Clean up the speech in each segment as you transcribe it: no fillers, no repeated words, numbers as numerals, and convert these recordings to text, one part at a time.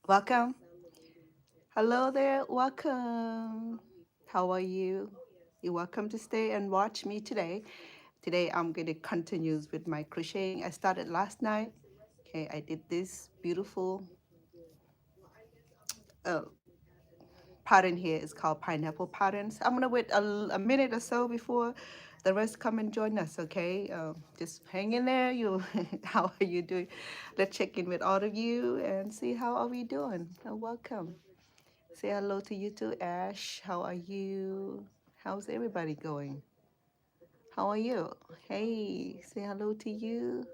Welcome. Hello there. Welcome. How are you? You're welcome to stay and watch me today. Today I'm going to continue with my crocheting. I started last night. Okay, I did this beautiful uh, pattern here. It's called pineapple patterns. I'm gonna wait a minute or so before the rest come and join us. Okay, just hang in there. You, how are you doing? Let's check in with all of you and see how are we doing. Welcome. Say hello to you too, Ash. How are you? How's everybody going? How are you? Hey, say hello to you.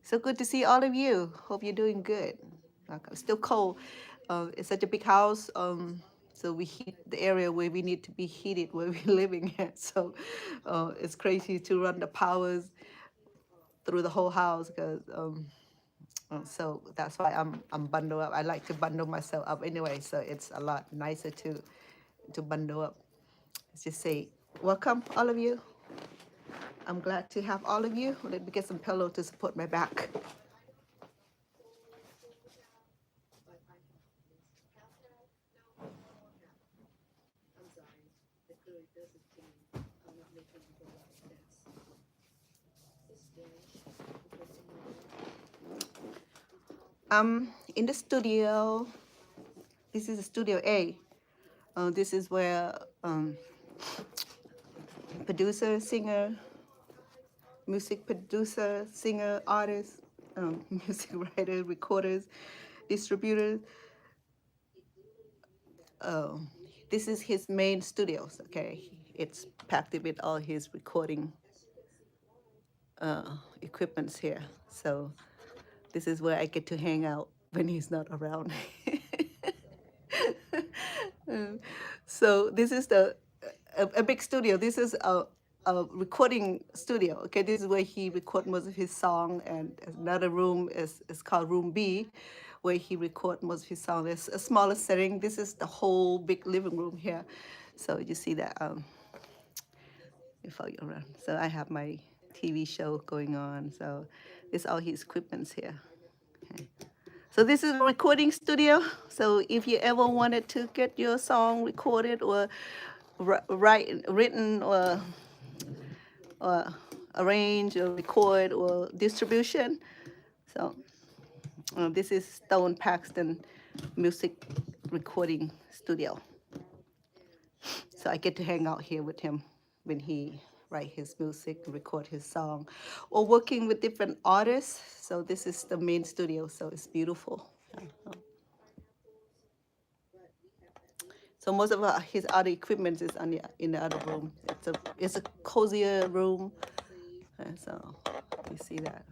So good to see all of you. Hope you're doing good. It's still cold. It's such a big house. So we heat the area where we need to be heated where we're living at. So it's crazy to run the powers through the whole house because so that's why I'm bundled up. I like to bundle myself up anyway. So it's a lot nicer to bundle up. Let's just say welcome all of you. I'm glad to have all of you. Let me get some pillow to support my back. In the studio. This is Studio A. This is where producer, singer, music producer, singer, artist, music writer, recorders, distributors. Uh, this is his main studios. Okay, it's packed with all his recording equipments here. So this is where I get to hang out when he's not around. So this is a big studio. This is a recording studio. Okay, this is where he record most of his song, and another room is called Room B, where he record most of his song. There's a smaller setting. This is the whole big living room here. So you see that before you around. So I have my TV show going on. So this all his equipments here. Okay. So this is a recording studio. So if you ever wanted to get your song recorded or written or arrange or record or distribution, so this is Stone Paxton Music Recording Studio. So I get to hang out here with him when he write his music, record his song, or working with different artists. So this is the main studio. So it's beautiful. So most of his other equipment is in the other room. It's a cozier room. So you see that.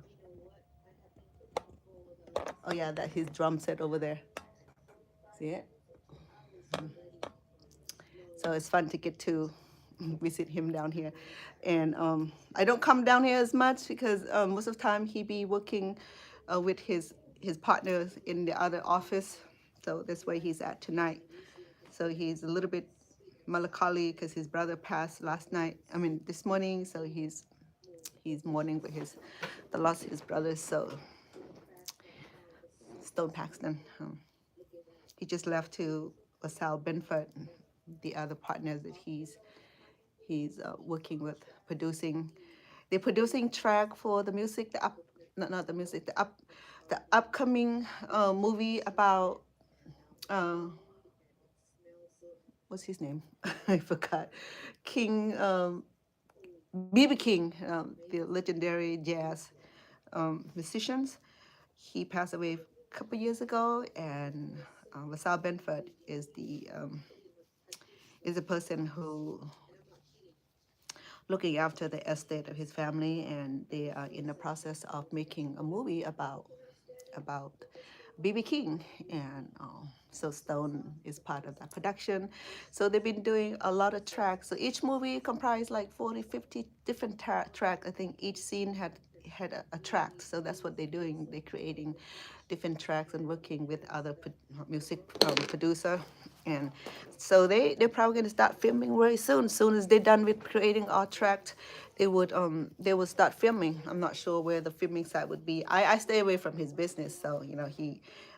Oh yeah, that his drum set over there. See it? So it's fun to get to visit him down here. And I don't come down here as much because most of the time he be working with his partners in the other office. So that's where he's at tonight. So he's a little bit melancholy because his brother passed last night. I mean this morning. So he's mourning with the loss of his brother. So Stone Paxton. He just left to LaSalle Benford, the other partners that he's working with, producing. They're producing track for the music, not the music, the upcoming movie about what's his name? I forgot. King B.B. King, the legendary jazz musicians. He passed away a couple years ago, and LaSalle Benford is the person looking after the estate of his family, and they are in the process of making a movie about BB King, and so Stone is part of that production. So they've been doing a lot of tracks. So each movie comprised like 40, 50 different tracks. I think each scene had a track. So that's what they're doing. They're creating different tracks and working with other music producer. And so they're probably going to start filming very soon. As soon as they're done with creating our track, they would start filming. I'm not sure where the filming site would be. I stay away from his business, so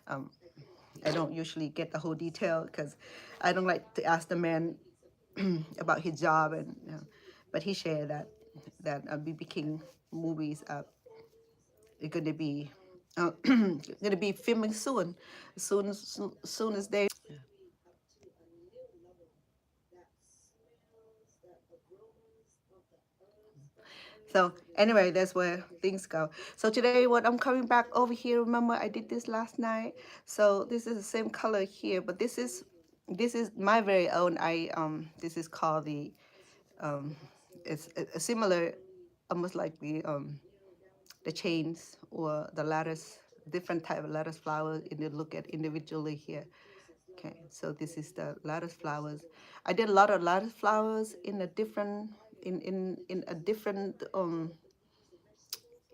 um, I don't usually get the whole detail because I don't like to ask the man about his job, and but he shared that BB King movies are going to be going to be filming soon, soon as they. So anyway, that's where things go. So today, what I'm coming back over here. Remember, I did this last night. So this is the same color here, but this is my very own. This is called um, it's a similar, almost like the chains or the lattice, different type of lattice flowers. And you look at individually here. Okay, so this is the lattice flowers. I did a lot of lattice flowers in a different in a different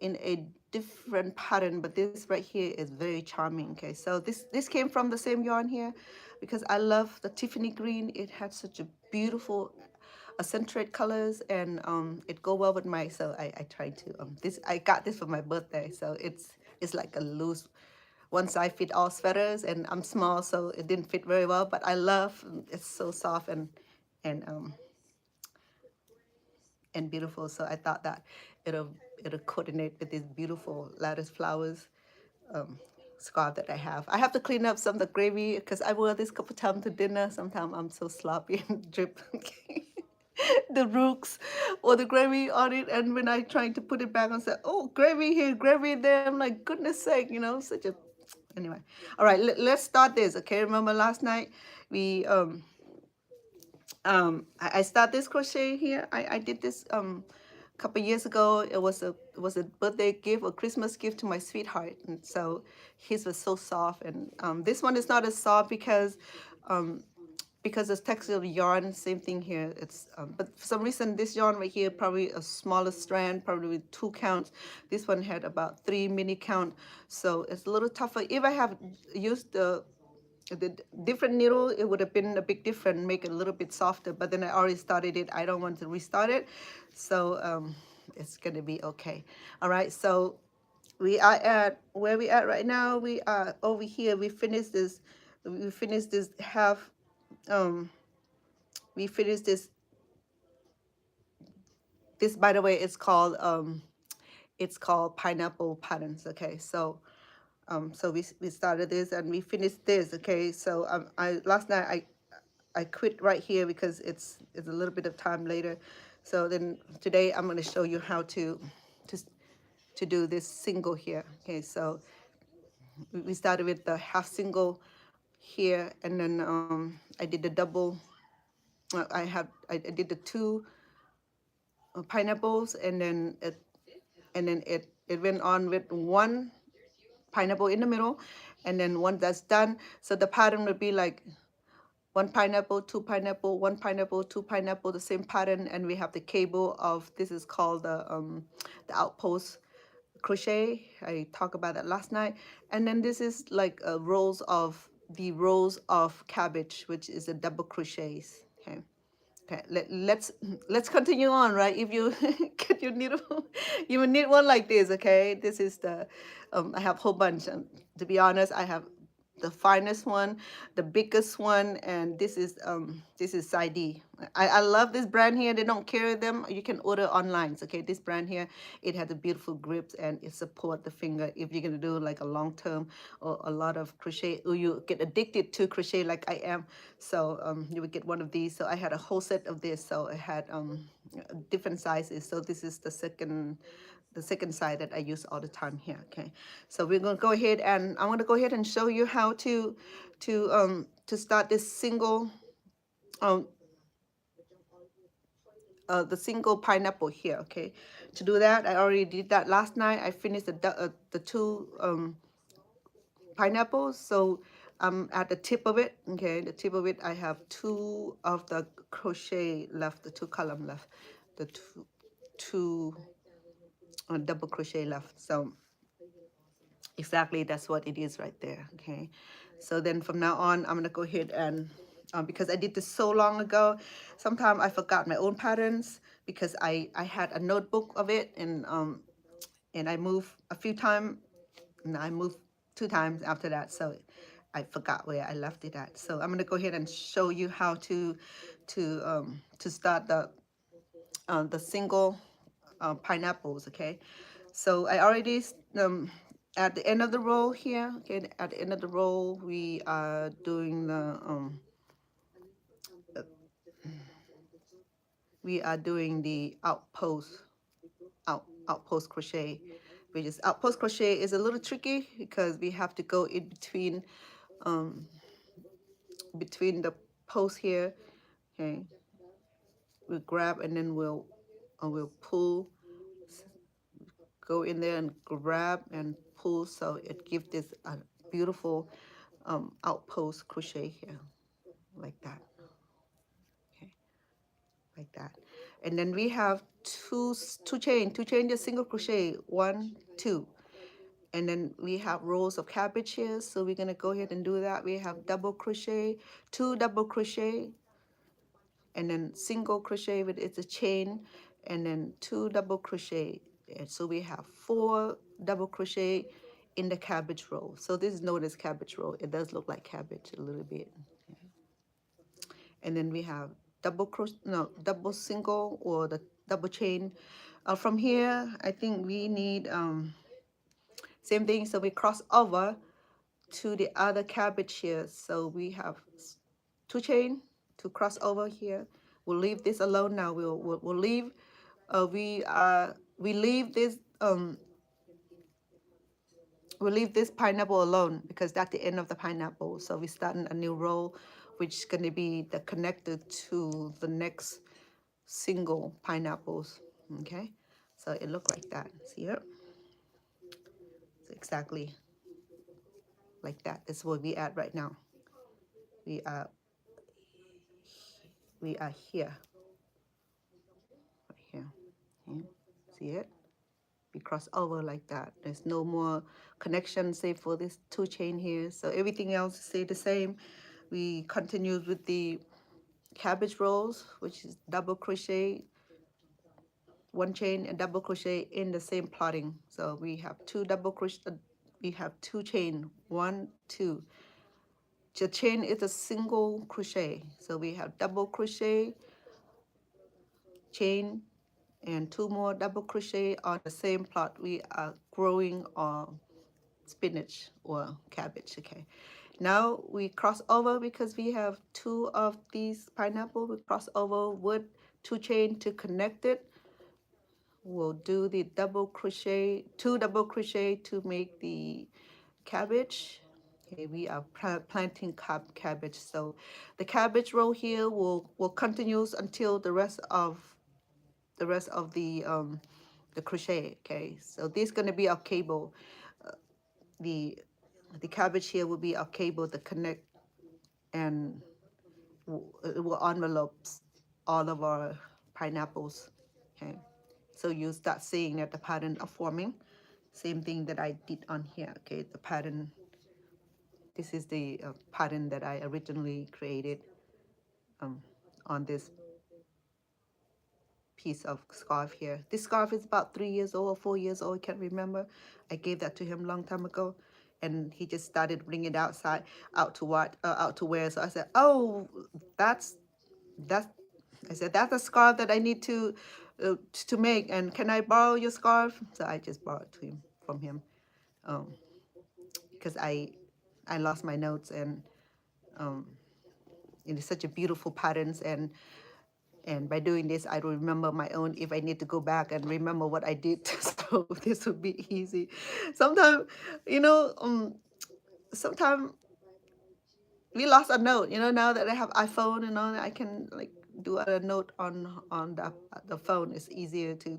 in a different pattern, but this right here is very charming. Okay, so this came from the same yarn here, because I love the Tiffany green. It had such a beautiful accentuate colors, and it go well with my, so I tried to this, I got this for my birthday, so it's like a loose one size fit all sweaters, and I'm small, so it didn't fit very well, but I love, it's so soft and um and beautiful. So I thought that it'll it'll coordinate with these beautiful lattice flowers um, scarf that I have. I have to clean up some of the gravy because I wear this couple times to dinner. Sometimes I'm so sloppy and drip the rooks or the gravy on it. And when I trying to put it back, I say, "Oh, gravy here, gravy there." I'm like, goodness sake, such a. Anyway, all right. Let's start this. Okay, remember last night we I started this crochet here. I did this a couple years ago. It was a birthday gift or Christmas gift to my sweetheart, and so his was so soft. And this one is not as soft um, because the texture of the yarn. Same thing here. It's but for some reason this yarn right here probably a smaller strand, probably with 2 counts. This one had about 3 mini count, so it's a little tougher. If I have used the different needle, it would have been a big difference, make it a little bit softer, but then I already started it. I don't want to restart it, so it's gonna be okay. All right, so we are at where we at right now. We are over here. We finished this half. um we finished this, by the way, it's called pineapple patterns. Okay, so we started this and we finished this. Okay, so I last night I quit right here because it's a little bit of time later. So then today I'm going to show you how to to do this single here. Okay, so we started with the half single here, and then I did the double. I did the two pineapples, and then it went on with one pineapple in the middle, and then once that's done, so the pattern would be like one pineapple, two pineapple, one pineapple, two pineapple, the same pattern. And we have the cable of, this is called the outpost crochet. I talked about that last night. And then this is like rows of cabbage, which is a double crochets. Okay. Okay, let's continue on, right? If you get your needle, you will need one like this. Okay, this is the I have a whole bunch. To be honest, I have the finest one, the biggest one, and this is side D. I love this brand here. They don't carry them. You can order online. Okay, this brand here, it has a beautiful grips and it support the finger if you're gonna do like a long term or a lot of crochet, or you get addicted to crochet like I am. So you would get one of these. So I had a whole set of this. So I had different sizes. So this is the second side that I use all the time here. Okay, so we're gonna go ahead and I'm gonna go ahead and show you how to start this single um the single pineapple here. Okay, to do that, I already did that last night. I finished the two pineapples. So at the tip of it, okay, the tip of it, I have two of the crochet left, the two column left, the two double crochet left. So exactly, that's what it is right there. Okay, so then from now on, I'm gonna go ahead and because I did this so long ago, sometimes I forgot my own patterns because I had a notebook of it, and I moved a few times, and I moved 2 times after that, so I forgot where I left it at. So I'm gonna go ahead and show you how to start the single pineapples. Okay, so I already at the end of the row here. Okay, at the end of the row we are doing the outpost crochet, which is outpost crochet is a little tricky because we have to go in between the posts here. Okay, we grab and then we'll pull, go in there and grab and pull, so it gives this a beautiful outpost crochet here, like that. Okay, like that. And then we have two chain just single crochet, 1 2, and then we have rows of cabbage here, so we're going to go ahead and do that. We have double crochet, 2 double crochet, and then single crochet with it's a chain, and then 2 double crochet. And so we have 4 double crochet in the cabbage row. So this is known as cabbage row. It does look like cabbage a little bit. And then we have double single or the double chain. From here, I think we need same thing. So we cross over to the other cabbage here. So we have 2 chain to cross over here. We'll leave this alone now. We'll leave. We leave this we'll leave this pineapple alone because that's the end of the pineapple. So we start a new row, which is going to be the connected to the next single pineapples. Okay, so it look like that. See here? So exactly like that is where we at right now. We are here, right here. Okay. See it? We cross over like that. There's no more connection save for this 2 chain here. So everything else stay the same. We continue with the cabbage rows, which is double crochet, 1 chain and double crochet in the same plotting. So we have 2 double crochet, we have 2 chain, 1 2. The chain is a single crochet, so we have double crochet, chain, and 2 more double crochet on the same plot. We are growing our spinach or cabbage. Okay, now we cross over because we have 2 of these pineapple. We cross over with 2 chain to connect it. We'll do the double crochet, 2 double crochet to make the cabbage. Okay, we are planting cabbage. So the cabbage row here will continue until the rest of the crochet. Okay, so this is going to be our cable. The cabbage here will be our cable to connect, and it will envelope all of our pineapples. Okay, so you start seeing that the pattern are forming. Same thing that I did on here. Okay, the pattern. This is the pattern that I originally created on this piece of scarf here. This scarf is about 3 years old or 4 years old. I can't remember. I gave that to him a long time ago, and he just started bringing it out to wear. So I said, "Oh, that's that's." I said, "That's a scarf that I need to make, and can I borrow your scarf?" So I just borrowed from him, because I lost my notes, and it is such a beautiful patterns, and by doing this I remember my own if I need to go back and remember what I did. So this would be easy. Sometimes, you know, sometimes we lost a note. Now that I have iPhone and all that, I can like do a note on the phone. It's easier to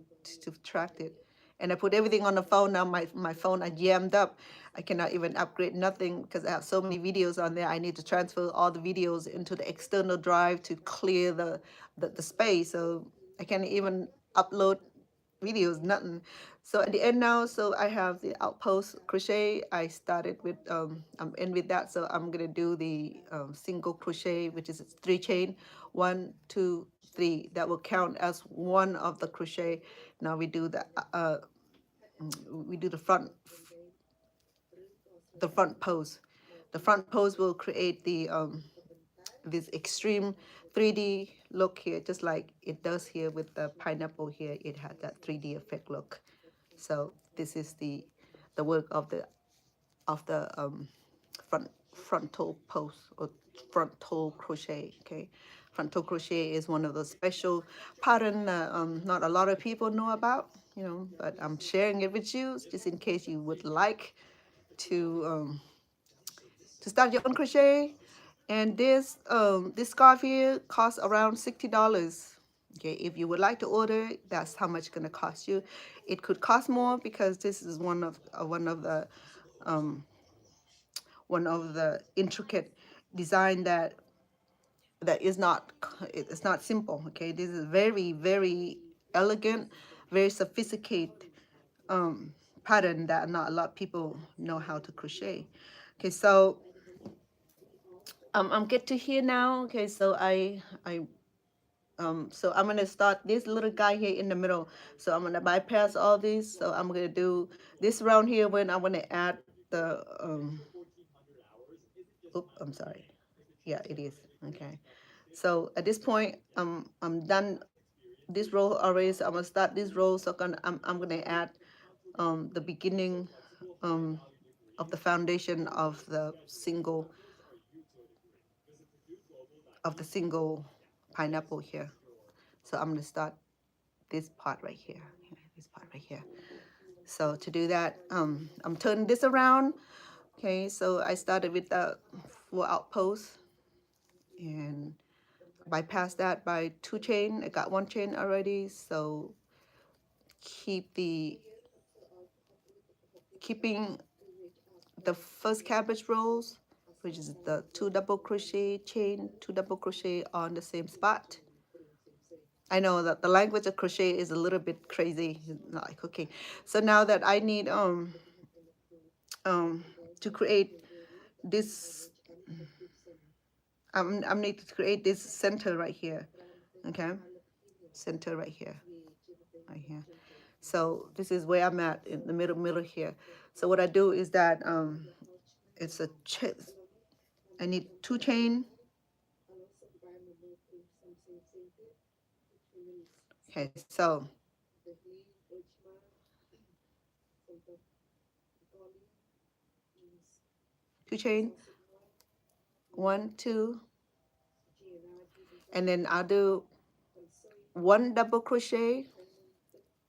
track it. And I put everything on the phone now. My phone are jammed up. I cannot even upgrade nothing because I have so many videos on there. I need to transfer all the videos into the external drive to clear the space. So I can't even upload videos, nothing. So at the end now, so I have the outpost crochet. I started with, I'm in with that. So I'm gonna do the single crochet, which is 3 chain, 1, 2, 3. That will count as one of the crochet. Now we do the front pose. The front pose will create the this extreme 3D look here, just like it does here with the pineapple here. It had that 3D effect look. So this is the work of the frontal pose or frontal crochet. Okay, frontal crochet is one of those special pattern that not a lot of people know about. But I'm sharing it with you just in case you would like to start your own crochet. And this scarf here costs around $60. Okay, if you would like to order, that's how much it's gonna cost you. It could cost more because this is one of the intricate design that is not, it's not simple. Okay, this is very, very elegant, very sophisticated pattern that not a lot of people know how to crochet. Okay, so I'm get to here now. Okay, so so I'm gonna start this little guy here in the middle. So I'm gonna bypass all these. So I'm gonna do this round here when I want to add the oops, I'm sorry. Yeah, it is. Okay. So at this point, I'm done this row already. So I'm gonna start this row. So I'm gonna add the beginning of the foundation of the single pineapple here. So I'm gonna start this part right here. This part right here. So to do that, I'm turning this around. Okay, so I started with the 4 outposts and bypass that by 2 chain. I got 1 chain already. So keeping the first cabbage rows, which is the 2 double crochet chain, 2 double crochet on the same spot. I know that the language of crochet is a little bit crazy, not like cooking. So now that I need to create this, I need to create this center right here. Okay, center right here, right here. So this is where I'm at in the middle here. So what I do is that it's I need 2 chain. Okay, so 2 chain, 1, 2, and then I'll do 1 double crochet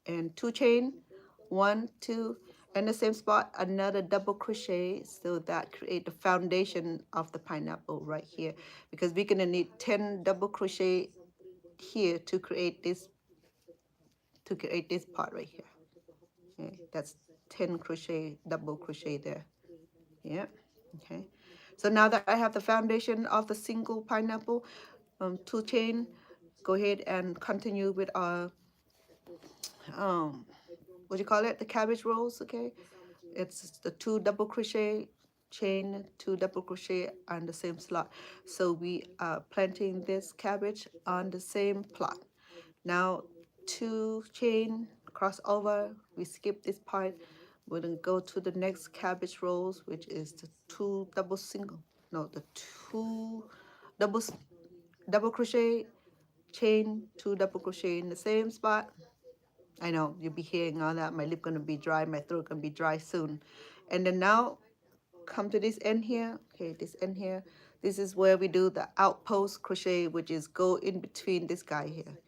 and 2 chain, 1, 2, and the same spot another double crochet. So that create the foundation of the pineapple right here, because we're gonna need 10 double crochet here to create this part right here. Okay, that's 10 crochet double crochet there. Yeah. Okay, so now that I have the foundation of the single pineapple 2 chain, go ahead and continue with our what do you call it, the cabbage rolls. Okay, it's the 2 double crochet chain, 2 double crochet on the same slot. So we are planting this cabbage on the same plot. Now 2 chain cross over, we skip this part. We're gonna go to the next cabbage rolls, which is the 2 double crochet chain, 2 double crochet in the same spot. I know you'll be hearing all that. My lip gonna be dry, my throat gonna be dry soon. And then now come to this end here. Okay, this end here. This is where we do the outpost crochet, which is go in between this guy here.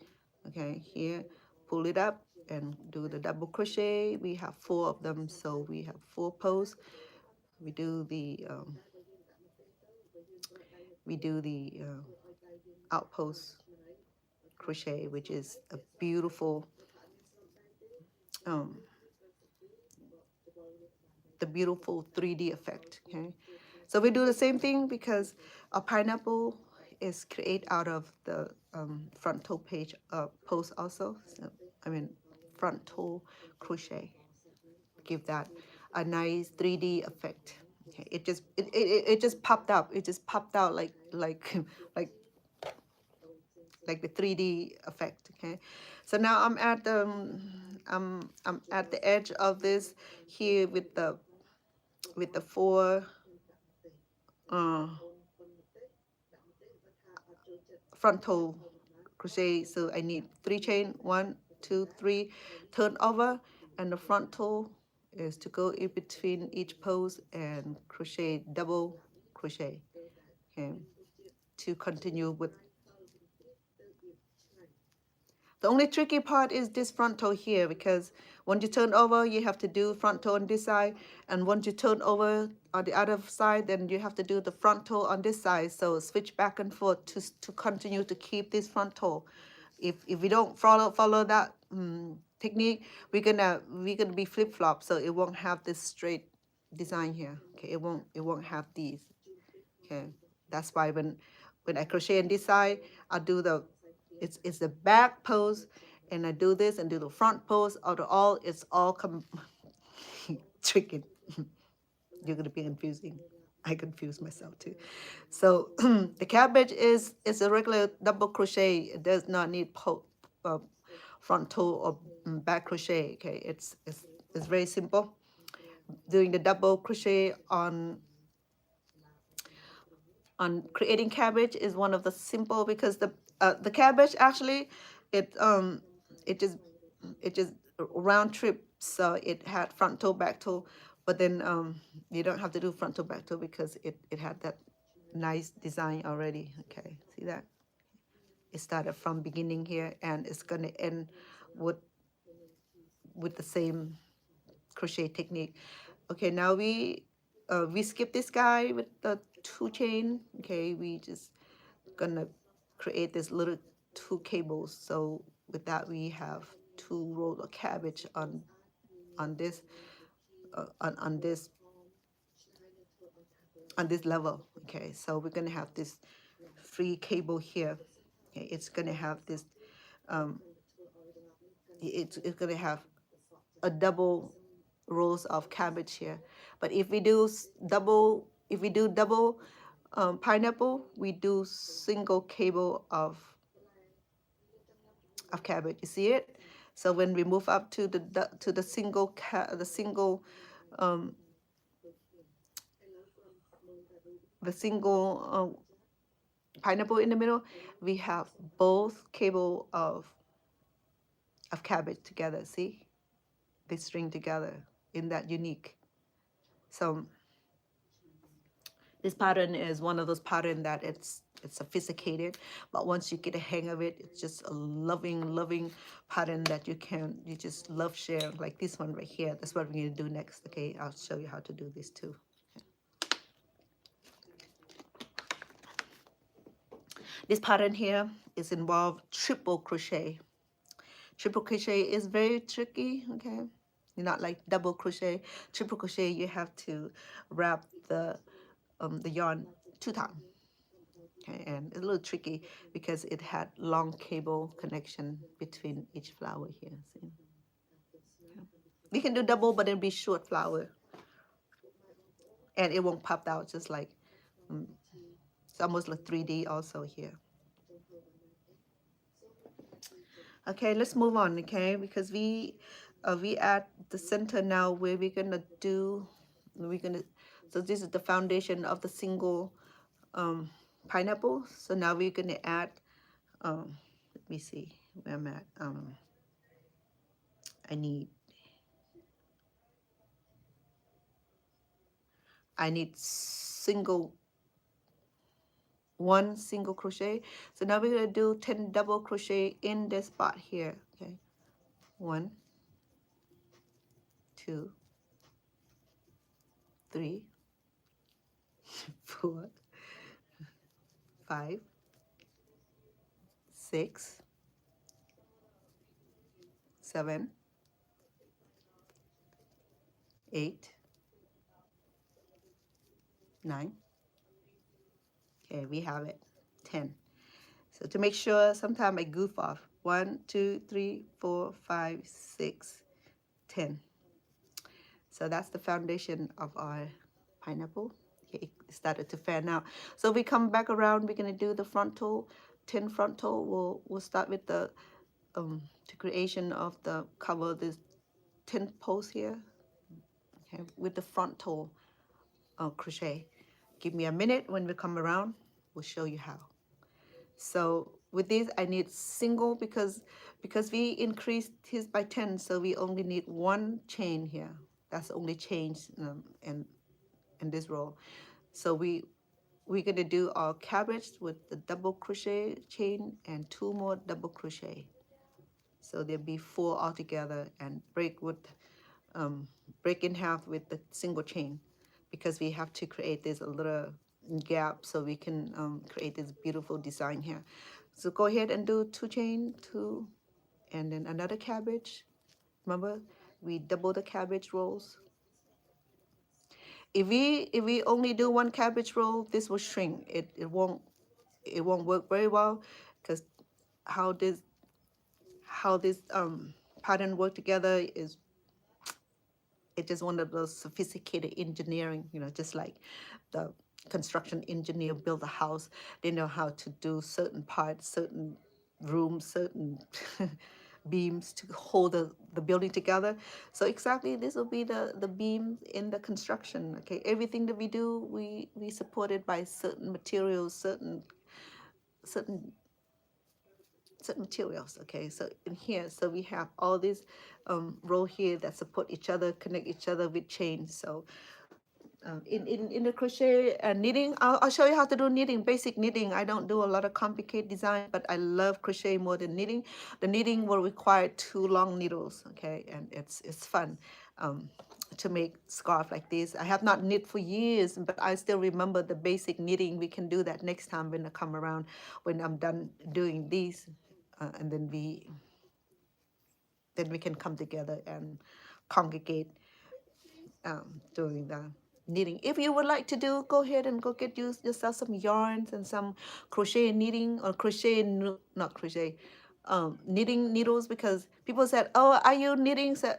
Okay, here, pull it up and do the double crochet. We have 4 of them, so we have 4 posts. We do the outpost crochet, which is a beautiful, um, the beautiful 3D effect. Okay, so we do the same thing because a pineapple is created out of the front toe page post also. So I mean front toe crochet, give that a nice 3D effect. Okay, it just popped up. It just popped out like like like the 3D effect. Okay, so now I'm at the edge of this here with the four uh, frontal crochet. So I need 3 chain, 1 2 3, turn over, and the frontal is to go in between each pose and crochet double crochet. Okay, to continue with. The only tricky part is this front toe here because once you turn over, you have to do front toe on this side. And once you turn over on the other side, then you have to do the front toe on this side. So switch back and forth to continue to keep this front toe. If we don't follow that technique, we're gonna be flip flop. So it won't have this straight design here. Okay, it won't have these. Okay, that's why when I crochet on this side, I do it's the back pose, and I do this and do the front pose. Out of all, it's all tricky. You're gonna be confusing. I confuse myself too. So the cabbage is a regular double crochet. It does not need uh, front toe or back crochet. Okay, it's very simple. Doing the double crochet on creating cabbage is one of the simple because the cabbage actually it it just it just round trip, so it had front toe back toe, but then you don't have to do front toe back toe because it had that nice design already. Okay, see that it started from beginning here and it's gonna end with with the same crochet technique. Okay, now we skip this guy with the 2 chain. Okay, we just gonna create this little 2 cables. So with that we have 2 rows of cabbage on this on this level. Okay, so we're gonna have this free cable here. Okay, it's gonna have this um it's gonna have a double rows of cabbage here. But if we do double pineapple, we do single cable of cabbage. You see it? So when we move up to the um, single pineapple in the middle, we have both cable of cabbage together. See, they string together in that unique. So this pattern is one of those patterns that it's sophisticated, but once you get a hang of it, it's just a loving pattern that you just love share, like this one right here. That's what we're going to do next. Okay, I'll show you how to do this too. This pattern here is involved triple crochet. Triple crochet is very tricky. Okay, not like double crochet. Triple crochet, you have to wrap the yarn 2 times. Okay, and it's a little tricky because it had long cable connection between each flower here. See? Yeah. We can do double, but it'll be short flower, and it won't pop out just like it's almost like 3D also here. Okay, let's move on. Okay, because we at the center now where so this is the foundation of the single pineapple. So now we're gonna add let me see where I'm at. I need one single crochet. So now we're going to do 10 double crochet in this spot here. Okay, 1 2 3 4 5 6 7, 8, 9. Okay, we have it. 10. So to make sure, sometimes I goof off. 1, 2, 3, 4, 5, 6, 10. So that's the foundation of our pineapple. Okay, it started to fan out. So we come back around, we're gonna do the frontal, 10 frontal. We'll start with the creation of the cover, this 10 post here, okay, with the frontal crochet. Give me a minute. When we come around, we'll show you how. So with this, I need single because we increased his by 10, so we only need one chain here. That's the only change in this row. So we're gonna do our cabbage with the double crochet chain and 2 more double crochet. So there'll be 4 altogether, and break in half with the single chain, because we have to create this little gap so we can create this beautiful design here. So go ahead and do 2 chain, 2, and then another cabbage. Remember, we double the cabbage rolls. If we only do 1 cabbage roll, this will shrink. It won't work very well, because how this pattern work together is, it's just one of those sophisticated engineering, just like the construction engineer build a house. They know how to do certain parts, certain rooms, certain beams to hold the building together. So exactly, this will be the beam in the construction. Okay, everything that we do, we support it by certain materials, certain materials. Okay, so in here, so we have all these row here that support each other, connect each other with chains. So in the crochet and knitting, I'll show you how to do knitting, basic knitting. I don't do a lot of complicated design, but I love crochet more than knitting. The knitting will require 2 long needles, okay, and it's fun to make scarf like this. I have not knit for years, but I still remember the basic knitting. We can do that next time when I come around, when I'm done doing these, and then we can come together and congregate doing the knitting. If you would like to do, go ahead and go get yourself some yarns and some crochet knitting, or not crochet, knitting needles, because people said, oh, are you knitting? So,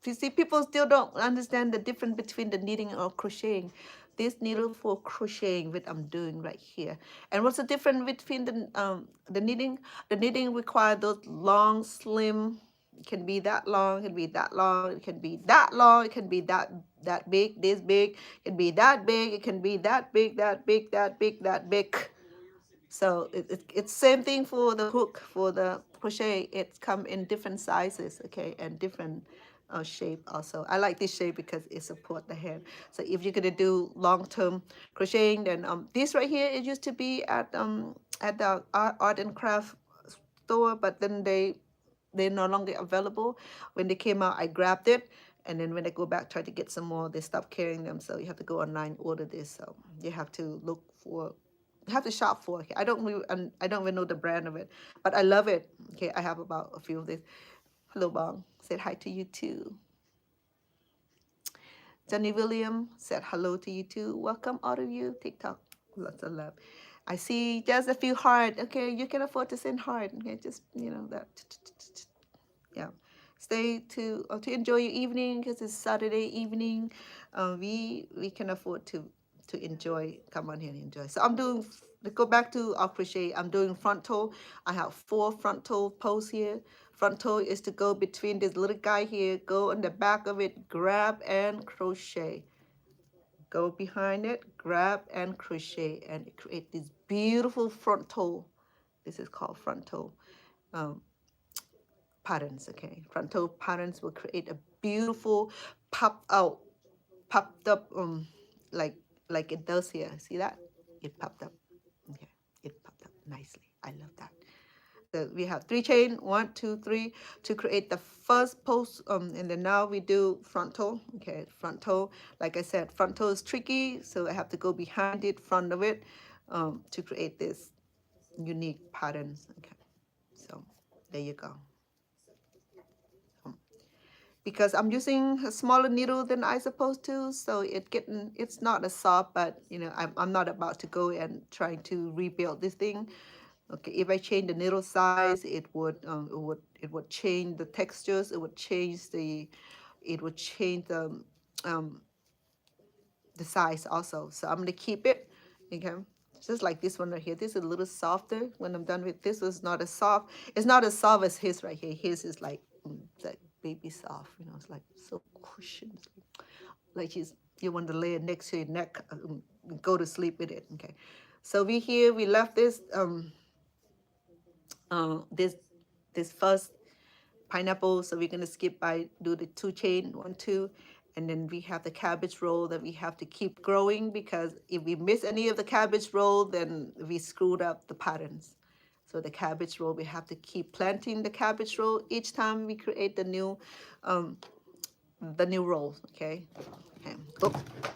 you see, people still don't understand the difference between the knitting or crocheting. This needle for crocheting, which I'm doing right here. And what's the difference between the knitting? The knitting requires those long, slim. It can be that long, it can be that long, it can be that long, it can be that big, this big, it can be that big, it can be that big, that big, that big, that big. So it's same thing for the hook, for the crochet. It's come in different sizes, okay, and different shape also. I like this shape because it support the hand. So if you're gonna do long-term crocheting, then this right here, it used to be at the art and craft store, but then they're no longer available. When they came out, I grabbed it, and then when I go back, try to get some more, they stopped carrying them. So you have to go online, order this. So you have to look for, you have to shop for it. I don't even know the brand of it, but I love it. Okay, I have about a few of these. Hello, Bong. Said hi to you too. Johnny William said hello to you too. Welcome, all of you. TikTok, lots of love. I see just a few heart. Okay, you can afford to send heart. Okay, just that. Yeah, stay to enjoy your evening, because it's Saturday evening. We can afford to enjoy. Come on here and enjoy. So I'm doing. Go back to our crochet. I'm doing front toe. I have 4 front toe posts here. Front toe is to go between this little guy here. Go on the back of it. Grab and crochet. Go behind it. Grab and crochet, and create this beautiful front toe. This is called front toe. Um, Patterns. Okay, front toe patterns will create a beautiful popped up like it does here. See that? It popped up. Okay, it popped up nicely. I love that. So we have 3 chain, 1, 2, 3, to create the first post. And then now we do front toe. Okay, front toe. Like I said, front toe is tricky, so I have to go behind it, front of it, to create this unique patterns. Okay, so there you go. because I'm using a smaller needle than I supposed to, so it's not as soft, but I'm not about to go and try to rebuild this thing. Okay, if I change the needle size, it would change the textures, it would change um, the size also. So I'm gonna keep it. Okay. Just like this one right here. This is a little softer when I'm done with this. It's not as soft. It's not as soft as his right here. His is like baby soft. It's like so cushioned. Like you want to lay it next to your neck, go to sleep with it. Okay. So we left this this first pineapple. So we're gonna skip by do the two chain, 1, 2, and then we have the cabbage roll that we have to keep growing, because if we miss any of the cabbage roll, then we screwed up the patterns. So the cabbage roll, we have to keep planting the cabbage roll each time we create the new rolls. Okay. Okay. Oh,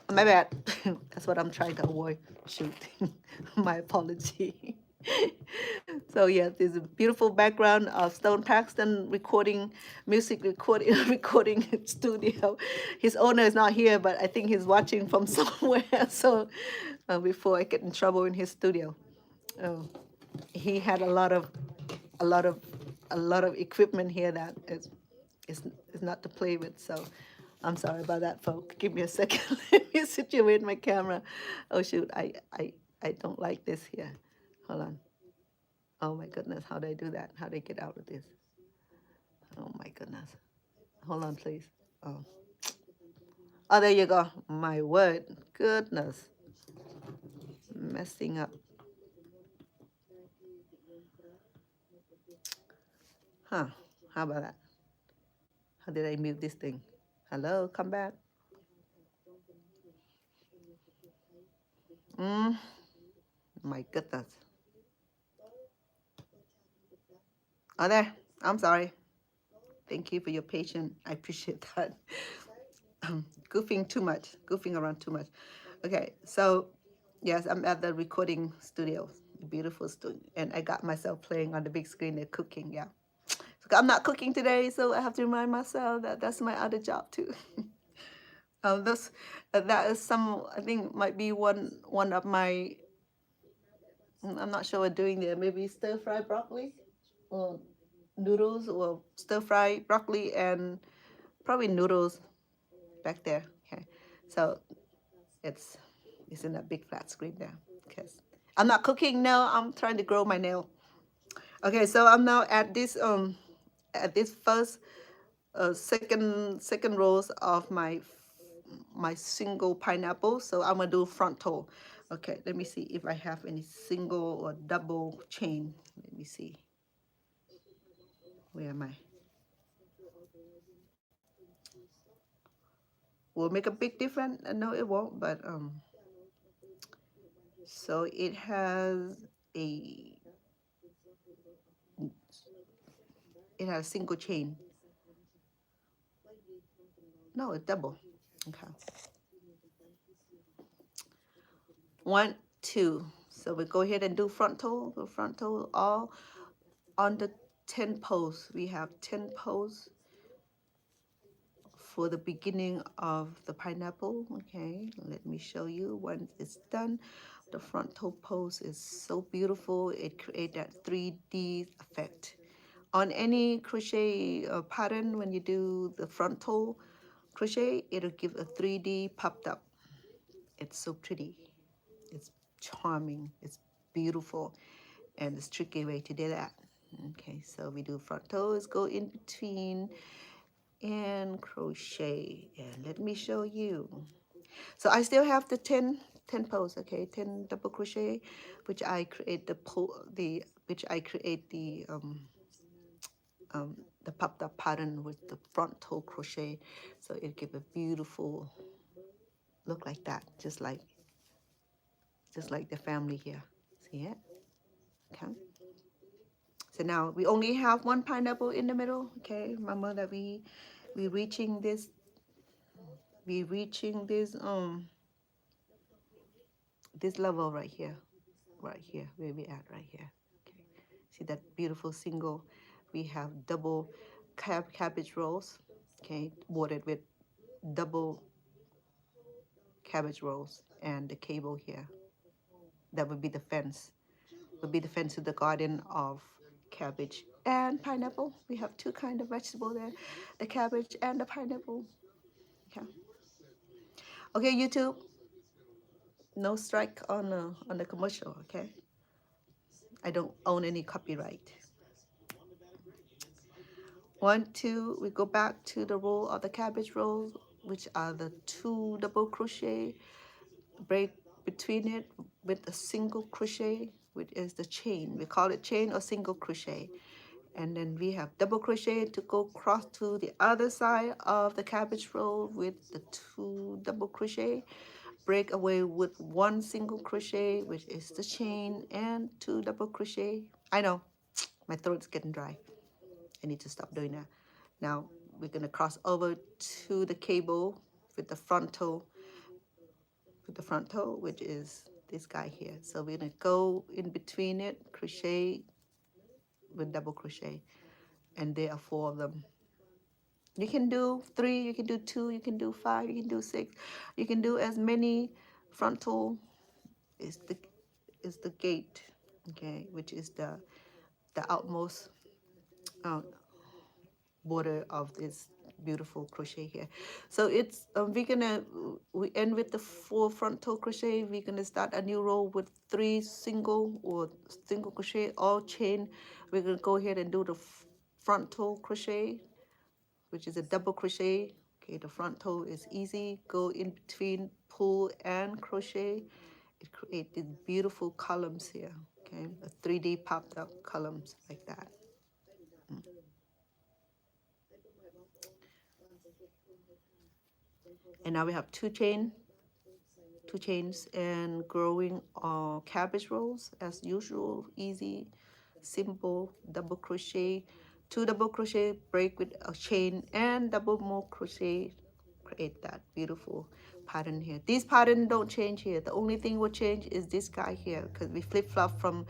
my bad. That's what I'm trying to avoid. Shoot. My apology. So yeah, there's a beautiful background of Stone Paxton music recording recording studio. His owner is not here, but I think he's watching from somewhere. So before I get in trouble in his studio, oh, he had a lot of a lot of equipment here that is not to play with. So I'm sorry about that, folks. Give me a second. Let me situate my camera. Oh shoot, I don't like this here. Hold on. Oh my goodness, how do I do that? How do I get out of this? Oh my goodness. Hold on, please. Oh, oh, there you go. My word, goodness, messing up. Huh? How about that? How did I mute this thing? Hello, come back. Mm, my goodness. Oh, there. I'm sorry. Thank you for your patience. I appreciate that. Goofing around too much. Okay, so yes, I'm at the recording studio, beautiful studio, and I got myself playing on the big screen and cooking. Yeah, so I'm not cooking today, so I have to remind myself that that's my other job too. This that is some, I think, might be one of my, I'm not sure what doing there. Maybe stir fry broccoli, or noodles, or stir fry broccoli and probably noodles back there. Okay, so it's it's in that big flat screen there, because I'm not cooking now. I'm trying to grow my nail. Okay, so I'm now at this first second rows of my single pineapple. So I'm gonna do front toe. Okay, let me see if I have any single or double chain. Let me see. Where am I? Will make a big difference? No, it won't. But so a it has a single chain. No, it's double. Okay. 1, 2. So we go ahead and do front toe. The front toe all on the 10 posts. We have 10 posts for the beginning of the pineapple. Okay, let me show you. Once it's done, the front toe post is so beautiful. It creates that 3D effect. On any crochet pattern, when you do the front toe crochet, it'll give a 3D popped up. It's so pretty. It's charming. It's beautiful. And it's tricky way to do that. Okay, so we do front toes, go in between, and crochet. And let me show you. So I still have the 10 pose, okay, 10 double crochet, which I create the popped up pattern with the front toe crochet. So it give a beautiful look like that, just like the family here. See it? Okay. So now we only have one pineapple in the middle. Okay, remember that we reaching this this level right here, where we at right here. Okay, see that beautiful single? We have double cabbage rolls. Okay, bordered with double cabbage rolls and the cable here. That would be the fence. Would be the fence to the garden of cabbage and pineapple. We have two kind of vegetable there, the cabbage and the pineapple. Okay. Okay, YouTube. No strike on the commercial. Okay. I don't own any copyright. One, two. We go back to the row of the cabbage rolls, which are the two double crochet. Break between it with a single crochet, which is the chain. We call it chain or single crochet. And then we have double crochet to go across to the other side of the cabbage roll with the two double crochet. Break away with one single crochet, which is the chain, and two double crochet. I know my throat's getting dry. I need to stop doing that. Now we're gonna cross over to the cable with the frontal, which is this guy here. So we're gonna go in between it, crochet with double crochet, and there are four of them. You can do 3, you can do 2, you can do 5, you can do 6, you can do as many. Frontal is the gate, okay, which is the outmost uh, border of this beautiful crochet here. So it's we end with the 4 frontal crochet. We're gonna start a new row with 3 single crochet all chain. We're gonna go ahead and do the frontal crochet, which is a double crochet. Okay, the frontal is easy. Go in between, pull and crochet. It creates these beautiful columns here. Okay, a 3D popped up columns like that. And now we have two chains and growing cabbage rolls as usual. Easy, simple double crochet, 2 double crochet, break with a chain and double more crochet. Create that beautiful pattern here. These pattern don't change here. The only thing will change is this guy here, because we flip-flop from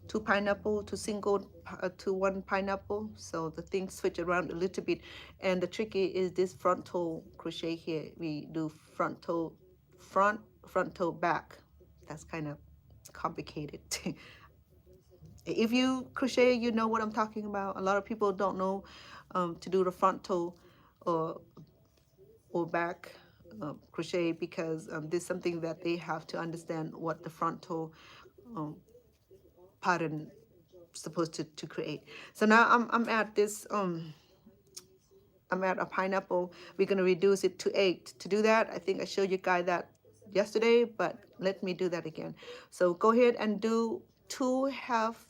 2 pineapple to to 1 pineapple, so the things switch around a little bit. And the tricky is this frontal crochet here. We do frontal front, frontal back. That's kind of complicated. If you crochet, you know what I'm talking about. A lot of people don't know to do the frontal or back crochet, because this is something that they have to understand what the frontal um, pattern supposed to create. So now I'm at this I'm at a pineapple. We're gonna reduce it to 8. To do that, I think I showed you guys that yesterday, but let me do that again. So go ahead and do 2 half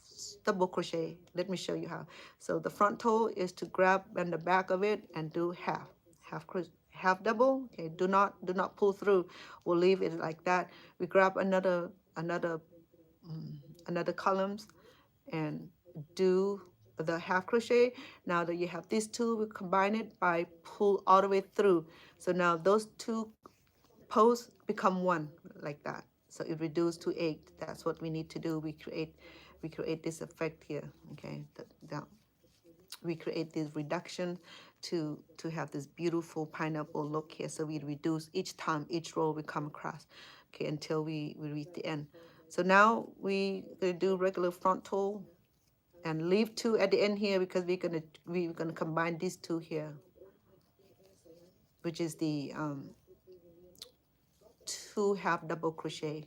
double crochet. Let me show you how. So the front toe is to grab on the back of it and do half double. Okay, do not pull through. We'll leave it like that. We grab another columns and do the half crochet. Now that you have these two, we combine it by pull all the way through. So now those 2 posts become 1 like that. So it reduced to 8. That's what we need to do. We create this effect here. Okay, we create this reduction to have this beautiful pineapple look here. So we reduce each time, each row we come across, okay, until we reach the end. So now we gonna do regular frontal and leave 2 at the end here, because we're gonna combine these 2 here, which is the 2 half double crochet.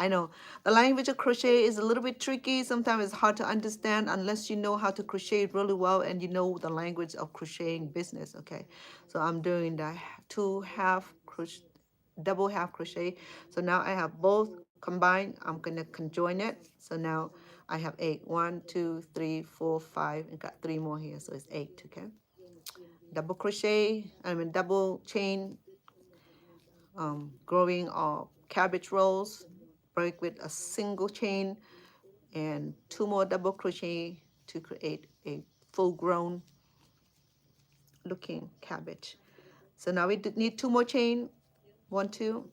I know the language of crochet is a little bit tricky. Sometimes it's hard to understand unless you know how to crochet really well and you know the language of crocheting business. Okay, so I'm doing the 2 half crochet, double half crochet. So now I have both combined. I'm gonna conjoin it. So now I have 8. 1, 2, 3, 4, 5, and got 3 more here. So it's 8. Okay, double crochet. Double chain, growing cabbage rolls, break with a single chain and 2 more double crochet to create a full grown looking cabbage. So now we need 2 more chain, 1, 2,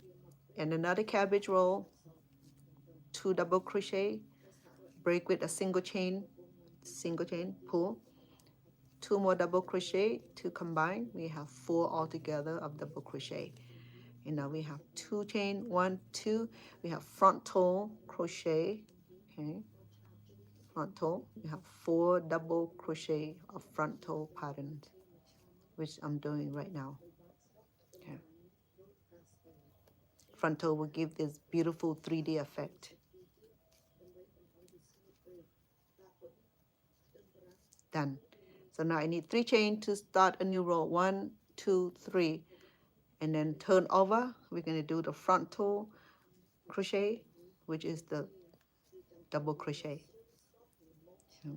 and another cabbage roll, 2 double crochet, break with a single chain, pull, two more double crochet to combine. We have four altogether of double crochet. And now we have two chain, one, two. We have frontal crochet. Okay, frontal. We have four double crochet of frontal patterns, which I'm doing right now. Okay, frontal will give this beautiful 3D effect. Done. So now I need three chain to start a new row. One, two, three, and then turn over. We're going to do the frontal crochet, which is the double crochet. So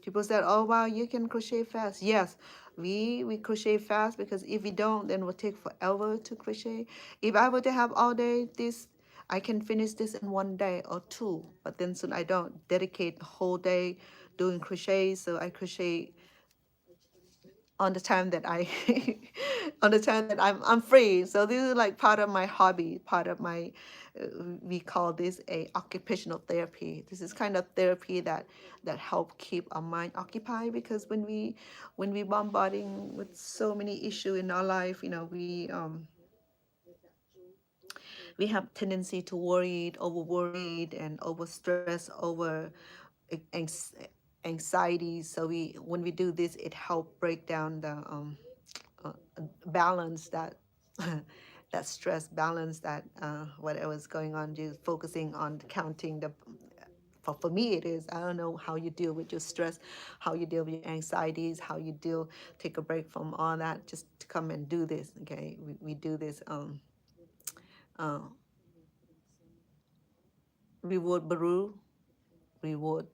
people said, "Oh wow, you can crochet fast." Yes, we crochet fast because if we don't, then it will take forever to crochet. If I were to have all day this, I can finish this in one day or two. But then soon I don't dedicate the whole day doing crochet, so I crochet on the time that I on the time that I'm free. So this is like part of my hobby, part of my we call this a occupational therapy. This is kind of therapy that help keep our mind occupied, because when we bombarding with so many issues in our life, we have tendency to worried and over stress, over anxiety. So we when we do this, it help break down the uh, balance that that stress, balance that whatever's going on, just focusing on counting the for me it is. I don't know how you deal with your stress, how you deal with your anxieties, how you deal, take a break from all that just to come and do this. Okay, we do this uh, reward Baru, reward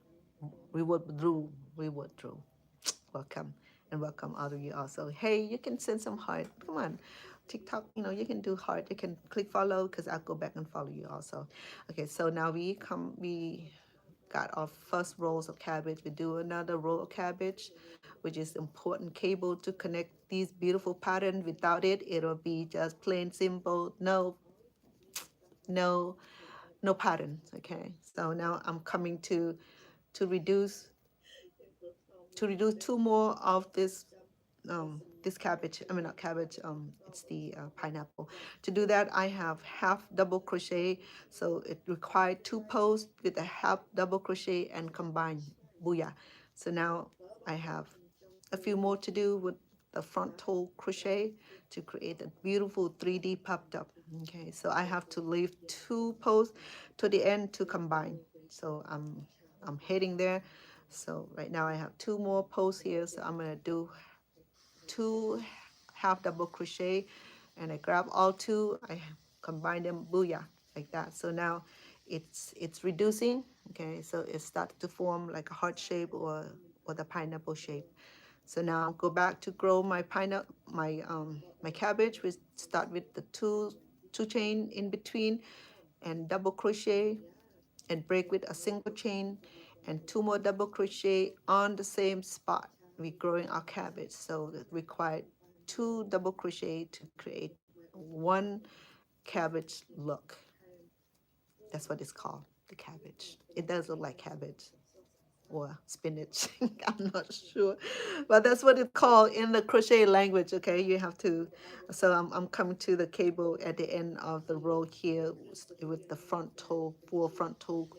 Drew, reward Drew. Welcome, and welcome all of you also. Hey, you can send some heart. Come on, TikTok. You can do heart. You can click follow, because I'll go back and follow you also. Okay, so now we got our first rolls of cabbage. We do another roll of cabbage, which is important cable to connect these beautiful patterns. Without it, it'll be just plain simple. No, no patterns. Okay, so now I'm coming to reduce two more of this cabbage. I mean, not cabbage. It's the pineapple. To do that, I have half double crochet, so it required two posts with a half double crochet and combine. Booyah! So now I have a few more to do with the frontal crochet to create a beautiful 3D popped up. Okay, so I have to leave two posts to the end to combine. So I'm heading there. So right now I have two more posts here. So I'm gonna do two half double crochet, and I grab all two, I combine them, booyah, like that. So now it's reducing. Okay, so it started to form like a heart shape or the pineapple shape. So now go back to grow my pineapple, my cabbage. We start with the two chain in between and double crochet and break with a single chain and two more double crochet on the same spot. We're growing our cabbage, so it required two double crochet to create one cabbage look. That's what it's called, the cabbage. It does look like cabbage or spinach. I'm not sure, but that's what it's called in the crochet language. Okay, you have to. So I'm coming to the cable at the end of the row here with the frontal, four frontal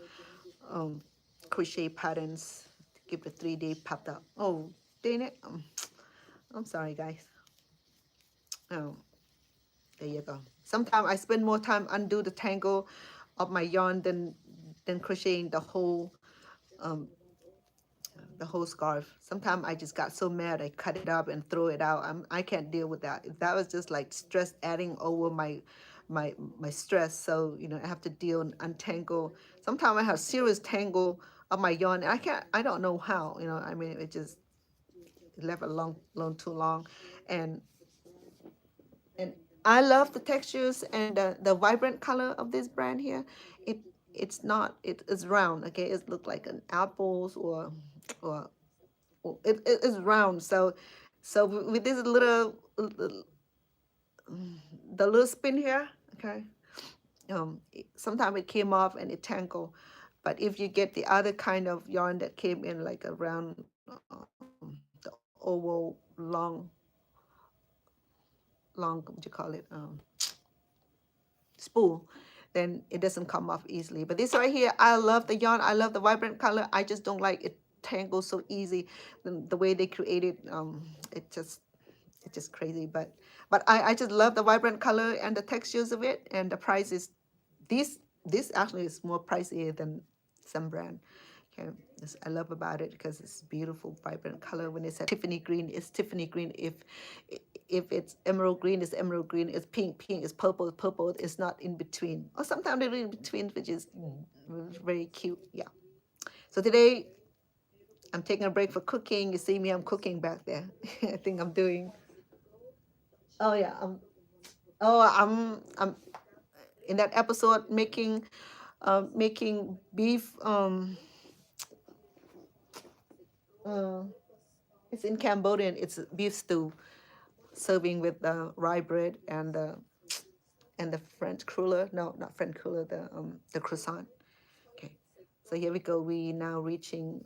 um, crochet patterns to give the 3D popped up. Oh, dang it! I'm sorry, guys. Oh, there you go. Sometimes I spend more time undo the tangle of my yarn than crocheting um, the whole scarf. Sometimes I just got so mad I cut it up and throw it out. I can't deal with that. That was just like stress adding over my stress. So I have to deal and untangle. Sometimes I have serious tangle of my yarn. And I don't know how. I mean, it just left it long too long, and and I love the textures and the vibrant color of this brand here. It it's not it is round. Okay, it look like an apples or it is round. So with this little the little spin here, okay. Sometimes it came off and it tangled. But if you get the other kind of yarn that came in like around the oval long, what do you call it, spool, then it doesn't come off easily. But this right here, I love the yarn. I love the vibrant color. I just don't like it tangles so easy. The way they create it, it just it's just crazy. But I just love the vibrant color and the textures of it. And the price is this this actually is more pricier than some brand. Okay, this I love about it because it's beautiful, vibrant color. When it's a Tiffany green, it's Tiffany green. If it's emerald green, it's emerald green. It's pink, pink. It's purple, purple. It's not in between. Or sometimes they're in between, which is very cute. Yeah. So today I'm taking a break for cooking. You see me, I'm cooking back there. I think I'm doing. Oh yeah. I'm in that episode making beef. Uh, it's in Cambodian. It's beef stew, serving with the rye bread and the French cruller. No, not French cruller. The croissant. Okay. So here we go. We now reaching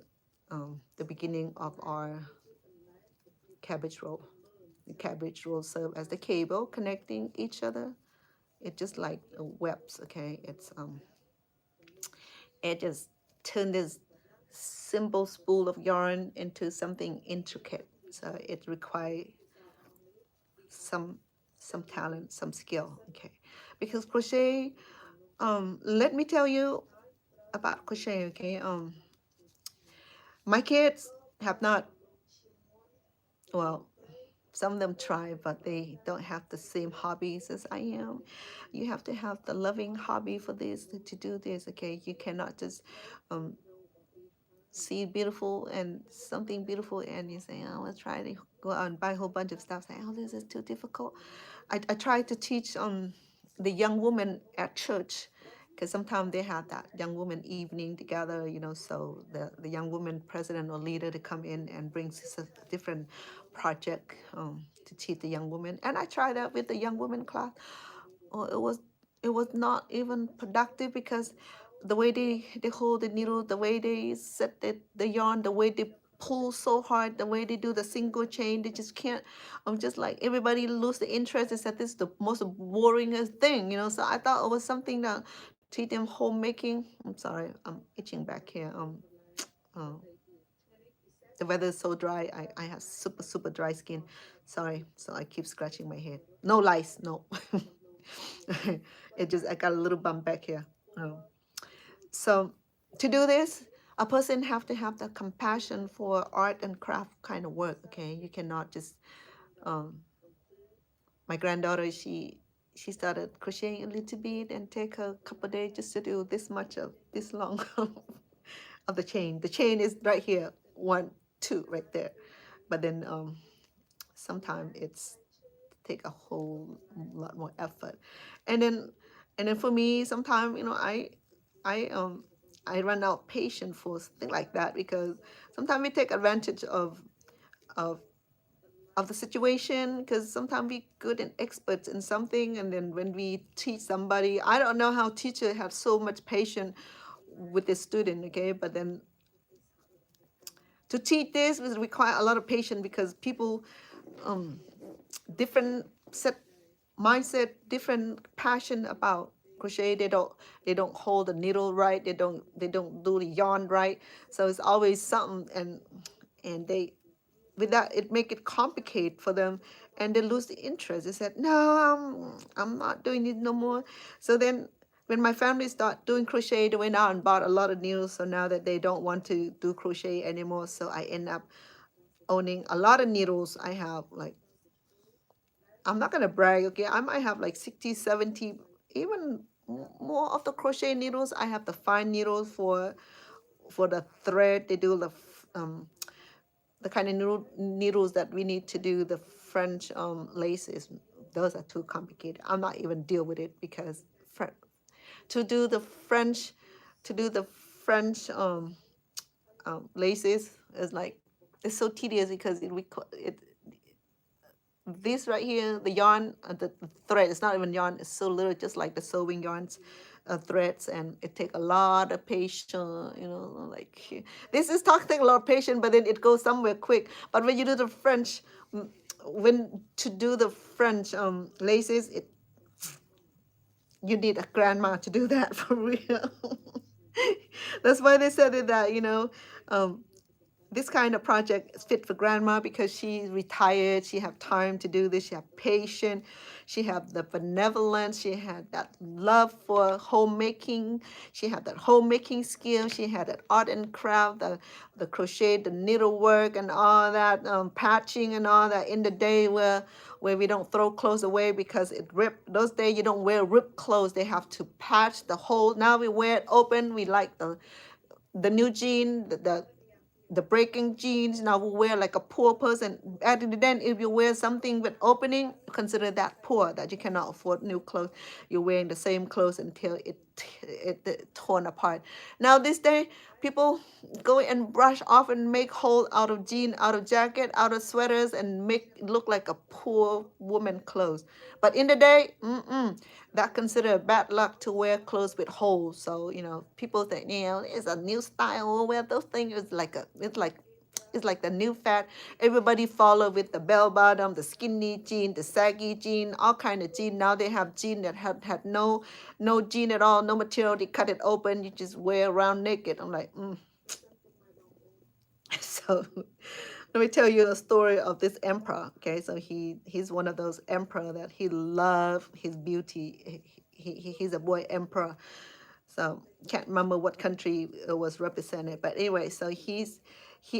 the beginning of our cabbage roll. The cabbage roll serve as the cable connecting each other. It just like webs. Okay. It just turn this simple spool of yarn into something intricate. So it requires some some talent, some skill. Okay, because crochet. Let me tell you about crochet. Okay. My kids have not. Well, some of them try, but they don't have the same hobbies as I am. You have to have the loving hobby for this to do this. Okay, you cannot just um, see beautiful and something beautiful and you say, oh, let's try to go out and buy a whole bunch of stuff. Say, oh, this is too difficult. I try to teach the young women at church because sometimes they have that young woman evening together, so the young woman president or leader to come in and brings a different project to teach the young women. And I tried that with the young women class. Oh, it was not even productive because the way they hold the needle, the way they set the yarn, the way they pull so hard, the way they do the single chain, they just can't. I'm just like everybody lose the interest. Is that this is the most boringest thing, So I thought it was something that teach them homemaking. I'm sorry, I'm itching back here. Uh, the weather is so dry. I have super super dry skin. Sorry, so I keep scratching my head. No lice, no. It just I got a little bump back here. Oh. So to do this, a person have to have the compassion for art and craft kind of work. Okay, you cannot just. Um, my granddaughter, she started crocheting a little bit and take her a couple of days just to do this much of this long of the chain. The chain is right here, one, two, right there. But then sometimes it's take a whole lot more effort, and then for me, sometimes I um I run out patience for something like that because sometimes we take advantage of of the situation because sometimes we good and experts in something, and then when we teach somebody, I don't know how teacher have so much patience with the student. Okay, but then to teach this will require a lot of patience because people um different set mindset, different passion about crochet. They don't hold the needle right. They don't do the yarn right. So it's always something, and they with that it make it complicated for them, and they lose the interest. They said, no, I'm not doing it no more. So then when my family start doing crochet, they went out and bought a lot of needles. So now that they don't want to do crochet anymore, so I end up owning a lot of needles. I have like, I'm not gonna brag, okay? I might have like 60, 70, even more of the crochet needles. I have the fine needles for the thread. They do the kind of needles that we need to do the French laces. Those are too complicated. I'm not even deal with it because to do the French, to do the French laces is like it's so tedious because it this right here, the yarn, the thread, it's not even yarn, it's so little, just like the sewing yarns. threads, and it take a lot of patience, you know, like this is talking a lot of patience, but then it goes somewhere quick. But when you do the French, when to do the French laces, it you need a grandma to do that for real. That's why they said it that, you know, um, this kind of project is fit for grandma because she's retired. She have time to do this. She have patience. She have the benevolence. She had that love for homemaking. She had that homemaking skill. She had that art and craft, the crochet, the needlework, and all that patching and all that. In the day where we don't throw clothes away because it ripped. Those days you don't wear ripped clothes. They have to patch the hole. Now we wear it open. We like the new jean, the breaking jeans. Now we wear like a poor person. At the then, if you wear something with opening, consider that poor, that you cannot afford new clothes. You're wearing the same clothes until it torn apart. Now this day, people go and brush off and make hole out of jean, out of jacket, out of sweaters, and make it look like a poor woman clothes. But in the day, that considered bad luck to wear clothes with holes. So you know, people think, you know, it's a new style. Wear those things. It's like the new fad. Everybody follow with the bell bottom, the skinny jean, the saggy jean, all kind of jean. Now they have jean that had no jean at all, no material. They cut it open. You just wear around naked. I'm like, So let me tell you a story of this emperor. Okay, so he's one of those emperor that he loved his beauty. He's a boy emperor. So can't remember what country was represented, but anyway, so he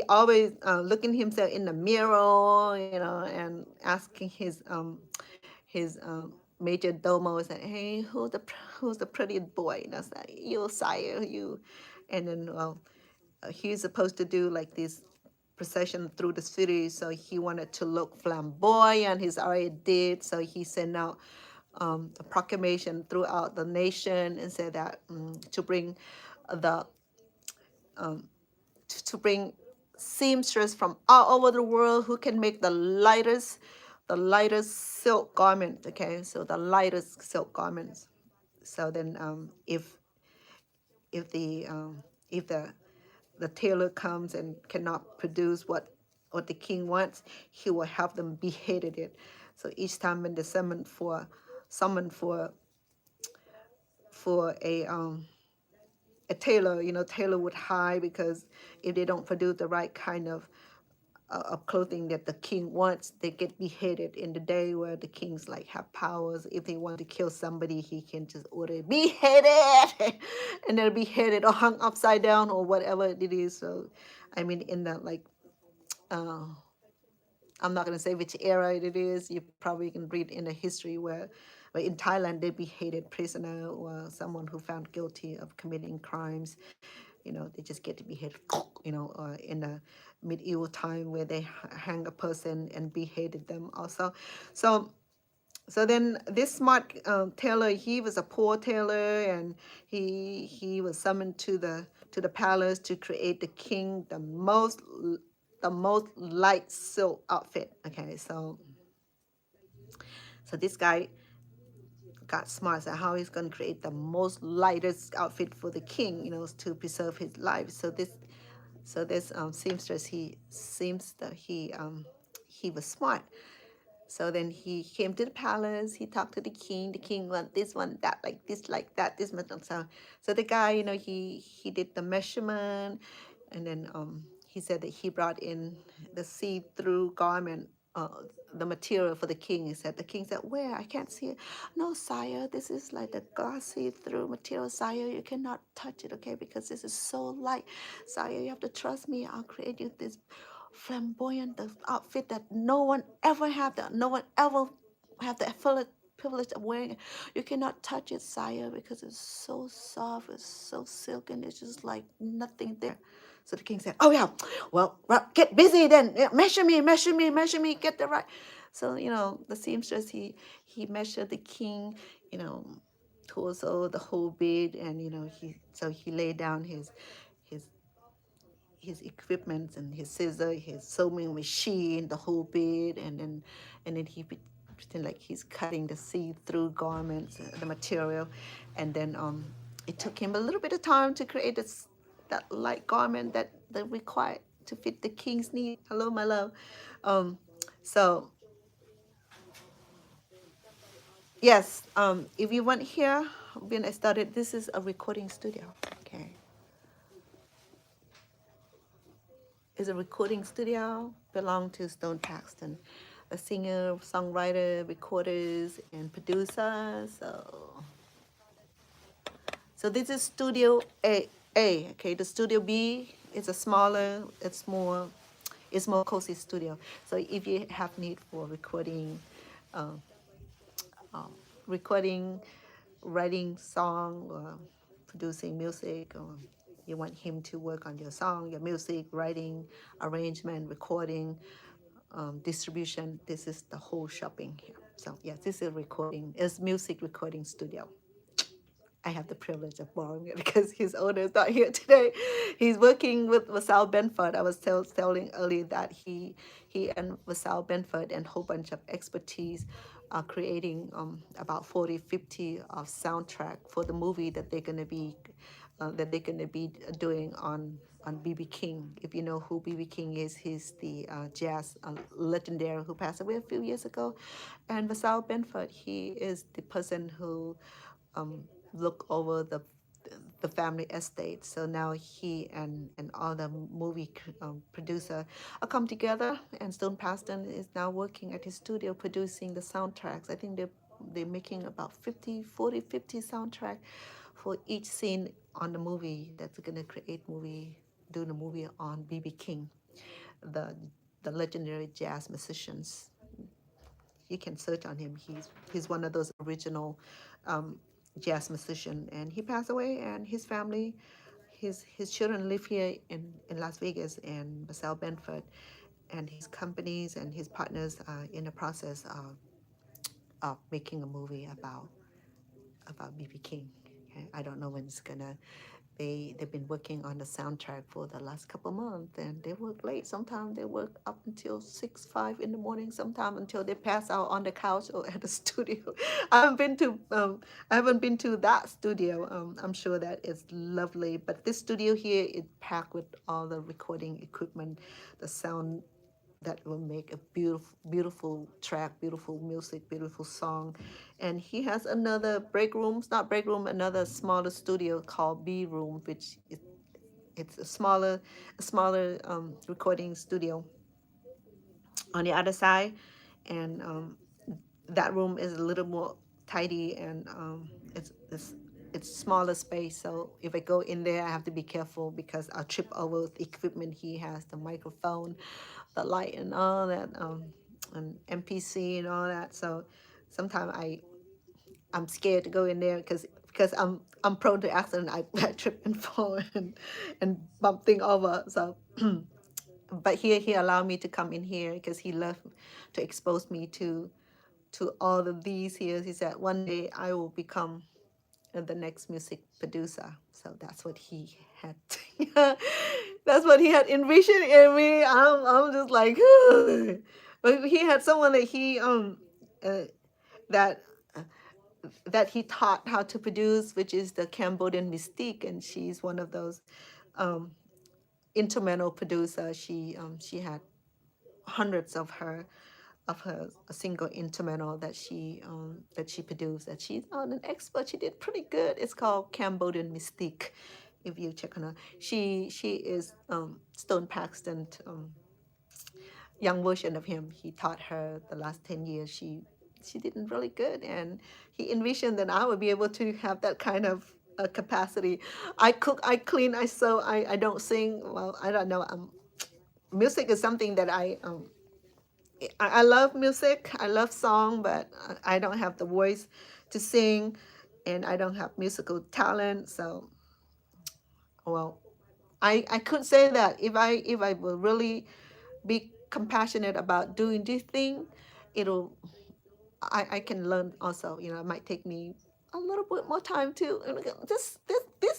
always looking himself in the mirror, you know, and asking his major domo, saying, "Hey, who's the pretty boy?" And I was like, "You, sire, you." And then he's supposed to do like this procession through the city, so he wanted to look flamboyant. He's already did, so he sent out a proclamation throughout the nation and said that to bring the to bring seamstress from all over the world who can make the lightest silk garment. Okay, so the lightest silk garments. So then if the if the tailor comes and cannot produce what the king wants, he will have them beheaded it. So each time when they summon for a tailor, you know, tailor would hide, because if they don't produce the right kind of clothing that the king wants, they get beheaded. In the day where the kings like have powers, if he want to kill somebody, he can just order beheaded, and they're beheaded or hung upside down or whatever it is. So, I mean, in the like, uh, I'm not gonna say which era it is. You probably can read in the history where in Thailand they beheaded prisoner or someone who found guilty of committing crimes. You know, they just get to behead. You know, in the medieval time where they hang a person and beheaded them also. So then this smart tailor, he was a poor tailor, and he was summoned to the palace to create the king the most light silk outfit. Okay, so this guy got smart at how he's going to create the most lightest outfit for the king, you know, to preserve his life. So this seamstress, he seems that he was smart. So then he came to the palace. He talked to the king. The king want this one, that, like this, like that, this, so the guy, you know, he did the measurement, and then he said that he brought in the see-through garment, the material for the king. The king said, "Where? I can't see it." "No, sire, this is like the glass see-through material, sire. You cannot touch it, okay, because this is so light. Sire, you have to trust me. I'll create you this flamboyant outfit that no one ever had, that no one ever have the privilege of wearing it. You cannot touch it, sire, because it's so soft, it's so silken, it's just like nothing there." So the king said, "Oh yeah, well, get busy then. Yeah, measure me, measure me, measure me, get the right." So, you know, the seamstress, he measured the king, you know, torso, the whole bit, and you know, he laid down his his equipment and his scissor, his sewing machine, the whole bit, and then he pretend like he's cutting the see-through garments, the material, and then it took him a little bit of time to create that light garment that required to fit the king's need. Hello, my love. Um, so yes, if you want here, when I started, this is a recording studio. Okay, it's a recording studio, belong to Stone Paxton, a singer, songwriter, recorders, and producer. So this is Studio A. Okay, the Studio B is a smaller, it's more cozy studio. So if you have need for recording, um, um, recording, writing song, or producing music, or you want him to work on your song, your music, writing, arrangement, recording, distribution, this is the whole shopping here. So yes, this is recording, it's music recording studio. I have the privilege of borrowing it because his owner is not here today. He's working with Vasal Benford. I was telling earlier that he and Vasal Benford and a whole bunch of expertise are creating about 40, 50 of soundtrack for the movie that they're gonna be doing on BB King. If you know who BB King is, he's the jazz legendary who passed away a few years ago. And Vasal Benford, he is the person who um, look over the family estate. So now he and all the movie producer are come together, and Stone Paston is now working at his studio producing the soundtracks. I think they're making about 50, 40, 50 soundtrack for each scene on the movie that's gonna do the movie on BB King, the the legendary jazz musicians. You can search on him. He's one of those original um, jazz musician, and he passed away. And his family, his children live here in Las Vegas, and Basel Benford, and his companies and his partners are in the process of making a movie about BB King. Okay? I don't know when it's gonna. They've been working on the soundtrack for the last couple months, and they work late. Sometimes they work up until 6, 5 in the morning. Sometimes until they pass out on the couch or at the studio. I haven't been to I haven't been to that studio. I'm sure that it's lovely, but this studio here is packed with all the recording equipment, the sound that will make a beautiful track, beautiful music, beautiful song. And he has another break room, not break room, another smaller studio called B Room, which it's a smaller recording studio on the other side. And that room is a little more tidy, and it's smaller space. So if I go in there, I have to be careful because I'll trip over the equipment he has, the microphone, the light, and all that, and MPC and all that. So sometimes I'm scared to go in there because I'm prone to accident. I trip and fall and bump thing over. So but here he allowed me to come in here because he loved to expose me to all of these here. He said one day I will become the next music producer. So that's what he had. That's what he had envisioned in me. I'm just like, but he had someone that he uh, that that he taught how to produce, which is the Cambodian Mystique, and she's one of those um, instrumental producer. She had hundreds of her a single instrumental that she produced, that she's an expert. She did pretty good. It's called Cambodian Mystique. If you check on her, she is Stone Paxton young version of him. He taught her the last 10 years. She did really good, and he envisioned that I would be able to have that kind of capacity. I cook, I clean, I sew. I don't sing. Well, I don't know. Music is something that I love music. I love song, but I don't have the voice to sing, and I don't have musical talent. So, well, I could say that if I will really be compassionate about doing this thing, it'll I can learn also. You know, it might take me a little bit more time too. And again, this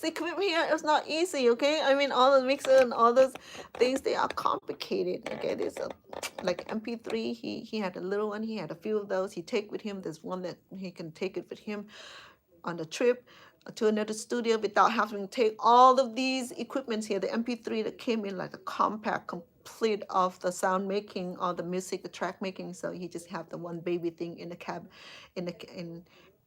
equipment here is not easy. Okay, I mean all the mixer and all those things, they are complicated. Okay, there's a like MP3. He had a little one. He had a few of those. He take with him. There's one that he can take it with him on the trip to another studio without having to take all of these equipments here. The MP3 that came in like a compact, complete of the sound making, all the music, the track making. So he just have the one baby thing in the cab, in the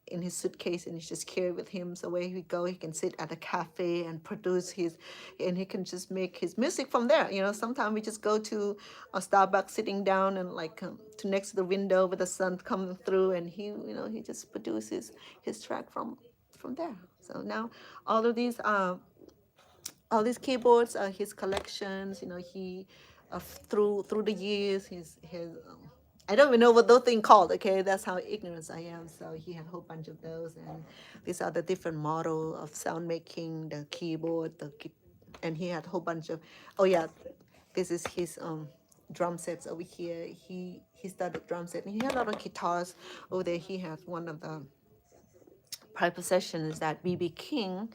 in his suitcase, and he just carry with him. So where he go, he can sit at a cafe and produce his, and he can just make his music from there. You know, sometimes we just go to a Starbucks, sitting down and like to next to the window with the sun coming through, and he, you know, he just produces his track from there. So now all of these all these keyboards are his collections. You know, he through the years, his I don't even know what those things called. Okay, that's how ignorant I am. So he had a whole bunch of those, and these are the different model of sound making, the keyboard, and he had a whole bunch of. Oh yeah, this is his drum sets over here. He started drum set, and he had a lot of guitars over there. He has one of the private possessions that BB King,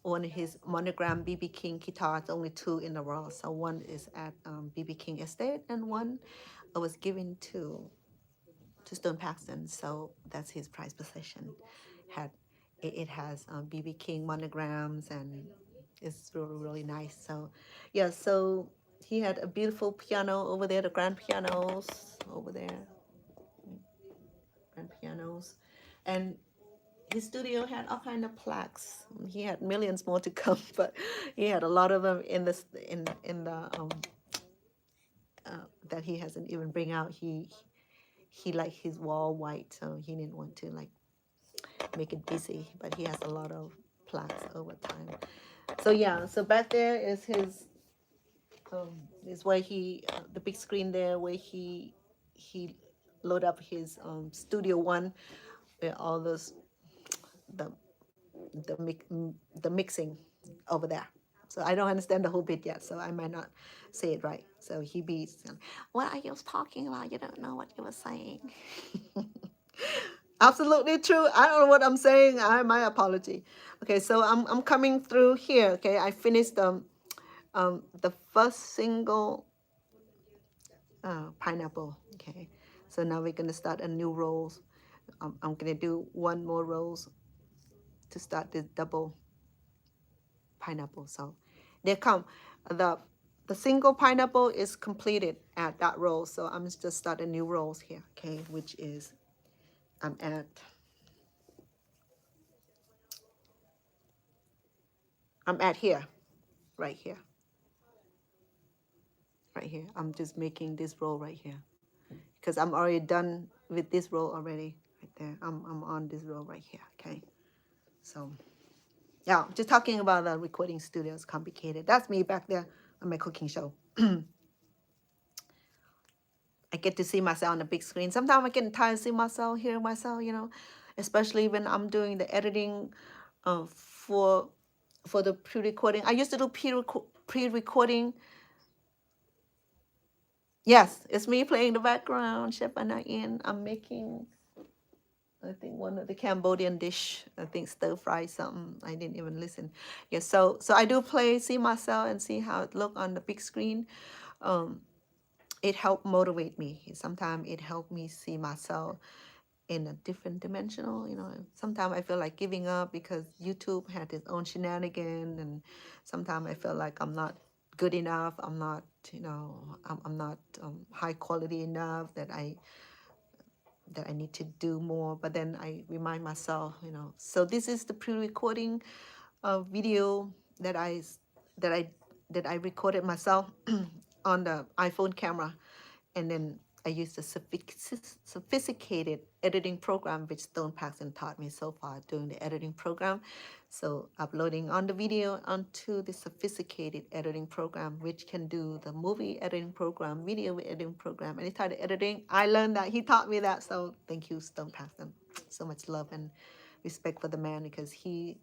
one of his monogram BB King guitars, only two in the world. So one is at BB King Estate, and one was given to Stone Paxton. So that's his prized possession. Had it has BB King monograms, and it's really really nice. So yeah, so he had a beautiful piano over there, the grand pianos over there, grand pianos, and his studio had all kind of plaques. He had millions more to come, but he had a lot of them in this in the that he hasn't even bring out. He liked his wall white, so he didn't want to like make it busy. But he has a lot of plaques over time. So yeah, so back there is where he the big screen there where he load up his Studio One, where all those the the the mixing over there. So I don't understand the whole bit yet, so I might not say it right. So he beats, what are you talking about? You don't know what you were saying. Absolutely true. I don't know what I'm saying. My apology. Okay, so I'm coming through here. Okay, I finished the first single pineapple. Okay, so now we're gonna start a new rolls. I'm gonna do one more rolls to start this double pineapple. So they come. The the single pineapple is completed at that roll. So I'm just start a new rolls here, okay, which is I'm at here, right here, right here. I'm just making this roll right here because I'm already done with this roll already, right there. I'm on this roll right here, okay. So yeah, just talking about the recording studio is complicated. That's me back there on my cooking show. I get to see myself on the big screen. Sometimes I get tired of seeing myself, hearing myself, you know, especially when I'm doing the editing uh, for the pre-recording. I used to do pre-recording. Yes, it's me playing the background, Chef Anna in. I'm making, I think, one of the Cambodian dish. I think stir fry something. I didn't even listen. Yes, so I do play, see myself and see how it look on the big screen. Um, it helped motivate me. Sometimes it helped me see myself in a different dimensional. You know, sometimes I feel like giving up because YouTube had its own shenanigan, and sometimes I feel like I'm not good enough. I'm not, you know, I'm not high quality enough, that I need to do more. But then I remind myself, you know, so this is the pre-recording video that that I that I recorded myself on the iPhone camera, and then I used a sophisticated editing program which Stone Paxton taught me so far doing the editing program. So uploading on the video onto the sophisticated editing program, which can do the movie editing program, video editing program, any type of editing. I learned that. He taught me that. So thank you, Stone Paxton. So much love and respect for the man, because he's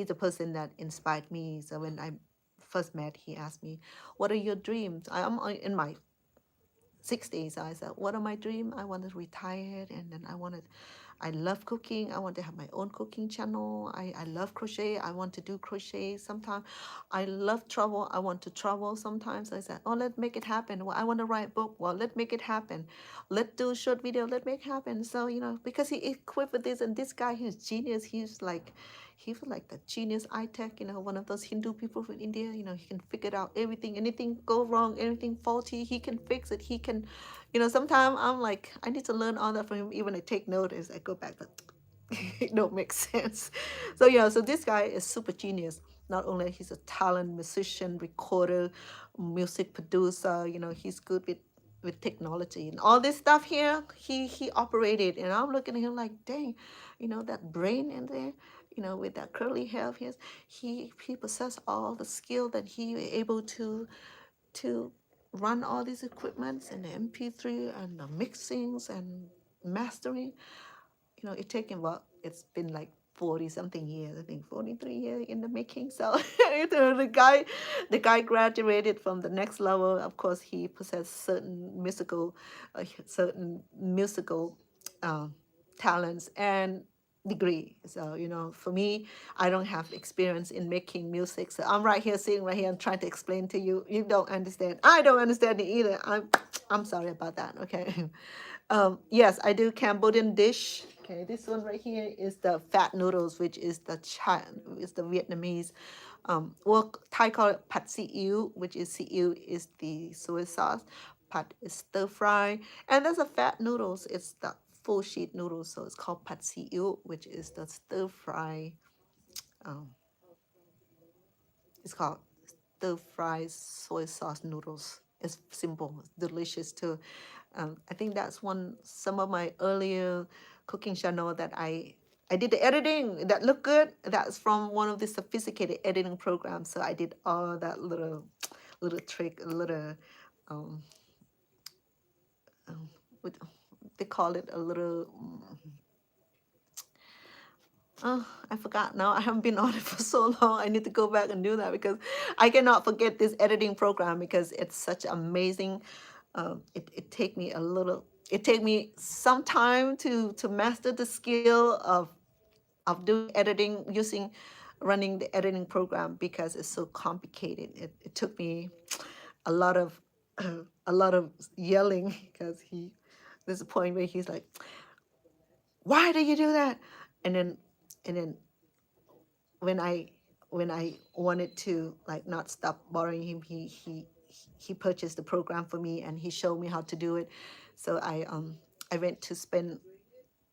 the person that inspired me. So when I first met, he asked me, what are your dreams? I'm in my 60s. I said, what are my dreams? I want to retire, and then I wanted I love cooking. I want to have my own cooking channel. I love crochet. I want to do crochet sometimes. I love travel. I want to travel sometimes. I said, oh, let's make it happen. Well, I want to write a book. Well, let's make it happen. Let's do a short video. Let's make it happen. So, because he equipped with this, and this guy, he's genius. He was like the genius eye tech, one of those Hindu people from India. He can figure it out everything. Anything go wrong, anything faulty, he can fix it. He can, sometimes I'm like, I need to learn all that from him. Even I take notice, I go back, but it don't make sense. So so this guy is super genius. Not only he's a talent musician, recorder, music producer, he's good with technology and all this stuff here. He operated, and I'm looking at him like, dang, that brain in there, with that curly hair of his, he possessed all the skill that he was able to run all these equipments and the MP3 and the mixings and mastering. It taken it's been like 40 something years, I think 43 years in the making. So the guy graduated from the next level. Of course, he possessed certain musical uh, talents and degree. So for me, I don't have experience in making music, so I'm right here sitting right here and trying to explain to you. You don't understand, I don't understand it either. I'm sorry about that. Okay. Yes, I do Cambodian dish. Okay, this one right here is the fat noodles, which is the Vietnamese. Or Thai call it pat si ew, which is si ew is the soy sauce. Pat is stir fry, and there's a fat noodles. It's the full sheet noodles, so it's called pat si ew, which is the stir fry. Um, it's called stir fry soy sauce noodles. It's simple, it's delicious too. I think that's some of my earlier cooking channel that I did the editing that looked good. That's from one of the sophisticated editing programs. So I did all that little trick, little um, what they call it, a little. I forgot now. I haven't been on it for so long. I need to go back and do that because I cannot forget this editing program because it's such amazing. It take me a little. It take me some time to master the skill of doing editing using running the editing program because it's so complicated. It took me a lot of a lot of yelling because there's a point where he's like, "Why do you do that?" And then and then when I wanted to like not stop bothering him, he purchased the program for me and he showed me how to do it. So I went to spend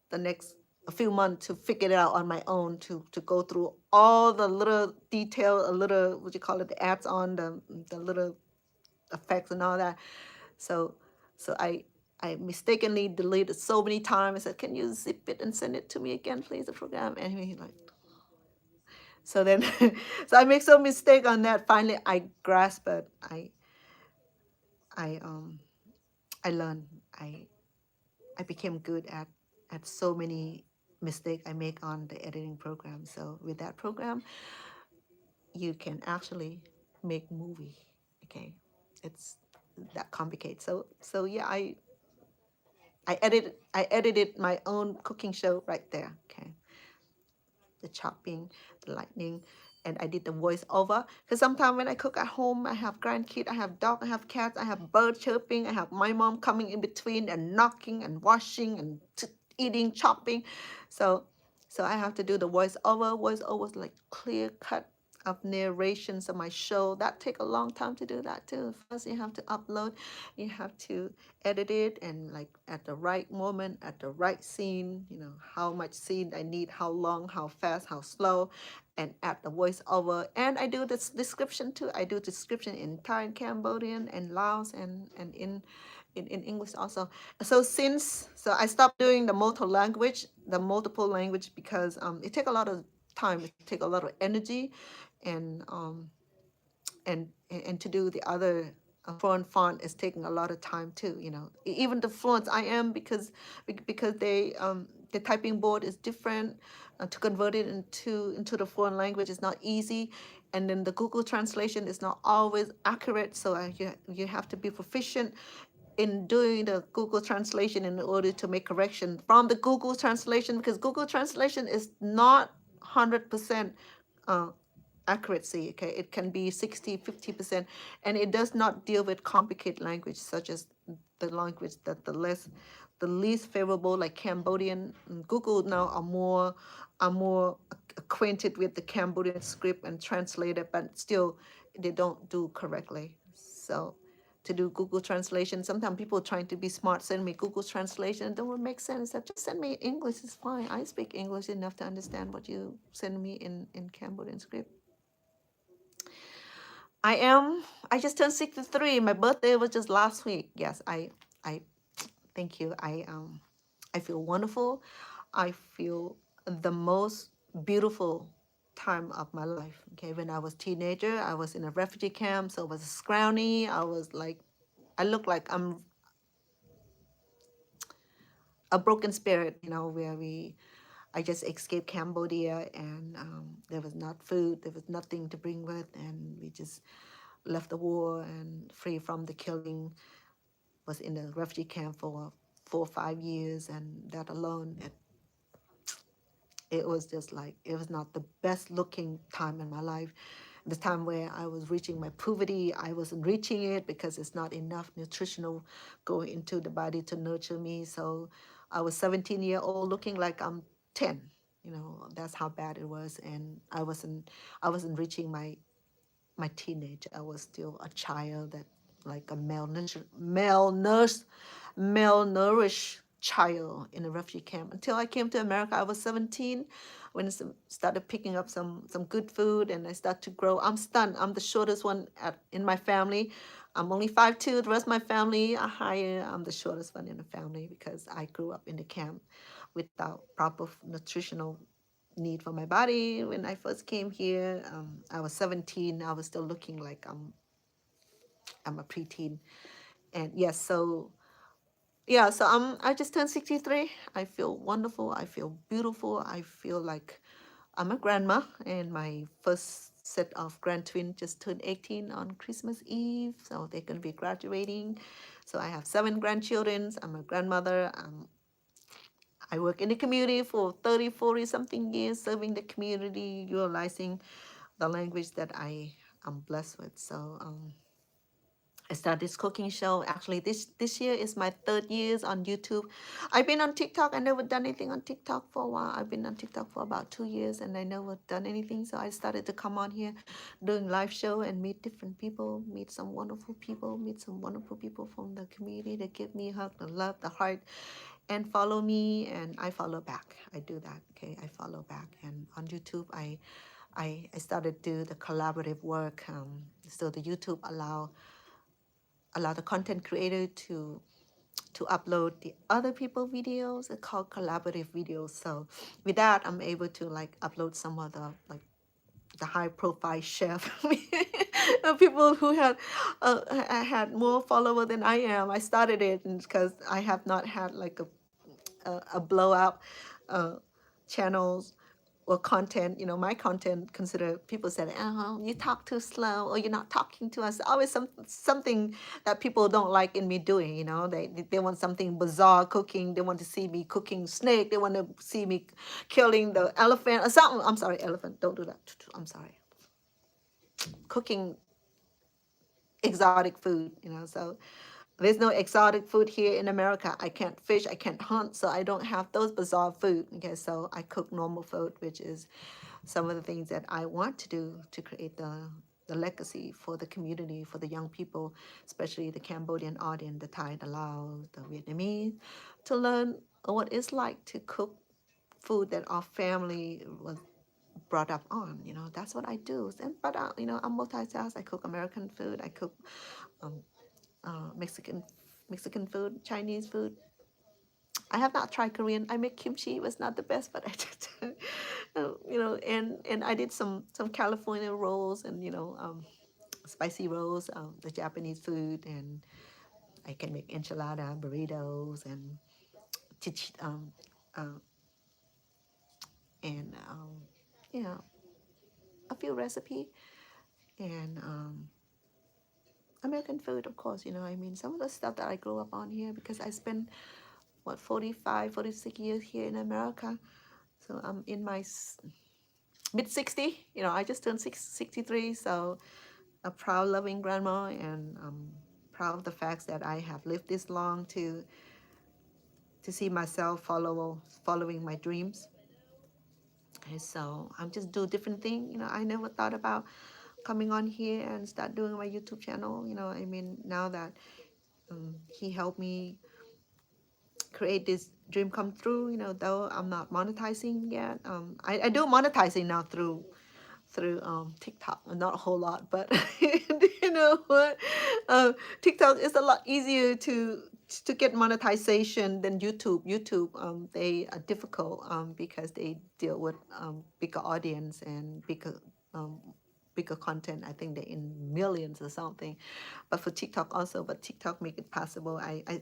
the next a few months to figure it out on my own to go through all the little detail, a little what you call it, the ads on the little effects and all that. So so I mistakenly deleted so many times. I said, "Can you zip it and send it to me again, please, the program?" And he's like, so then, so I make some mistake on that. Finally, I grasp it. I I learned. I I became good at so many mistakes I make on the editing program. So with that program, you can actually make movie. Okay, it's that complicated. So yeah, I edited my own cooking show right there. Okay, the chopping, the lightning, and I did the voiceover. Because sometimes when I cook at home, I have grandkids, I have dog, I have cats, I have bird chirping, I have my mom coming in between and knocking and washing and eating, chopping. So so I have to do the voiceover. Voiceover is like clear cut of narrations of my show. That take a long time to do that too. First you have to upload, you have to edit it and like at the right moment, at the right scene, how much scene I need, how long, how fast, how slow, and add the voiceover. And I do this description too. I do description in Thai, Cambodian, and Laos, and in English also. So I stopped doing the multiple language because it take a lot of time, it take a lot of energy, and to do the other foreign font is taking a lot of time too. Even the fonts I am because the typing board is different. To convert it into the foreign language is not easy, and then the Google translation is not always accurate. So you have to be proficient in doing the Google translation in order to make correction from the Google translation, because Google translation is not 100% uh, accuracy. Okay, it can be 60, 50%, and it does not deal with complicated language such as the language that the least favorable, like Cambodian. Google now are more acquainted with the Cambodian script and translate it, but still they don't do correctly. So to do Google translation, sometimes people trying to be smart send me Google translation. It don't make sense. Just send me English. It's fine. I speak English enough to understand what you send me in Cambodian script. I am. I just turned 63. My birthday was just last week. Yes, I thank you. I feel wonderful. I feel the most beautiful time of my life. Okay, when I was teenager, I was in a refugee camp, so I was scrawny. I was like, I look like I'm a broken spirit, where I just escaped Cambodia, and there was not food, there was nothing to bring with, and we just left the war and free from the killing. Was in a refugee camp for 4 or 5 years, and that alone, it was just like, it was not the best looking time in my life. The time where I was reaching my puberty, I wasn't reaching it because it's not enough nutritional going into the body to nurture me. So I was 17-year-old looking like I'm 10. That's how bad it was. And I wasn't reaching my teenage. I was still a child, that like a malnourished child in a refugee camp. Until I came to America, I was 17 when I started picking up some good food, and I started to grow. I'm stunned. I'm the shortest one in my family. I'm only 5'2". The rest of my family are higher. I'm the shortest one in the family because I grew up in the camp without proper nutritional need for my body. When I first came here, I was 17. I was still looking like I'm a preteen. And yes, so yeah, so I just turned 63. I feel wonderful. I feel beautiful. I feel like I'm a grandma, and my first set of grand twins just turned 18 on Christmas Eve, so they're going to be graduating. So I have 7 grandchildren. I'm a grandmother. I work in the community for 30, 40 something years, serving the community, utilizing the language that I am blessed with. So I started this cooking show. Actually, this year is my 3rd year on YouTube. I've been on TikTok. I never done anything on TikTok for a while. I've been on TikTok for about 2 years, and I never done anything. So I started to come on here, doing live show and meet different people, meet some wonderful people, meet some wonderful people from the community that give me hug, the love, the heart, and follow me, and I follow back. I do that. Okay, I follow back, and on YouTube, I started to do the collaborative work. So the YouTube allow the content creator to upload the other people videos. It's called collaborative videos. So with that, I'm able to like upload some of the high profile chef people who had more followers than I am. I started it because I have not had like a blow up uh, channels or content. My content consider, people said, oh, you talk too slow, or you're not talking to us. Always something that people don't like in me doing. They want something bizarre cooking. They want to see me cooking snake. They want to see me killing the elephant or something. I'm sorry, elephant. Don't do that. I'm sorry. Cooking exotic food. So there's no exotic food here in America. I can't fish, I can't hunt, so I don't have those bizarre food. Okay, so I cook normal food, which is some of the things that I want to do to create the legacy for the community, for the young people, especially the Cambodian audience, the Thai, the Lao, the Vietnamese, to learn what it's like to cook food that our family was brought up on. That's what I do. But I'm multitask. I cook American food. I cook um, Mexican food, Chinese food. I have not tried Korean. I make kimchi. It was not the best, but I did, and I did some California rolls, and spicy rolls, the Japanese food, and I can make enchilada, burritos, and um, uh, and yeah, a few recipe, and American food, of course. I mean, some of the stuff that I grew up on here because I spent what 45, 46 years here in America. So I'm in my mid 60. I just turned 63. So a proud, loving grandma, and I'm proud of the fact that I have lived this long to see myself following my dreams. And so I'm just do different thing. I never thought about coming on here and start doing my YouTube channel. I mean, now that he helped me create this dream come true. Though I'm not monetizing yet. I do monetizing now through TikTok. Not a whole lot, but you know what? TikTok is a lot easier to get monetization than YouTube. YouTube, they are difficult because they deal with bigger audience and um, bigger content. I think they're in millions or something. But for TikTok also, but TikTok make it possible. I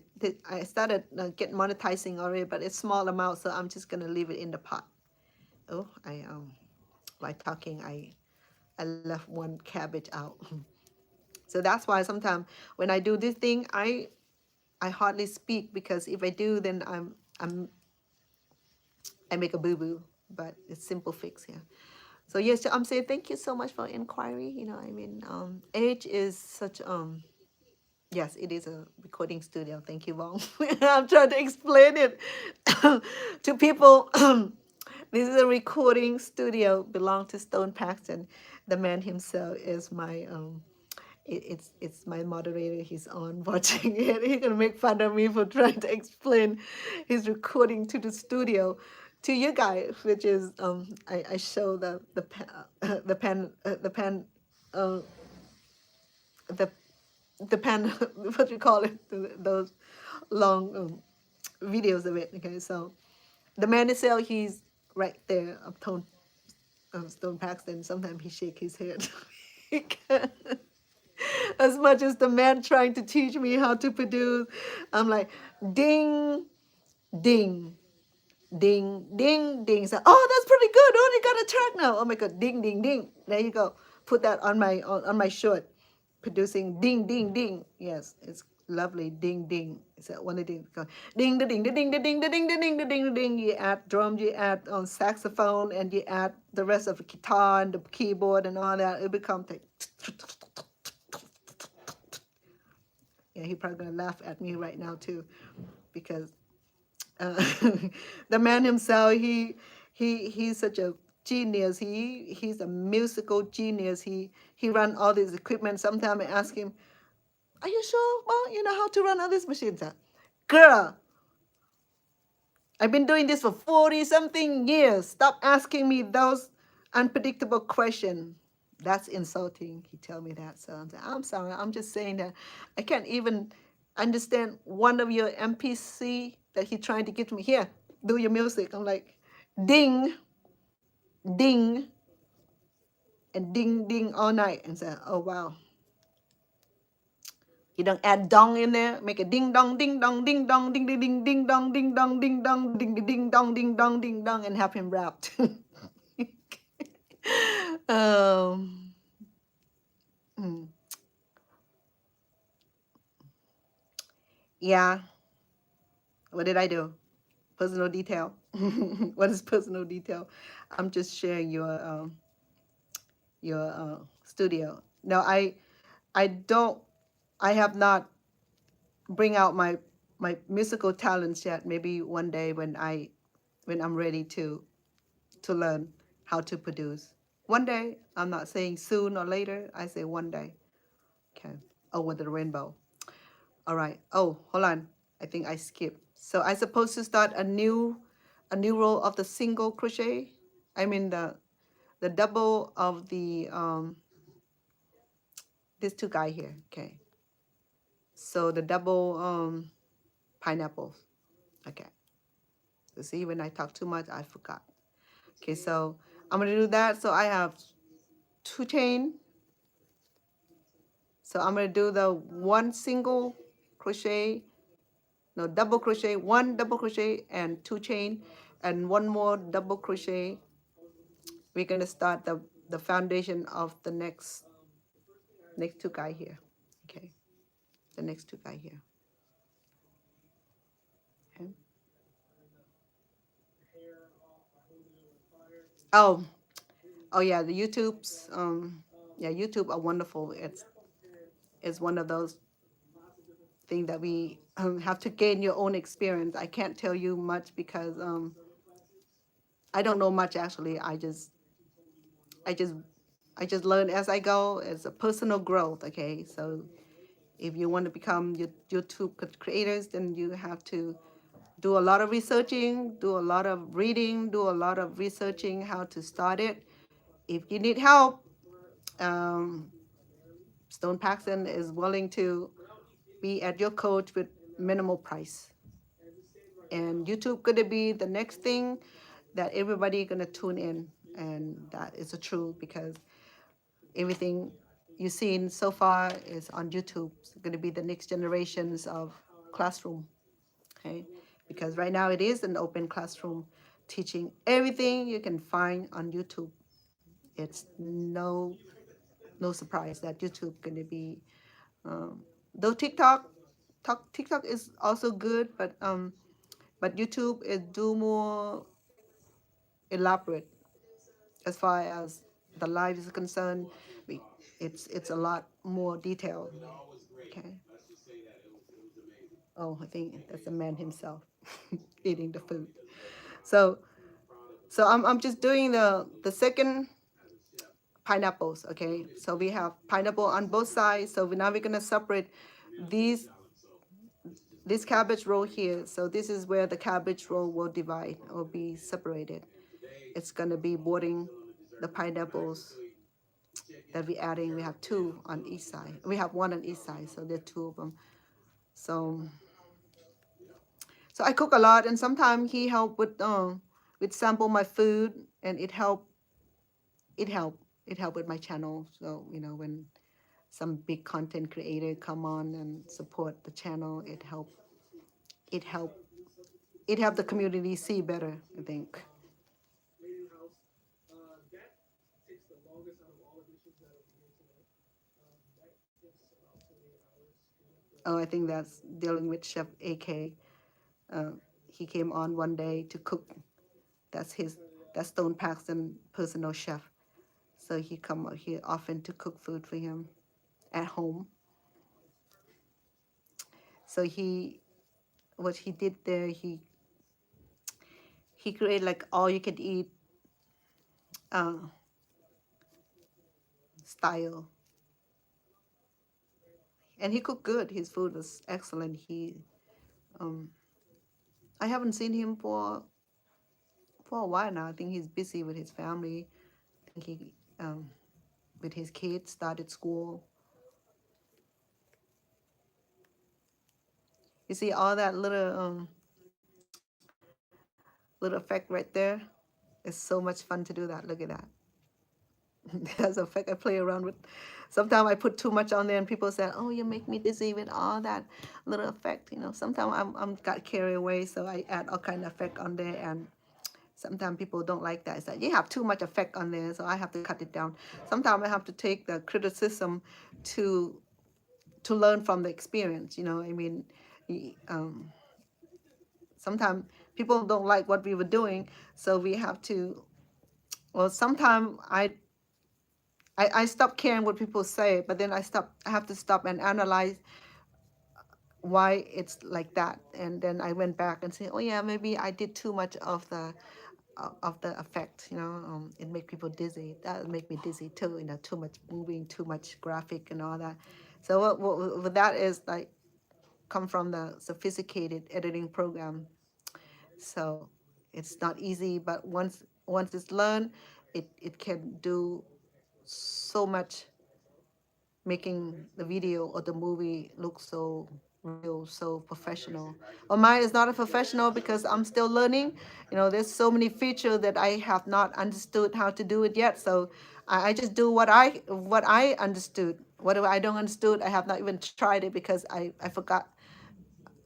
started get monetizing already, but it's small amount, so I'm just gonna leave it in the pot. Oh, by talking, I left one cabbage out. So that's why sometimes when I do this thing, I hardly speak because if I do, then I make a boo boo. But it's simple fix here. So yes, I'm saying thank you so much for inquiry. I mean, age is such yes, it is a recording studio. Thank you, Vong. I'm trying to explain it to people. This is a recording studio, belong to Stone Paxton. The man himself is my it's my moderator. He's on watching it. He's gonna make fun of me for trying to explain his recording to the studio to you guys, which is I show the pen uh, the the pen what you call it, those long videos of it. Okay, so the man itself, he's right there up tone Stone Paxton. Sometimes he shake his head. As much as the man trying to teach me how to produce, I'm like, ding, ding, ding, ding, ding. So, oh, that's pretty good. Oh, you got a track now. Oh my God, ding, ding, ding. There you go. Put that on my shirt. Producing ding, ding, ding. Yes, it's lovely. Ding, ding. Is that one of the ding, the ding, the ding, the ding, the ding, the ding, the ding, the ding. You add drum, you add on saxophone, and you add the rest of the guitar and the keyboard and all that. It becomes like. Yeah, he probably gonna laugh at me right now too, because uh, the man himself, he's such a genius. He's a musical genius. He run all this equipment. Sometimes I ask him, "Are you sure? Well, you know how to run all these machines?" Girl, I've been doing this for 40 something years. Stop asking me those unpredictable questions. That's insulting. He tell me that. So I'm sorry. I'm just saying that I can't even understand one of your MPC that he trying to get me. Here, do your music. I'm like, ding, ding, and ding, ding all night. And say, oh, wow. You don't add dong in there, make a ding dong, ding dong, ding dong, ding ding ding ding dong, ding dong, ding dong, ding ding dong, ding dong, ding dong, and have him rapped. um, mm, yeah. What did I do? Personal detail. What is personal detail? I'm just sharing your studio. No, I don't. I have not bring out my musical talents yet. Maybe one day when I'm ready to learn how to produce. One day, I'm not saying soon or later, I say one day. Okay. Over the rainbow. All right. Oh, hold on. I think I skipped. So I supposed to start a new row of the single crochet. I mean the double of the these two guy here. Okay. So the double pineapples. Okay. So see, when I talk too much, I forgot. Okay, so I'm gonna do that. So I have two chain. So I'm gonna do the one single crochet, no double crochet, one double crochet and two chain, and one more double crochet. We're gonna start the foundation of the next two guy here. Okay. The next two guy here. Okay. Oh, oh yeah, the YouTubes. Yeah, YouTube are wonderful. It's one of those things that we have to gain your own experience. I can't tell you much because I don't know much actually. I just I just learn as I go. It's a personal growth. Okay, so if you want to become YouTube creators, then you have to do a lot of researching, do a lot of reading, do a lot of researching how to start it. If you need help, um, Stone Paxton is willing to be at your coach with minimal price. And YouTube gonna be the next thing that everybody gonna tune in, and that is the truth because everything you've seen so far is on YouTube. It's gonna be the next generations of classroom. Okay, because right now it is an open classroom, teaching everything you can find on YouTube. It's no surprise that YouTube gonna be um, though TikTok is also good, but YouTube is do more elaborate as far as the live is concerned. we- it's a lot more detailed. Okay. Oh, I think that's the man himself eating the food. So I'm just doing the second pineapples. Okay, so we have pineapple on both sides. So now we're gonna separate these this cabbage roll here. So this is where the cabbage roll will divide or be separated. It's gonna be boarding the pineapples that we're adding. We have two on each side. We have one on each side, so there are two of them. So I cook a lot, and sometimes he help with sample my food, and it helped with my channel. So when some big content creator come on and support the channel, it help it help the community see better, I think. Oh, I think that's dealing with Chef AK. uh, he came on one day to cook. That's Stone Paxton personal chef, so he come out here often to cook food for him at home. So what he did there, he created like all you can eat uh, style, and he cooked good. His food was excellent. Um, I haven't seen him for a while now. I think he's busy with his family. I think he with his kids started school. You see all that little effect right there. It's so much fun to do that. Look at that. That's a fact I play around with. Sometimes I put too much on there, and people say, "Oh, you make me dizzy with all that little effect." Sometimes I'm got carried away, so I add all kind of effect on there, and sometimes people don't like that. It's like you have too much effect on there, so I have to cut it down. Sometimes I have to take the criticism to to learn from the experience. I mean, sometimes people don't like what we were doing, so we have to. Well, sometimes I stopped caring what people say, but then I have to stop and analyze why it's like that. And then I went back and say, oh yeah, maybe I did too much of the effect. It make people dizzy. That would make me dizzy too. Too much moving, too much graphic and all that. So what that is like come from the sophisticated editing program. So it's not easy, but once it's learned, it can do so much, making the video or the movie look so real, so professional. Well, mine is not a professional because I'm still learning. There's so many features that I have not understood how to do it yet. So I just do what I understood. Whatever I don't understood, I have not even tried it because I forgot.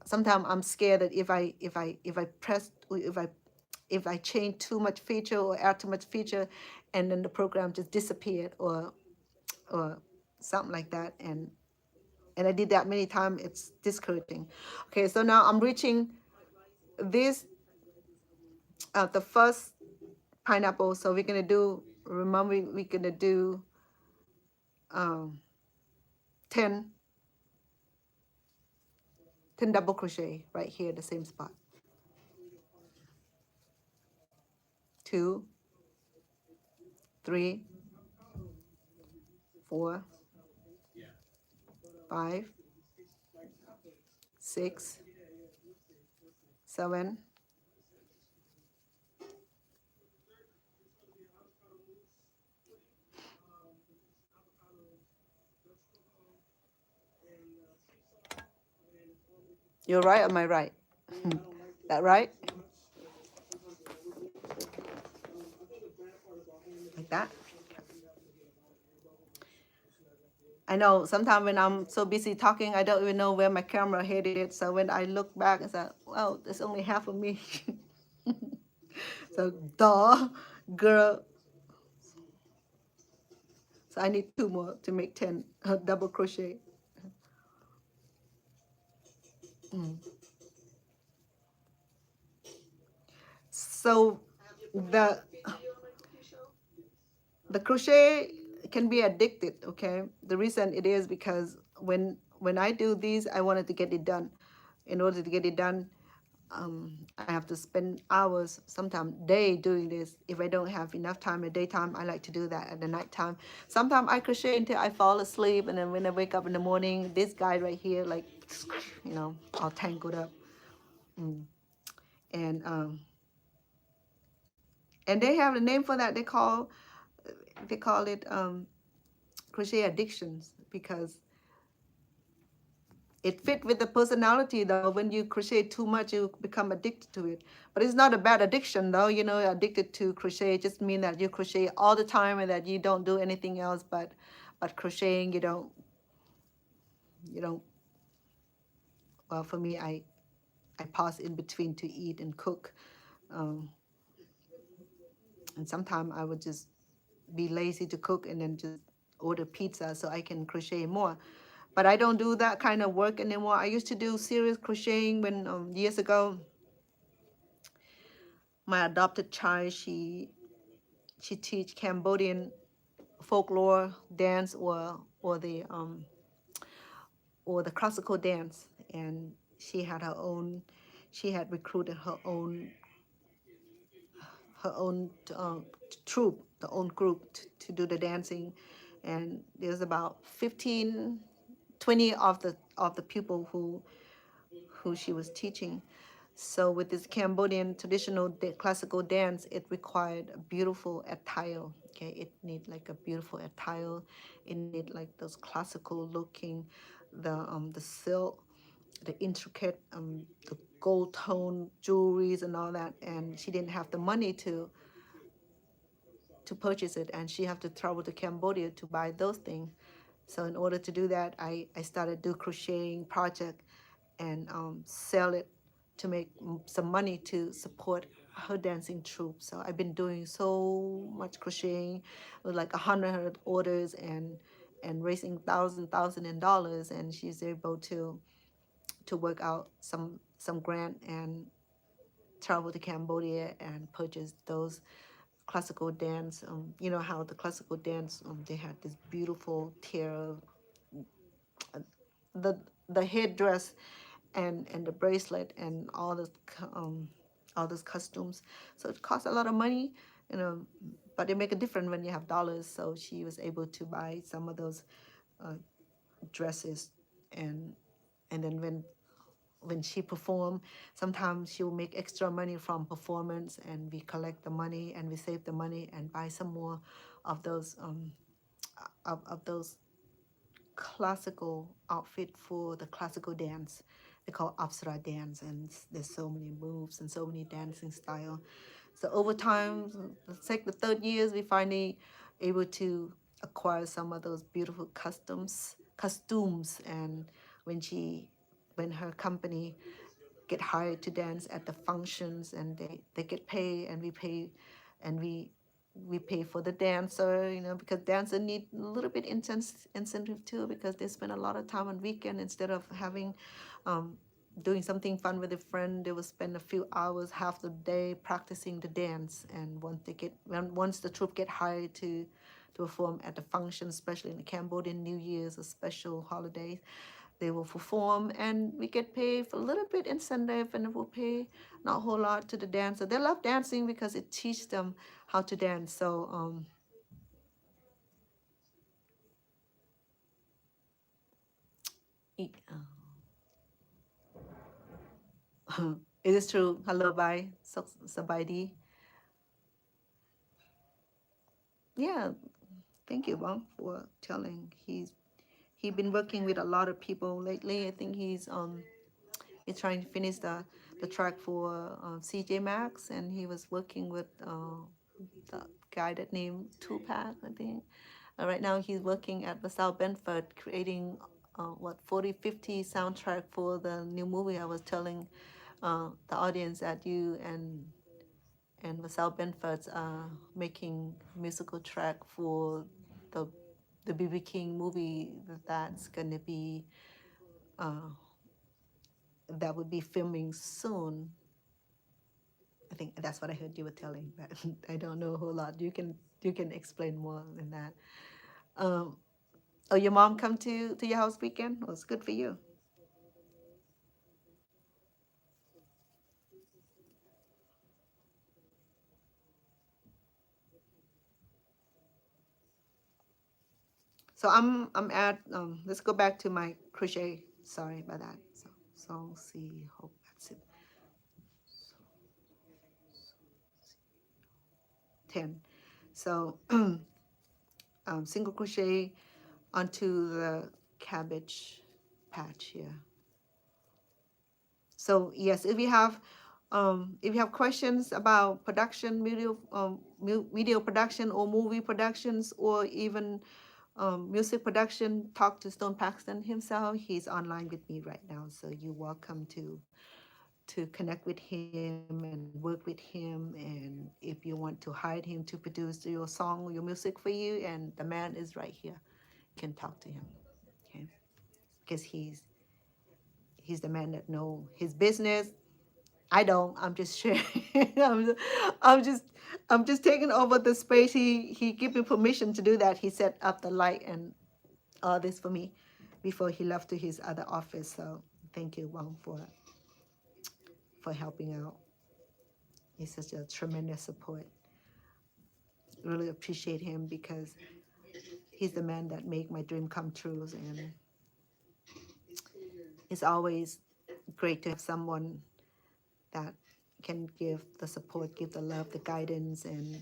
Sometimes I'm scared that if I change too much feature or add too much feature, and then the program just disappeared or something like that, and And I did that many times. It's discouraging. Okay, so now I'm reaching this the first pineapple. So we're gonna do. Remember, we're gonna do um, 10, 10 double crochet right here, the same spot. 2, 3, 4, 5, 6, 7. You're right, or am I right? That right? Like that. I know sometimes when I'm so busy talking, I don't even know where my camera headed. So when I look back, it's like, well, there's only half of me. So, duh, girl. So I need 2 more to make 10 double crochet. Mm. So the the crochet can be addicted. Okay, the reason it is because when I do these, I wanted to get it done. In order to get it done, I have to spend hours, sometimes day doing this. If I don't have enough time at daytime, I like to do that at the nighttime. Sometimes I crochet until I fall asleep, and then when I wake up in the morning, this guy right here, like, all tangled up. Mm. And and they have a name for that. They call it crochet addictions, because it fit with the personality. Though when you crochet too much, you become addicted to it. But it's not a bad addiction, though. Addicted to crochet, it just means that you crochet all the time and that you don't do anything else but crocheting. You don't. Well, for me, I pause in between to eat and cook. um, and sometimes I would just be lazy to cook and then just order pizza so I can crochet more. But I don't do that kind of work anymore. I used to do serious crocheting when years ago. My adopted child, she teach Cambodian folklore dance, or the classical dance, and she had recruited her own troupe, the own group to do the dancing. And there's about 15, 20 of the people who she was teaching. So with this Cambodian traditional classical dance, it required a beautiful attire. Okay, it need like a beautiful attire. It need like those classical looking, the silk, the intricate, the gold tone jewelries and all that. And she didn't have the money to purchase it, and she have to travel to Cambodia to buy those things. So in order to do that, I started do crocheting project and sell it to make some money to support her dancing troupe. So I've been doing so much crocheting with like 100 orders, and raising thousand in dollars, and she's able to work out some grant and travel to Cambodia and purchase those classical dance. You know how the classical dance, they had this beautiful tiara, the the headdress, and the bracelet, and all those costumes. So it costs a lot of money, you know, but they make a difference when you have dollars. So she was able to buy some of those uh, dresses, and then when she perform, sometimes she'll make extra money from performance, and we collect the money and we save the money and buy some more of those classical outfit for the classical dance. They call Apsara dance, and there's so many moves and so many dancing style. So over time, let's take the third years, we finally able to acquire some of those beautiful costumes. And when when her company get hired to dance at the functions, and they get paid, and we pay, and we we pay for the dancer, because dancer need a little bit intense incentive too, because they spend a lot of time on weekend instead of having um, doing something fun with a friend. They will spend a few hours, half the day practicing the dance. And once the troupe get hired to perform at the function, especially in the Cambodian New Year's or special holidays, they will perform, and we get paid for a little bit incentive, and we'll pay not a whole lot to the dancer. They love dancing because it teaches them how to dance. So it is true. Hello, bye. Sabadi. Yeah, thank you, Bong, for telling. He's been working with a lot of people lately. I think he's trying to finish the track for CJ Max, and he was working with the guy that named Tupac, I think. Right now, he's working at LaSalle Benford, creating 40, 50 soundtrack for the new movie. I was telling the audience that you and LaSalle Benford's making musical track for the the BB King movie that's gonna be uh, that would be filming soon. I think that's what I heard you were telling, but I don't know a whole lot. You can explain more than that. Um, oh, your mom come to your house weekend? Well, it's good for you. So I'm at let's go back to my crochet. Sorry about that. So see, hope that's it. 10. So single crochet onto the cabbage patch here. So yes, if you have questions about production, video production or movie productions, or even music production, talk to Stone Paxton himself. He's online with me right now, so you're welcome to connect with him and work with him. And if you want to hire him to produce your song or your music for you, and the man is right here, you can talk to him. Okay, because he's the man that know his business. I don't. I'm just sharing. I'm, I'm just I'm just taking over the space. He gave me permission to do that. He set up the light and all this for me before he left to his other office. So thank you, Wong, for helping out. He's such a tremendous support. Really appreciate him because he's the man that make my dream come true. And it's always great to have someone that can give the support, give the love, the guidance, and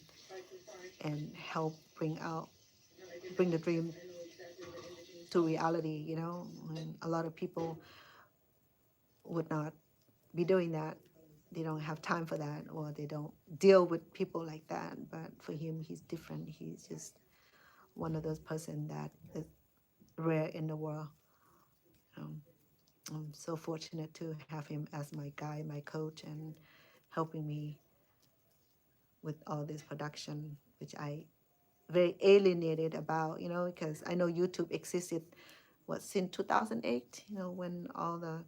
help bring the dream to reality. And a lot of people would not be doing that. They don't have time for that, or they don't deal with people like that. But for him, he's different. He's just one of those person that is rare in the world. Um, I'm so fortunate to have him as my guide, my coach, and helping me with all this production, which I very alienated about, because I know YouTube existed, since 2008, when all the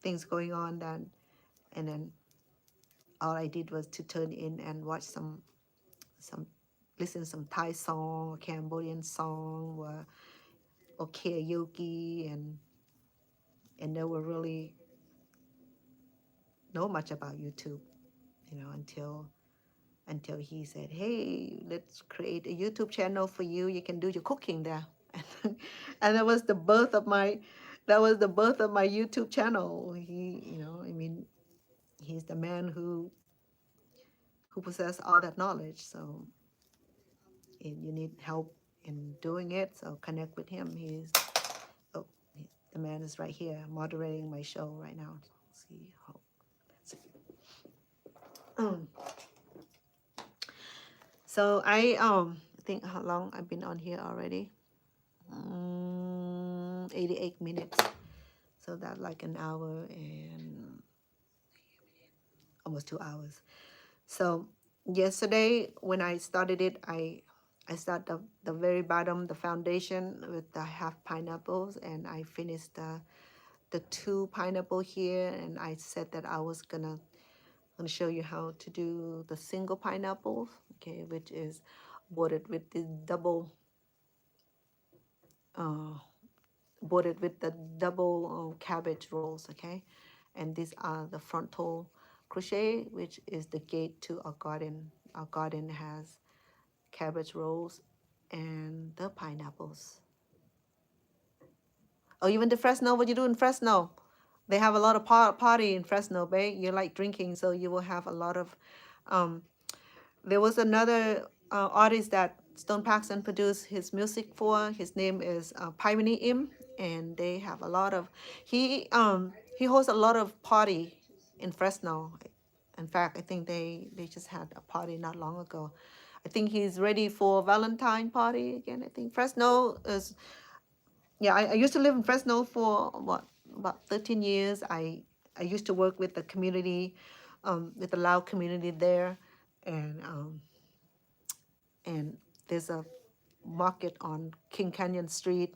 things going on then, and then all I did was to turn in and watch some listen to some Thai song or Cambodian song or karaoke, and never really know much about YouTube, until he said, "Hey, let's create a YouTube channel for you. You can do your cooking there." And that was the birth of my YouTube channel. He's the man who possessed all that knowledge. So if you need help in doing it, so connect with him. Oh, the man is right here moderating my show right now. Let's see how. Um, so I think how long I've been on here already. 88 minutes. So that's like an hour and almost 2 hours. So yesterday when I started it, I start the very bottom, the foundation with the half pineapples, and I finished the two pineapple here, and I said that I was gonna show you how to do the single pineapple, okay, which is bordered with the uh, double cabbage rolls, okay, and these are the frontal crochet, which is the gate to our garden. Our garden has cabbage rolls and the pineapples. Oh, you went to Fresno? What you do in Fresno? They have a lot of party in Fresno, babe. You like drinking, so you will have a lot of. Um, there was another artist that Stone Paxton produced his music for. His name is P.2 and they have a lot of. He hosts a lot of party in Fresno. In fact, I think they just had a party not long ago. I think he's ready for Valentine party again. I think Fresno is, yeah, I used to live in Fresno for what, about 13 years. I used to work with the community, with the Lao community there, and and there's a market on King Canyon Street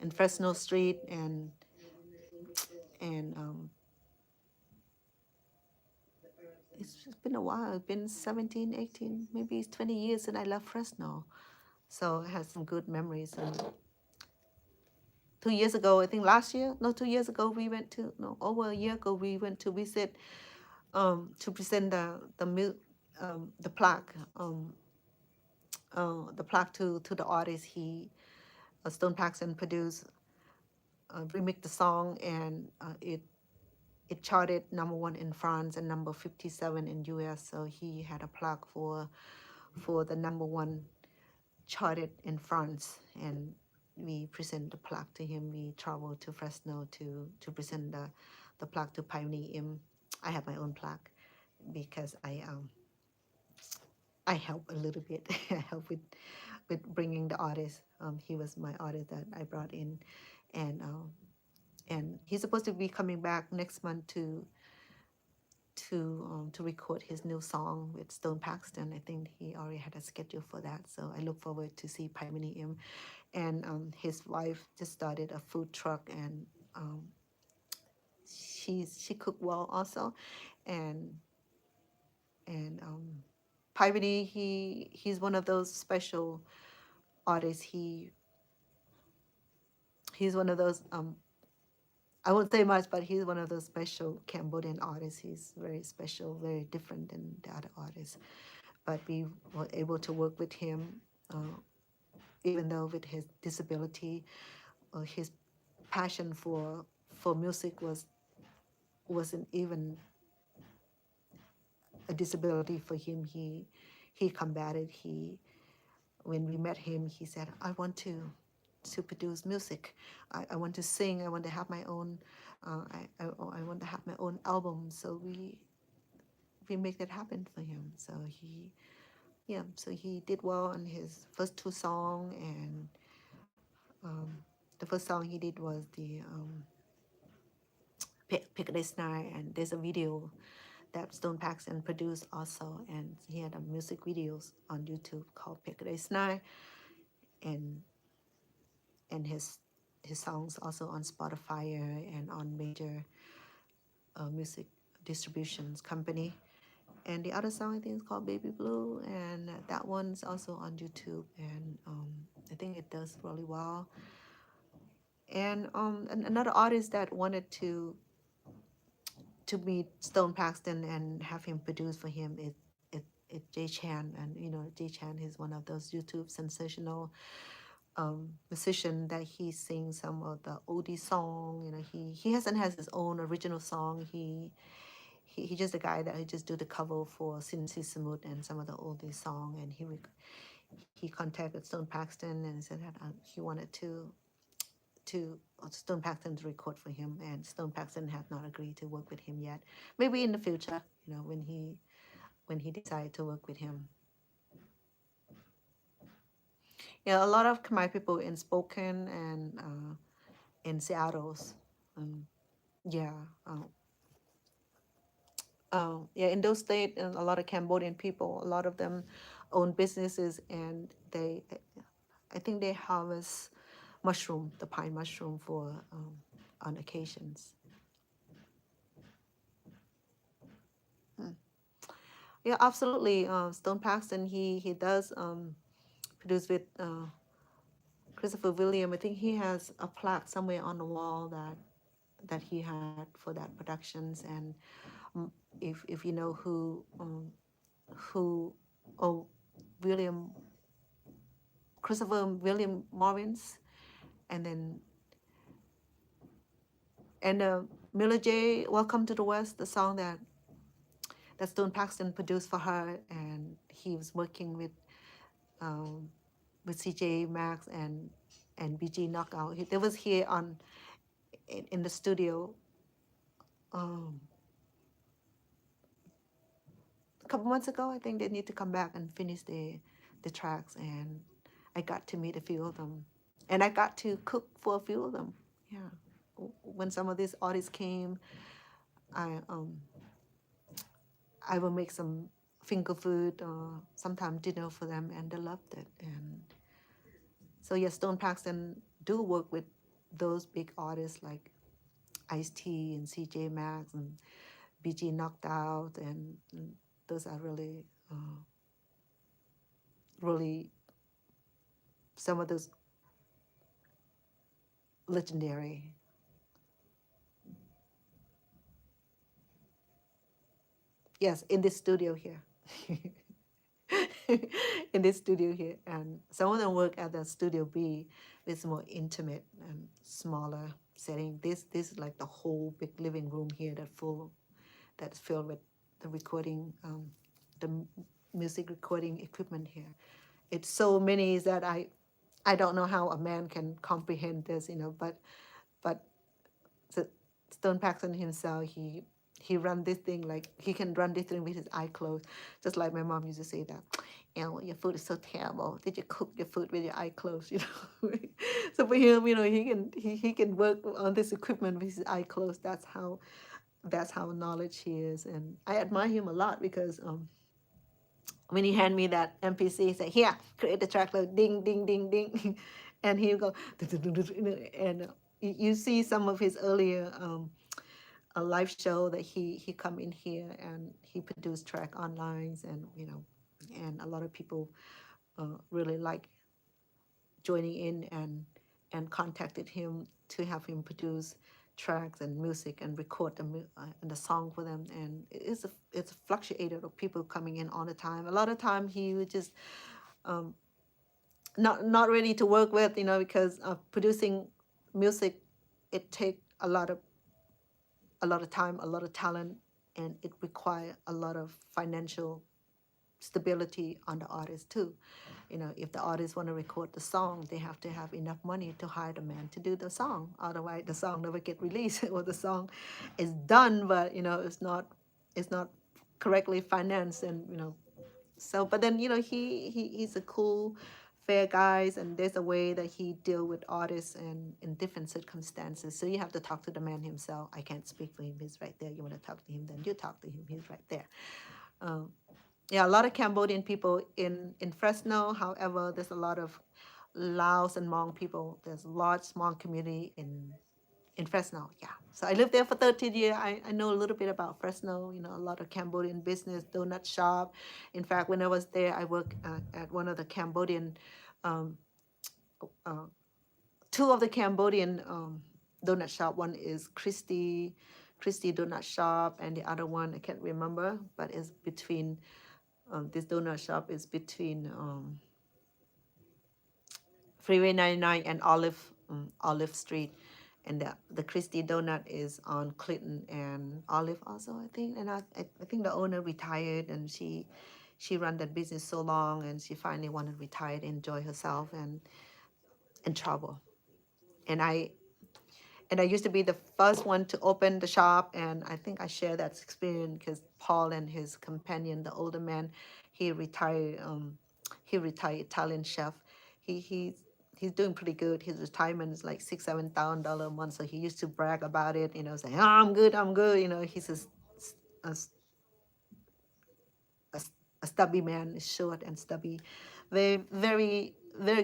and Fresno Street, and it's been a while. It's been 17, 18, maybe it's 20 years since I left Fresno, so I had some good memories. And 2 years ago, I think last year, no, 2 years ago, we went to, no, over a year ago, we went to visit, to present the plaque, the plaque to the artist. Stone Paxton produced, remixed the song, and it charted #1 in France and number 57 in US. So he had a plaque for the #1 charted in France, and we present the plaque to him. We traveled to Fresno to present the plaque to Pioneer. I have my own plaque because I help a little bit. I help with bringing the artist. He was my artist that I brought in, and and he's supposed to be coming back next month to record his new song with Stone Paxton. I think he already had a schedule for that. So I look forward to see Pioneer. And his wife just started a food truck, and she cooked well also, and and Pivety, he's one of those special artists. He's one of those, I won't say much, but he's one of those special Cambodian artists. He's very special, very different than the other artists. But we were able to work with him, even though with his disability, his passion for music wasn't even a disability for him. He combated. He When we met him, he said, "I want to produce music. I want to sing. I want to have my own. I want to have my own album." So we make that happen for him. So he did well on his first two songs, and the first song he did was the Pick This Night, and there's a video that Stone Paxton produced also, and he had a music videos on YouTube called Pick This Night, and and his songs also on Spotify and on major music distributions company. And the other song I think is called Baby Blue, and that one's also on YouTube, and I think it does really well. And another artist that wanted to meet Stone Paxton and have him produce for him is Jay Chan, and Jay Chan is one of those YouTube sensational musician that he sings some of the oldie song. He hasn't has his own original song. He just a guy that he just do the cover for Sinsi Samut and some of the oldie song. And he contacted Stone Paxton and said that he wanted to Stone Paxton to record for him, and Stone Paxton had not agreed to work with him yet. Maybe in the future, when he decided to work with him. Yeah, a lot of Khmer people in Spokane and in Seattle's. Um, yeah, Yeah, in those states, a lot of Cambodian people, a lot of them own businesses, and I think they harvest mushroom, the pine mushroom, for on occasions. Mm. Yeah, absolutely. Stone Paxton, he does produce with Christopher William. I think he has a plaque somewhere on the wall that he had for that productions. And if you know who oh William Christopher William Morris, and then and Miller J. Welcome to the West, the song that Stone Paxton produced for her, and he was working um, with CJ Max and BG Knockout. They was here in the studio um, a couple months ago. I think they need to come back and finish the tracks, and I got to meet a few of them, and I got to cook for a few of them. Yeah, when some of these artists came, I um I will make some finger food or sometimes dinner for them, and they loved it. And so yes, Stone Paxton do work with those big artists like Ice T and CJ Max and BG Knocked Out, and those are really really some of those legendary. Yes, in this studio here. In this studio here, and some of them work at the Studio B, it's more intimate and smaller setting. This is like the whole big living room here that's filled with the recording, the music recording equipment here. It's so many that I don't know how a man can comprehend this, but the Stone Paxton himself, he run this thing like he can run this thing with his eye closed, just like my mom used to say that. Your food is so terrible. Did you cook your food with your eye closed? So for him, he can work on this equipment with his eye closed. That's how knowledge he is, and I admire him a lot because when he hand me that MPC, he say, "Here, create the track, like ding, ding, ding, ding," and he'll go, and you see some of his earlier a live show that he come in here and he produced track online, and and a lot of people really like joining in and contacted him to have him produce tracks and music and record and the song for them. And it's fluctuated of people coming in all the time. A lot of time he would just um, not ready to work with, because producing music, it take a lot of time, a lot of talent, and it require a lot of financial stability on the artist too. If the artist want to record the song, they have to have enough money to hire the man to do the song. Otherwise, the song never get released, or the song is done, but it's not correctly financed, and so. But then he's a cool, fair guys, and there's a way that he deal with artists and in different circumstances. So you have to talk to the man himself. I can't speak for him. He's right there. You want to talk to him, then you talk to him. He's right there. Um, yeah, a lot of Cambodian people in Fresno. However, there's a lot of Laos and Hmong people. There's a large Hmong community in Fresno. Yeah, so I lived there for 13 years. I know a little bit about Fresno. A lot of Cambodian business, donut shop. In fact, when I was there, I worked at one of the Cambodian, um, uh, two of the Cambodian donut shop. One is Christie Donut Shop, and the other one I can't remember, but it's between this donut shop is between Freeway 99 and Olive Street, and the Christie Donut is on Clinton and Olive also, I think. And I think the owner retired, and she ran that business so long, and she finally wanted to retire, enjoy herself, and travel. And I used to be the first one to open the shop, and I think I share that experience because Paul and his companion, the older man, he retired. He retired Italian chef. He's doing pretty good. His retirement is like $6,000-7,000 a month. So he used to brag about it, saying, "Oh, I'm good, I'm good." He's a a stubby man, short and stubby, very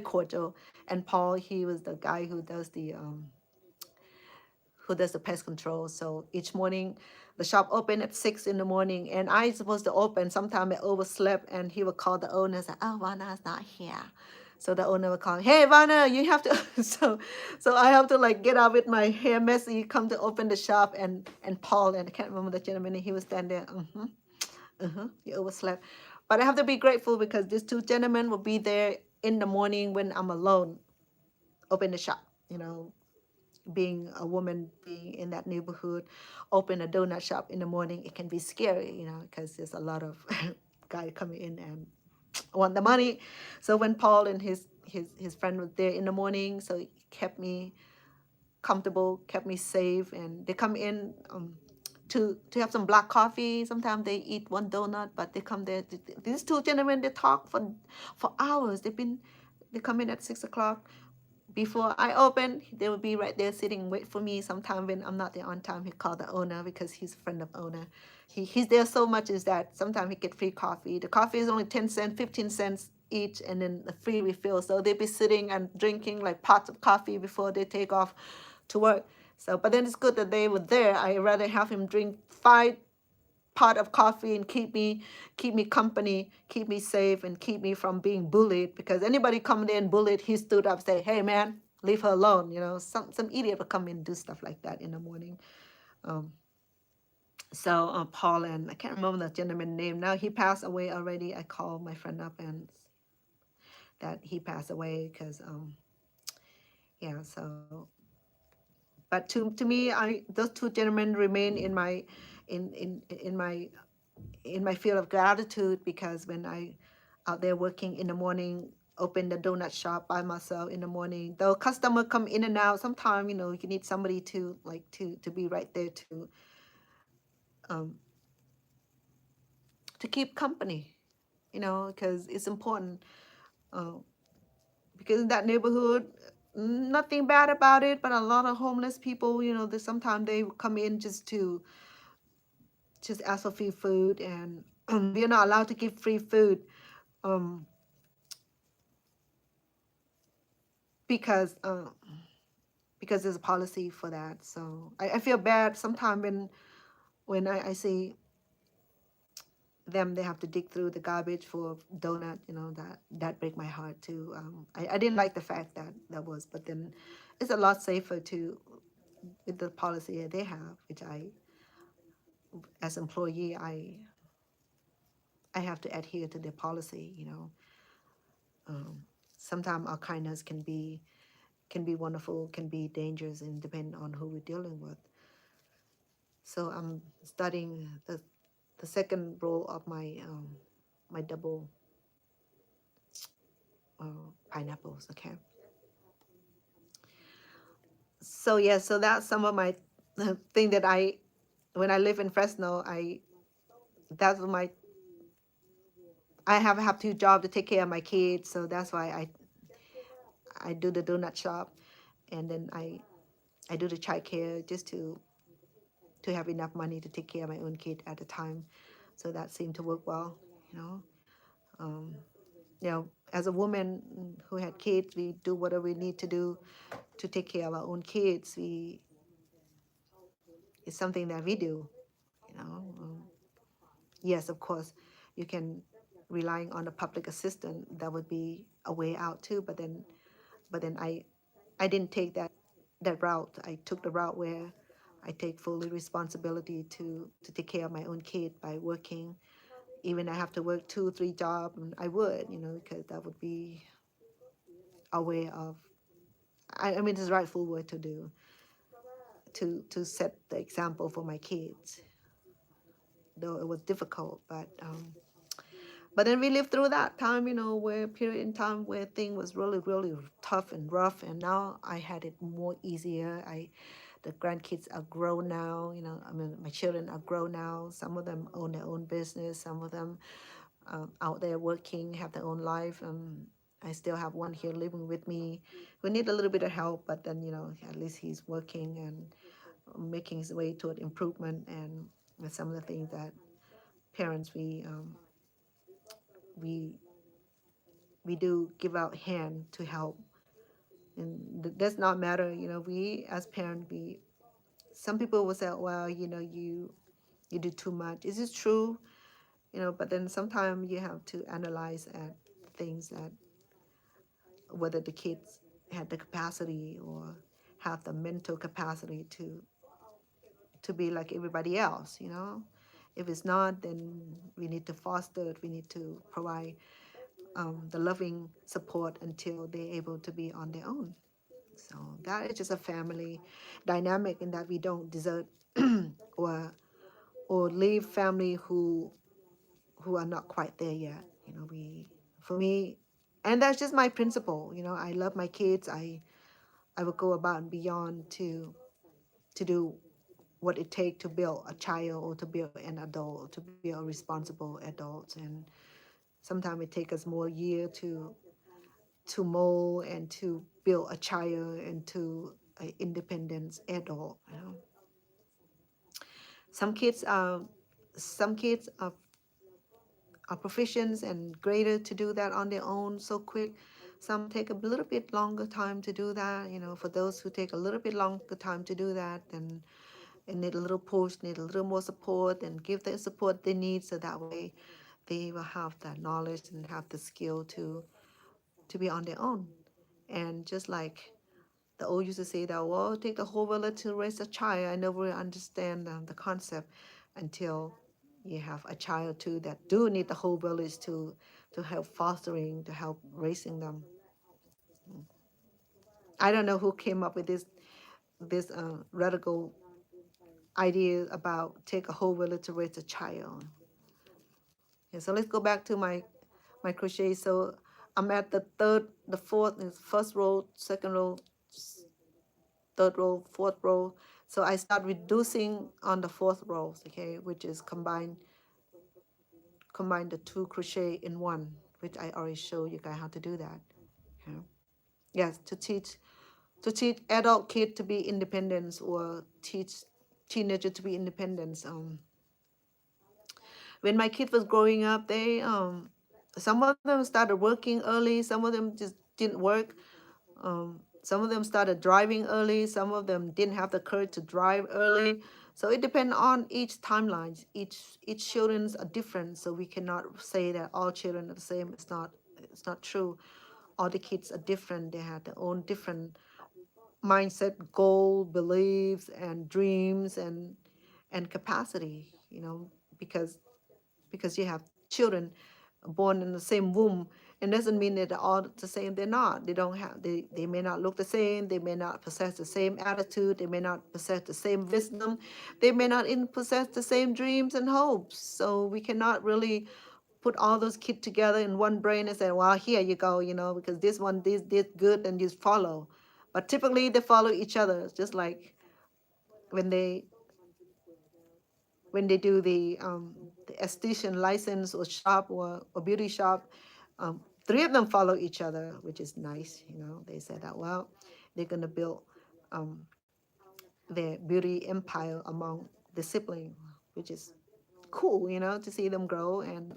cordial. And Paul, he was the guy who does the pest control. So each morning, the shop opened at 6 in the morning, and I supposed to open. Sometime I overslept, and he would call the owner and say, "Oh, Vanna's not here." So the owner would call, "Hey, Vanna, you have to." So I have to like get out with my hair messy, come to open the shop, and Paul, and I can't remember the gentleman, he was standing there. You overslept. But I have to be grateful because these two gentlemen will be there in the morning when I'm alone, open the shop. Being a woman, being in that neighborhood, open a donut shop in the morning, it can be scary, because there's a lot of guy coming in and want the money. So when Paul and his friend was there in the morning, so it kept me comfortable, kept me safe, and they come in to have some black coffee. Sometimes they eat one donut, but they come there. These two gentlemen, they talk for hours. They come in at 6 o'clock. Before I open, they will be right there sitting and wait for me. Sometime when I'm not there on time, he call the owner because he's a friend of owner. He's there so much is that sometimes he get free coffee. The coffee is only 10 cents, 15 cents each, and then the free refill. So they'll be sitting and drinking like pots of coffee before they take off to work. So, but then it's good that they were there. I rather have him drink 5 pot of coffee and keep me company, keep me safe, and keep me from being bullied. Because anybody coming in bullied, he stood up, say, "Hey man, leave her alone." Some idiot will come in and do stuff like that in the morning. Um, so Paul, and I can't remember the gentleman's name now. He passed away already. I called my friend up and that he passed away because yeah. So, but to me, those two gentlemen remain in my field of gratitude, because when I out there working in the morning, open the donut shop by myself in the morning, the customer come in and out. Sometimes you need somebody to be right there um, to keep company, because it's important. Uh, because in that neighborhood, nothing bad about it, but a lot of homeless people, sometimes they come in just ask for free food, and we're not allowed to give free food. Um, because there's a policy for that. So I feel bad sometimes when I see them, they have to dig through the garbage for donut. That break my heart too. I didn't like the fact that was, but then it's a lot safer to with the policy that they have, which as employee, I have to adhere to their policy. Um, Sometimes our kindness can be wonderful, can be dangerous, and depending on who we're dealing with. So I'm studying the second row of my double pineapples. Okay. So yeah, so that's some of my thing that when I live in Fresno, that's my I have two jobs to take care of my kids, so that's why I do the donut shop, and then I do the child care just to have enough money to take care of my own kid at the time. So that seemed to work well, you know. Um, as a woman who had kids, we do whatever we need to do to take care of our own kids. It's something that we do, you know. Yes, of course, you can relying on a public assistant. That would be a way out too. But then I didn't take that route. I took the route where I take fully responsibility to take care of my own kid by working. Even I have to work 2 3 jobs, and I would, because that would be a way of. I mean, it's the rightful way to do to set the example for my kids. Though it was difficult, but then we lived through that time, where period in time where thing was really, really tough and rough, and now I had it more easier. The grandkids are grown now, I mean, my children are grown now. Some of them own their own business. Some of them out there working, have their own life. I still have one here living with me who need a little bit of help, but then, at least he's working and making his way toward improvement, and with some of the things that parents we we do give out hand to help, and does not matter. We as parents, we some people will say, well, you do too much. Is it true? But then sometimes you have to analyze at things that whether the kids had the capacity or have the mental capacity to be like everybody else. If it's not, then we need to foster it. We need to provide the loving support until they're able to be on their own. So that is just a family dynamic, in that we don't desert or leave family who are not quite there yet. For me, and that's just my principle. I love my kids. I will go about and beyond to do what it takes to build a child or to build an adult, to build responsible adults. And sometimes it takes us more year to mold and to build a child into an independent adult. Some kids are some kids are proficient and greater to do that on their own so quick. Some take a little bit longer time to do that. For those who take a little bit longer time to do that, then and need a little push, need a little more support, and give the support they need, so that way they will have that knowledge and have the skill to be on their own. And just like the old used to say that, well, it take the whole village to raise a child. I never really understand the concept until you have a child too that do need the whole village to help fostering, to help raising them. I don't know who came up with this radical idea about take a whole village to raise a child. Okay, so let's go back to my crochet. So I'm at the third, the fourth, first row, second row, third row, fourth row. So I start reducing on the fourth row, okay, which is combine the two crochet in one, which I already showed you guys how to do that. Okay. Yes, to teach adult kid to be independent, or teach teenager to be independent. When my kid was growing up, they some of them started working early, some of them just didn't work. Some of them started driving early, some of them didn't have the courage to drive early. So it depends on each timelines. Each children's are different, so we cannot say that all children are the same. It's not true. All the kids are different. They have their own different mindset, goal, beliefs, and dreams, and capacity. Because you have children born in the same womb, it doesn't mean that they're all the same. They're not. They may not look the same. They may not possess the same attitude. They may not possess the same wisdom. They may not even possess the same dreams and hopes. So we cannot really put all those kids together in one brain and say, well, here you go, because this one did good, and you follow. But typically they follow each other, just like when they do the esthetician license or shop, or beauty shop. Three of them follow each other, which is nice. They said that, well, they're going to build um, their beauty empire among the sibling, which is cool, to see them grow. And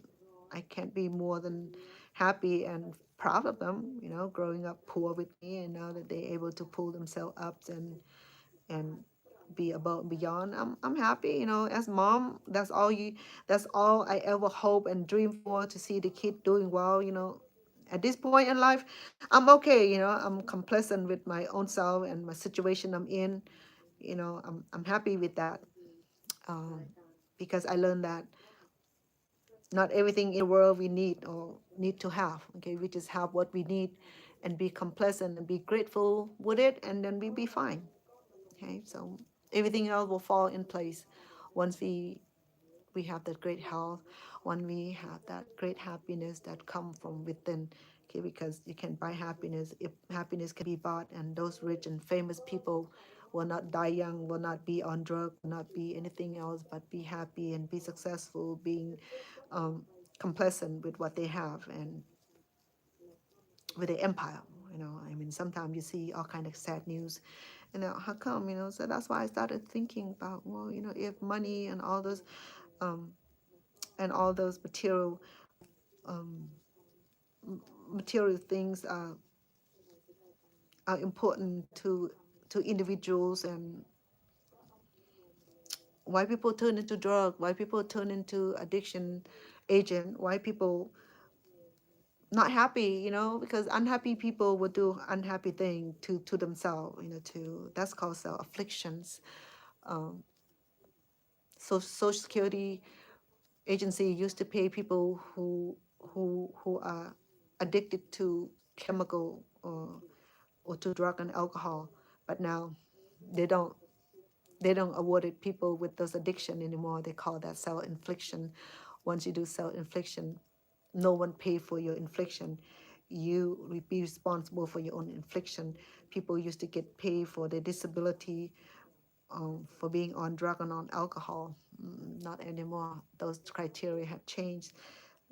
I can't be more than happy and proud of them, growing up poor with me, and now that they're able to pull themselves up and be above and beyond. I'm happy, as mom. That's all I ever hope and dream for, to see the kid doing well. At this point in life, I'm okay. I'm complacent with my own self and my situation I'm in. I'm happy with that, um, because I learned that not everything in the world we need or need to have. Okay, we just have what we need, and be complacent and be grateful with it, and then we be fine. Okay, so everything else will fall in place once we have that great health, when we have that great happiness that come from within. Okay, because you can buy happiness. If happiness can be bought, and those rich and famous people will not die young, will not be on drug, will not be anything else, but be happy and be successful, being um, complacent with what they have, and with the empire. I mean, sometimes you see all kind of sad news, how come, so that's why I started thinking about, well, if money and all those material um, material things are important to individuals, and why people turn into drug, why people turn into addiction agent, why people not happy, because unhappy people will do unhappy thing to themselves, to that's called self afflictions. um, so social security agency used to pay people who are addicted to chemical or to drug and alcohol, but now they don't award it people with those addiction anymore. They call that self-infliction. Once you do self-infliction, no one pay for your infliction. You be responsible for your own infliction. People used to get paid for their disability, for being on drug and on alcohol. Not anymore. Those criteria have changed.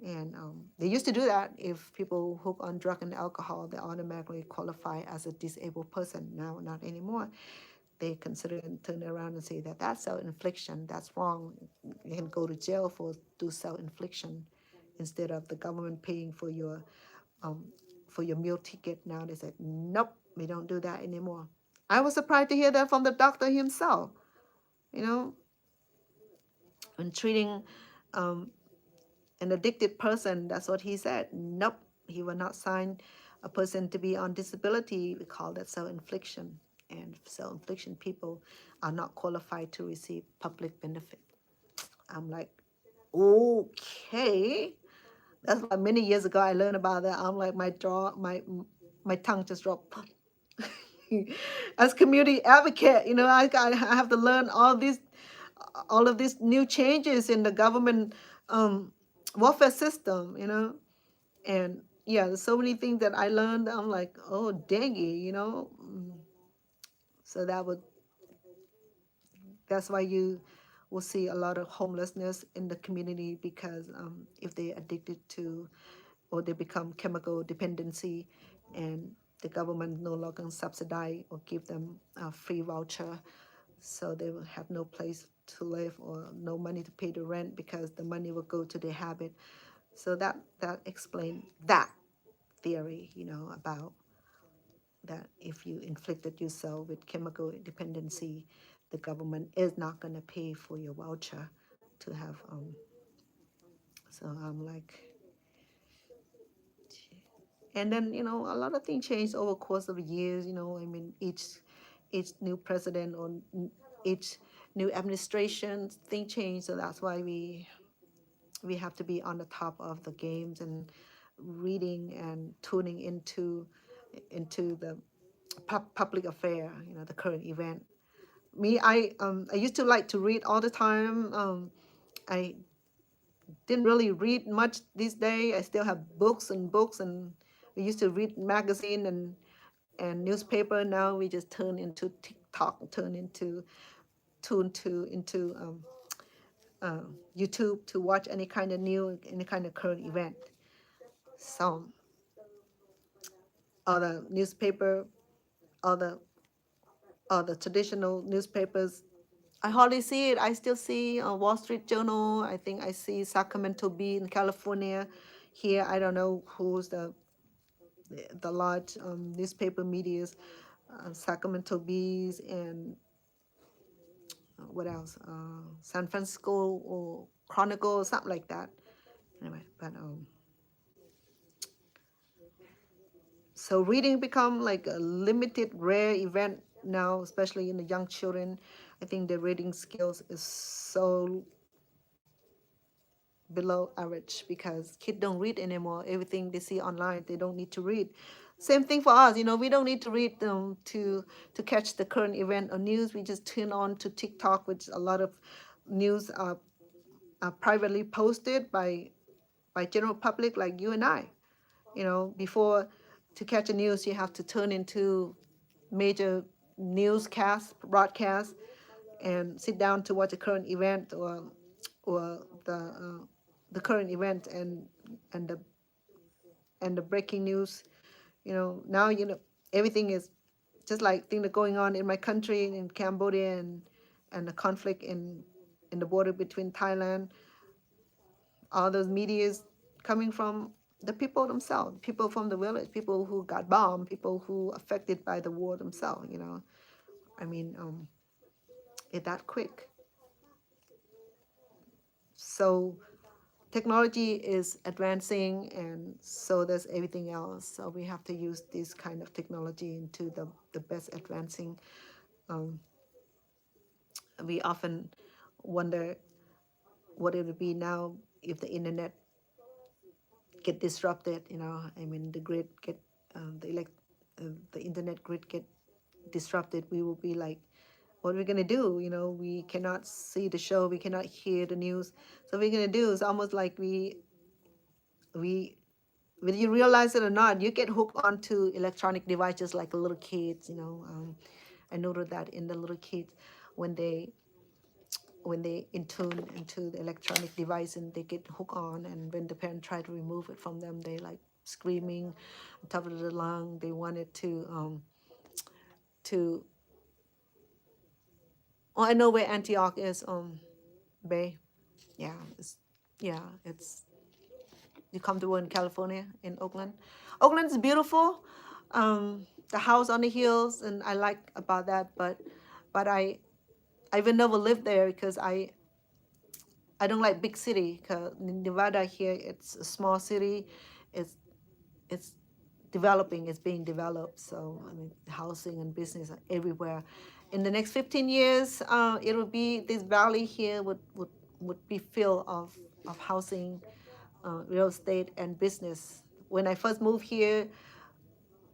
And they used to do that. If people hook on drug and alcohol, they automatically qualify as a disabled person. Now, not anymore. They consider and turn around and say that that's self-infliction. That's wrong. You can go to jail for do self-infliction instead of the government paying um, for your meal ticket. Now they said, nope, we don't do that anymore. I was surprised to hear that from the doctor himself. You know, when treating um, an addicted person, that's what he said. Nope, he will not sign a person to be on disability. We call that self-infliction. And self-infliction people are not qualified to receive public benefit. I'm like, okay. That's why many years ago I learned about that. I'm like, my tongue just dropped. As community advocate, I have to learn all of these new changes in the government welfare system, and yeah, there's so many things that I learned. I'm like, oh dang it, so that's why you will see a lot of homelessness in the community, because if they're addicted to, or they become chemical dependency, and the government no longer subsidize or give them a free voucher, so they will have no place to live or no money to pay the rent, because the money will go to their habit. So that explains that theory, about that if you inflicted yourself with chemical dependency, the government is not going to pay for your voucher to have. So I'm like, and then a lot of things changed over the course of years. I mean, each new president or each new administration, thing changed. So that's why we have to be on the top of the games and reading and tuning into the public affair, the current event. Me, I used to like to read all the time. I didn't really read much these days. I still have books and books, and we used to read magazine and newspaper. Now we just turn into TikTok, tune to into YouTube to watch any kind of any kind of current event. So all the newspaper, all the all the traditional newspapers, I hardly see it. I still see Wall Street Journal. I think I see Sacramento Bee in California. Here, I don't know who's the large newspaper medias, Sacramento Bees, and what else? San Francisco or Chronicle, something like that. Anyway, but so reading become like a limited, rare event now, especially in the young children. I think the reading skills is so below average, because kids don't read anymore. Everything they see online, they don't need to read. Same thing for us. We don't need to read to catch the current event or news. We just turn on to TikTok, which a lot of news are privately posted by general public like you and I. Before, to catch the news, you have to turn into major newscast broadcast and sit down to watch a current event, or the current event and the and the breaking news. Now everything is just like things that going on in my country, in Cambodia, and the conflict in the border between Thailand. All those medias coming from the people themselves, people from the village, people who got bombed, people who affected by the war themselves. I mean, it that quick. So technology is advancing, and so does everything else. So we have to use this kind of technology into the best advancing. Um, we often wonder what it would be now if the internet get disrupted. I mean, the grid get the internet grid get disrupted. We will be like, what are we gonna do? We cannot see the show, we cannot hear the news. So what we're gonna do is almost like we whether you realize it or not, you get hooked onto electronic devices like little kids. I noted that in the little kids when they in tune into the electronic device and they get hooked on, and when the parent try to remove it from them, they like screaming on top of the lung. They wanted to oh, I know where Antioch is, Bay. Yeah, it's you comfortable in California, in Oakland. Oakland is beautiful. The house on the hills, and I like about that, but I will never live there because I don't like big city. Cause in Nevada here, it's a small city. It's it's developing. It's being developed. So I mean, housing and business are everywhere. In the next 15 years, it'll be this valley here would be filled of housing, real estate, and business. When I first moved here,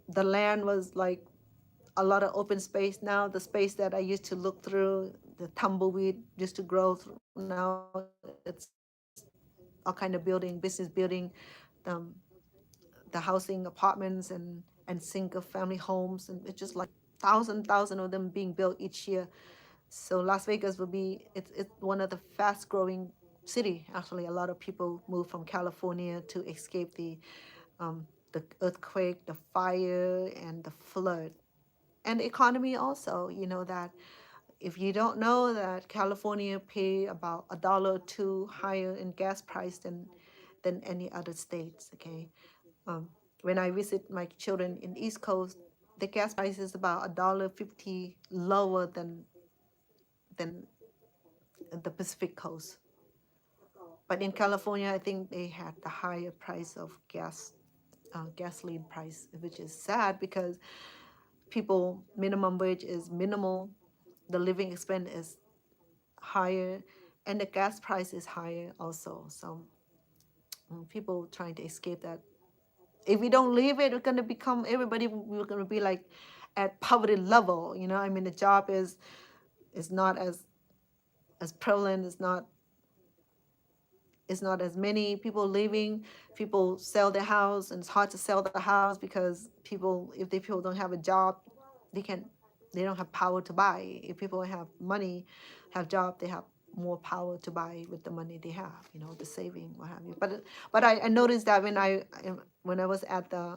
the land was like a lot of open space. Now the space that I used to look through, the tumbleweed used to grow through. Now it's all kind of building, business building, um, the housing apartments and single family homes, and it's just like thousand of them being built each year. So Las Vegas will be it's one of the fast growing city. Actually, a lot of people move from California to escape the earthquake, the fire, and the flood, and the economy also. That if you don't know that California pay about $1 or $2 higher in gas price than any other states. Okay, um, when I visit my children in East Coast, the gas price is about $1.50 lower than the Pacific Coast. But in California, I think they had the higher price of gasoline price, which is sad because people minimum wage is minimal, the living expense is higher, and the gas price is higher also. So people trying to escape that. If we don't leave it, we're gonna become everybody. We're gonna be like at poverty level. I mean, the job is not as prevalent. It's not as many people leaving. People sell their house, and it's hard to sell the house because if people don't have a job, they can they don't have power to buy. If people have money, have job, they have more power to buy with the money they have. The saving, what have you. But I noticed that when I was at the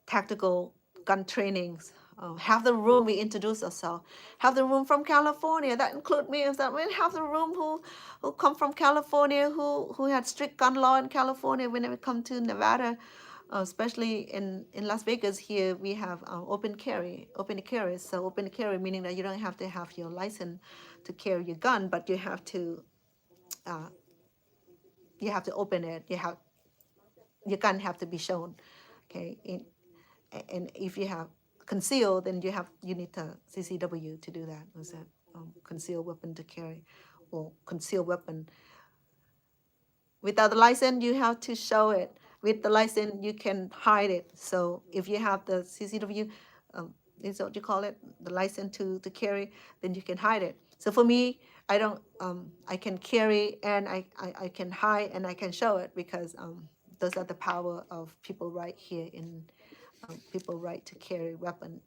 tactical gun trainings. Half the room we introduce ourselves. Half the room from California. That include me. Is that half the room who come from California, who had strict gun law in California. When we come to Nevada, especially in Las Vegas, here we have open carry, open carry. So open carry meaning that you don't have to have your license to carry your gun, but uh, you have to open it. Your gun have to be shown. Okay, and if you have concealed, then you need a CCW to do that. Was that concealed weapon to carry, or concealed weapon? Without the license, you have to show it. With the license, you can hide it. So if you have the CCW, is what you call it, the license to carry, then you can hide it. So for me, I don't. I can carry, and I can hide, and I can show it because those are the power of people right here in people right to carry weapon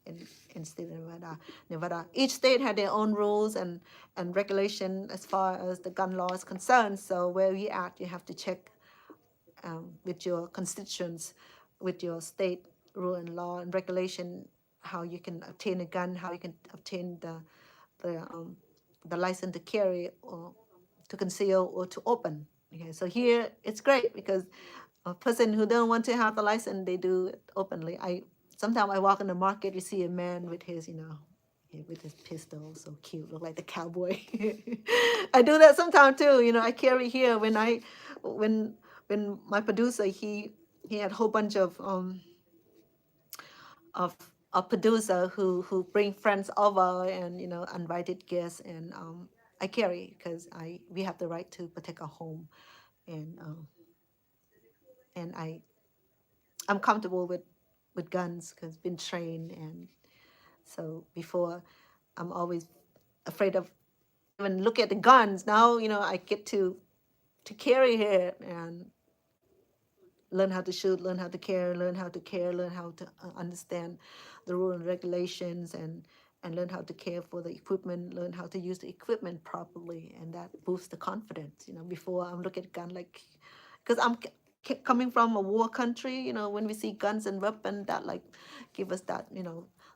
in state of Nevada. Each state had their own rules and regulation as far as the gun law is concerned. So where you at, you have to check with your constituents, with your state rule and law and regulation, how you can obtain a gun, how you can obtain the the license to carry, or to conceal or to open. Okay, so here it's great because a person who don't want to have the license, they do it openly. I sometimes I walk in the market, you see a man with his, with his pistol, so cute, look like the cowboy. I do that sometimes too. I carry here when when my producer he had a whole bunch of a producer who bring friends over and invited guests, and I carry because I we have the right to protect our home, and and I'm comfortable with guns because been trained, and so before I'm always afraid of even look at the guns. Now I get to carry it and learn how to shoot, learn how to care, learn how to care, learn how to understand the rules and regulations, and learn how to care for the equipment, learn how to use the equipment properly, and that boosts the confidence. Before I'm looking at gun like, because I'm coming from a war country. When we see guns and weapons, that like give us that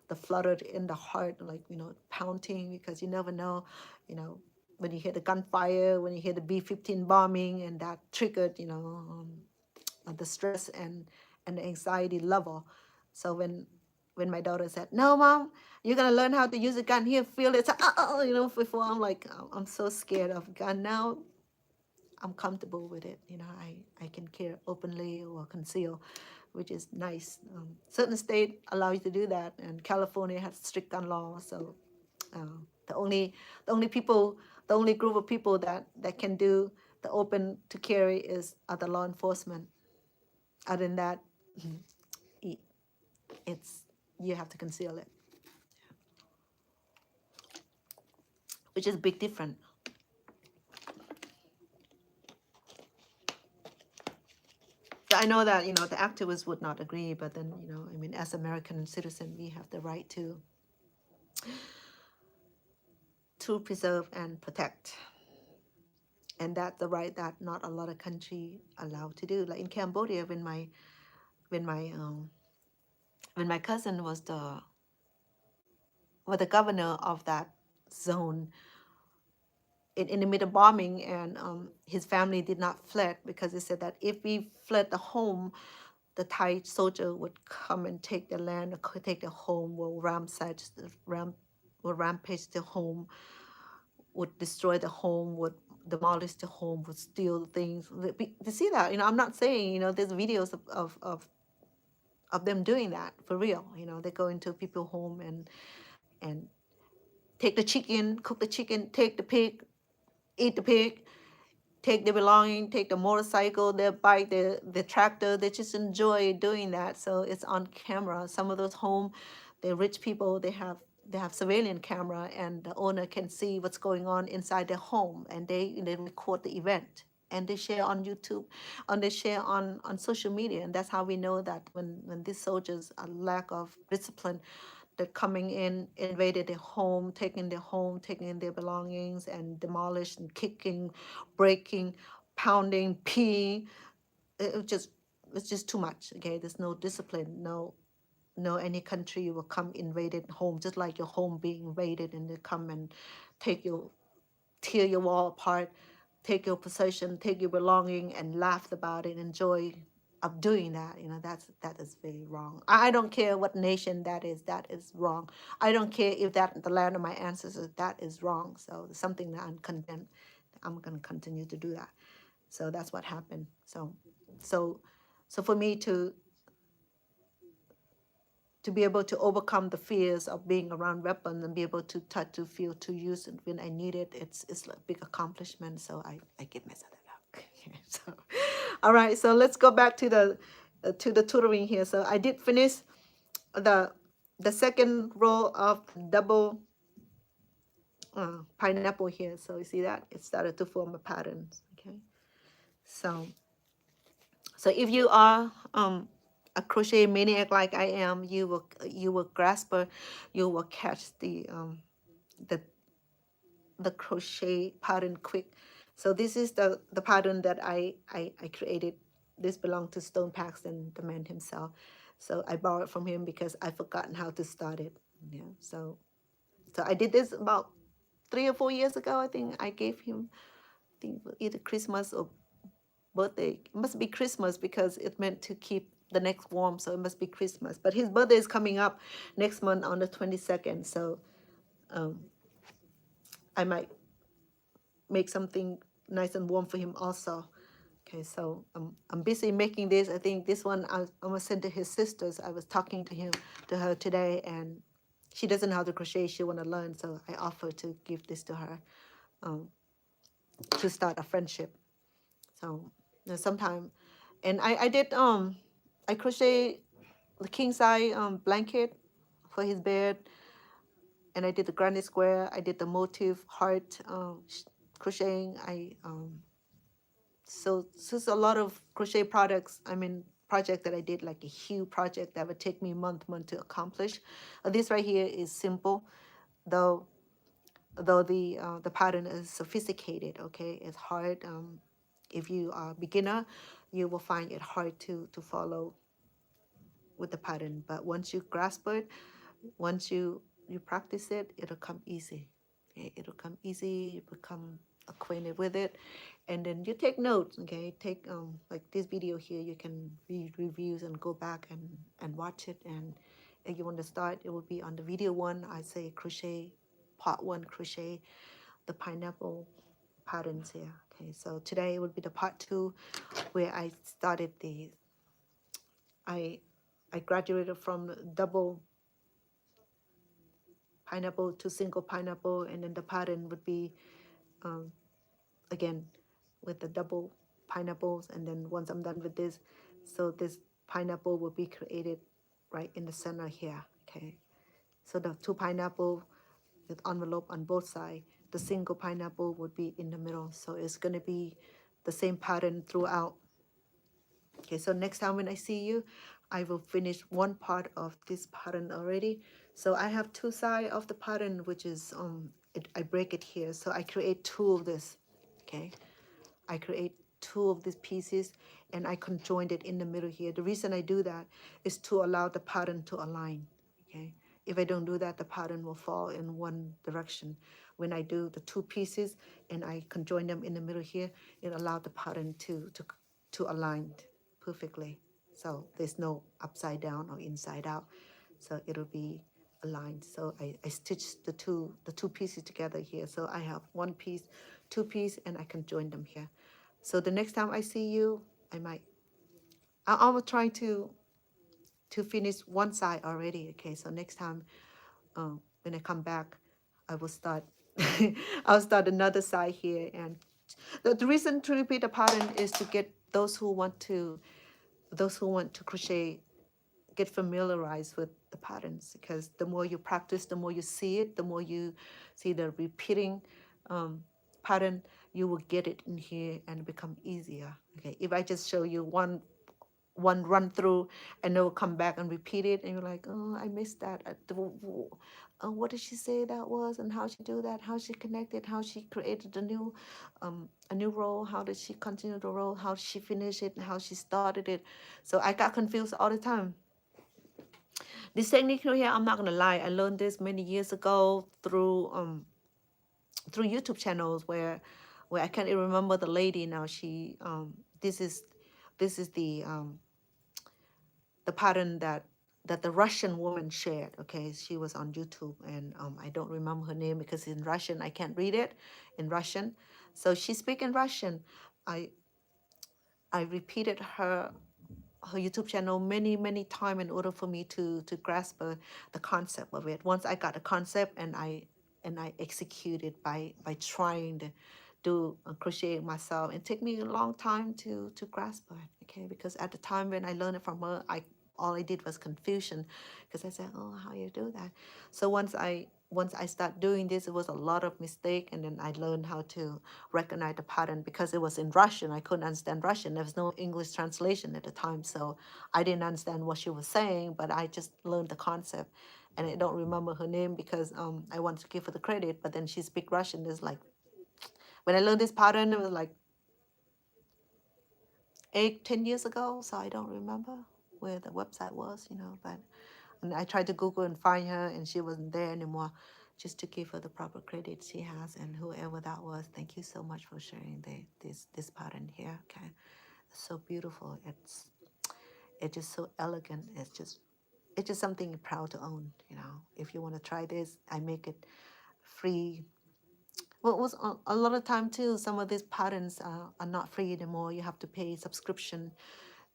the flutter in the heart, like pounding, because you never know, you know when you hear the gunfire, when you hear the B-15 bombing, and that triggered the stress and the anxiety level. So when my daughter said, "No, mom, you're gonna learn how to use a gun here, feel it," so, before I'm like, I'm so scared of gun. Now I'm comfortable with it. I can care openly or conceal, which is nice. Certain state allow you to do that, and California has strict gun law. So uh, the only the only people the only group of people that can do the open to carry is the law enforcement. Other than that, it's you have to conceal it, which is a big difference. So I know that the activists would not agree, but then I mean, as American citizen, we have the right to preserve and protect, and that's the right that not a lot of country allow to do. Like in Cambodia, when my when my cousin was the governor of that zone in the middle of bombing, and his family did not fled because they said that if we fled the home, the Thai soldier would come and take the land, take the home, will rampage the home, would destroy the home, would demolish the home, would steal things. To see that, I'm not saying, there's videos of them doing that for real. They go into people's home and take the chicken, cook the chicken, take the pig, eat the pig, take their belonging, take the motorcycle, their bike, the tractor. They just enjoy doing that. So it's on camera. Some of those home, the rich people, they have surveillance camera, and the owner can see what's going on inside their home, and they record the event, and they share on YouTube, and they share on social media, and that's how we know that when these soldiers are lack of discipline, they're coming in, invaded their home, taking their belongings, and demolish and kicking, breaking, pounding, peeing. It just it's just too much. Okay, there's no discipline. No, any country will come invaded home, just like your home being invaded, and they come and take your tear your wall apart, take your possession, take your belonging, and laugh about it, enjoy of doing that. That is very wrong. I don't care what nation that is. That is wrong. I don't care if that the land of my ancestors. That is wrong. So it's something that I'm condemned. I'm gonna continue to do that. So that's what happened. So, so for me to be able to overcome the fears of being around weapons and be able to touch, to feel, to use it when I need it, it's a big accomplishment. So I give myself that up. So, all right. So let's go back to the tutoring here. So I did finish the the second row of double pineapple here. So you see that it started to form a pattern. Okay. So if you are a crochet maniac like I am, you will grasp her, you will catch the the crochet pattern quick. So this is the pattern that I created. This belonged to Stone Paxton, the man himself. So I borrowed from him because I forgotten how to start it. Yeah. So I did this about 3 or 4 years ago. I think I gave him think either Christmas or birthday. It must be Christmas because it meant to keep the neck warm, so it must be Christmas. But his birthday is coming up next month on the 22nd, so um, I might make something nice and warm for him also. Okay, so I'm busy making this. I think this one I'm gonna send to his sisters. I was talking to her today, and she doesn't know how to crochet. She wanna learn, so I offered to give this to her um, to start a friendship. So sometime, and I did I crochet the king size blanket for his bed, and I did the granny square. I did the motif heart crocheting. So it's a lot of crochet products. I mean, project that I did, like a huge project that would take me a month to accomplish. This right here is simple, though the pattern is sophisticated. Okay, it's hard. If you are a beginner, you will find it hard to follow with the pattern. But once you grasp it, once you practice it, it'll come easy. Okay, it'll come easy. You become acquainted with it, and then you take notes. Okay, take like this video here. You can read reviews and go back and watch it. And if you want to start, it will be on the video one. I say crochet, part one crochet the pineapple patterns here. Okay, so today would be the part two where I started the I I graduated from double pineapple to single pineapple, and then the pattern would be um, again with the double pineapples. And then once I'm done with this, so this pineapple will be created right in the center here. Okay, so the two pineapple with envelope on both sides, the single pineapple would be in the middle, so it's going to be the same pattern throughout. Okay, so next time when I see you, I will finish one part of this pattern already. So I have two sides of the pattern, which is I break it here, so I create two of this. Okay, I create two of these pieces, and I conjoined it in the middle here. The reason I do that is to allow the pattern to align. Okay, if I don't do that, the pattern will fall in one direction. When I do the two pieces and I conjoin them in the middle here, it allows the pattern to align perfectly. So there's no upside down or inside out. So it'll be aligned. So I stitch the two pieces together here. So I have one piece, two piece, and I can join them here. So the next time I see you, I'm trying to finish one side already. Okay, so next time when I come back, I will start I'll start another side here. And the reason to repeat the pattern is to get those who want to crochet get familiarized with the patterns, because the more you practice, the more you see it, the more you see the repeating pattern, you will get it in here and become easier. Okay, if I just show you one run through and then we'll come back and repeat it, and you're like, oh, I missed that. What did she say that was, and how she do that, how she connected, how she created a new role, how did she continue the role, how did she finish it, and how she started it. So I got confused all the time. This technique here, I'm not gonna lie, I learned this many years ago through YouTube channels where I can't even remember the lady now. She this is the pattern that the Russian woman shared. Okay, she was on YouTube, and I don't remember her name because in Russian I can't read it in Russian. So she speak in Russian. I I repeated her YouTube channel many time in order for me to grasp the concept of it. Once I got the concept, and I executed by trying to do crochet myself. It took me a long time to grasp it. Okay, because at the time when I learned it from her, I all I did was confusion, because I said, oh, how you do that? So once I start doing this, it was a lot of mistake, and then I learned how to recognize the pattern because it was in Russian. I couldn't understand Russian. There was no English translation at the time, so I didn't understand what she was saying, but I just learned the concept. And I don't remember her name because I want to give her the credit, but then she speak Russian. It's like when I learned this pattern, it was like 8, 10 years ago, so I don't remember where the website was, But and I tried to Google and find her, and she wasn't there anymore. just to give her the proper credit she has, and whoever that was, thank you so much for sharing this pattern here. Okay, it's so beautiful. It's just so elegant. It's just something you're proud to own. You know, if you want to try this, I make it free. Well, it was a lot of time too. Some of these patterns are not free anymore. You have to pay subscription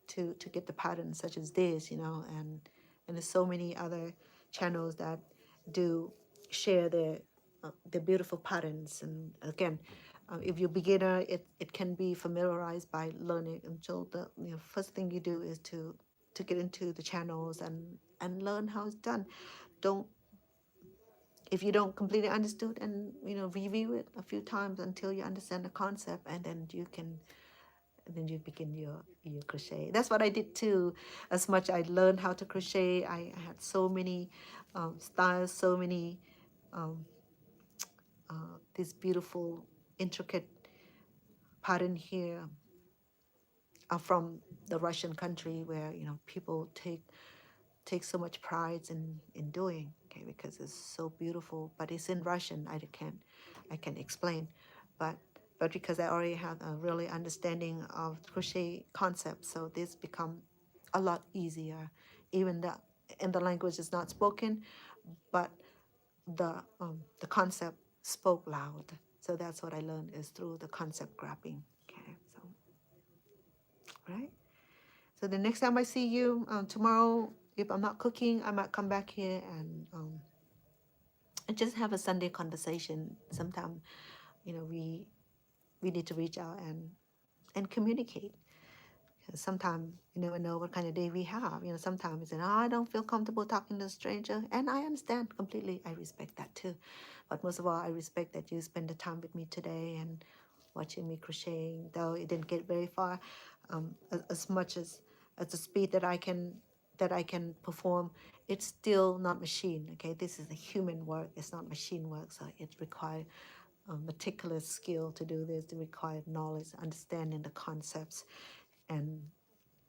to get the patterns such as this, you know, and there's so many other channels that do share their beautiful patterns. And again, if you're a beginner, it can be familiarized by learning. Until the first thing you do is to get into the channels and learn how it's done. Don't If you don't completely understood, and review it a few times until you understand the concept, and then you begin your crochet. That's what I did too. As much I learned how to crochet, I had so many styles, so many um, this beautiful intricate pattern here are from the Russian country, where people take so much pride in doing, okay, because it's so beautiful. But it's in Russian. I can explain, but because I already have a really understanding of crochet concepts, so this become a lot easier. Even the language is not spoken, but the concept spoke loud. So that's what I learned, is through the concept grabbing. Okay, so right. So the next time I see you tomorrow, if I'm not cooking, I might come back here and just have a Sunday conversation. Sometime, we need to reach out and communicate. Sometimes you never know what kind of day we have. Sometimes you say, "Oh, I don't feel comfortable talking to a stranger," and I understand completely. I respect that too. But most of all, I respect that you spend the time with me today and watching me crocheting. Though it didn't get very far, as much as the speed that I can perform, it's still not machine. Okay, this is a human work. It's not machine work, so it requires meticulous skill to do this. It requires knowledge, understanding the concepts, and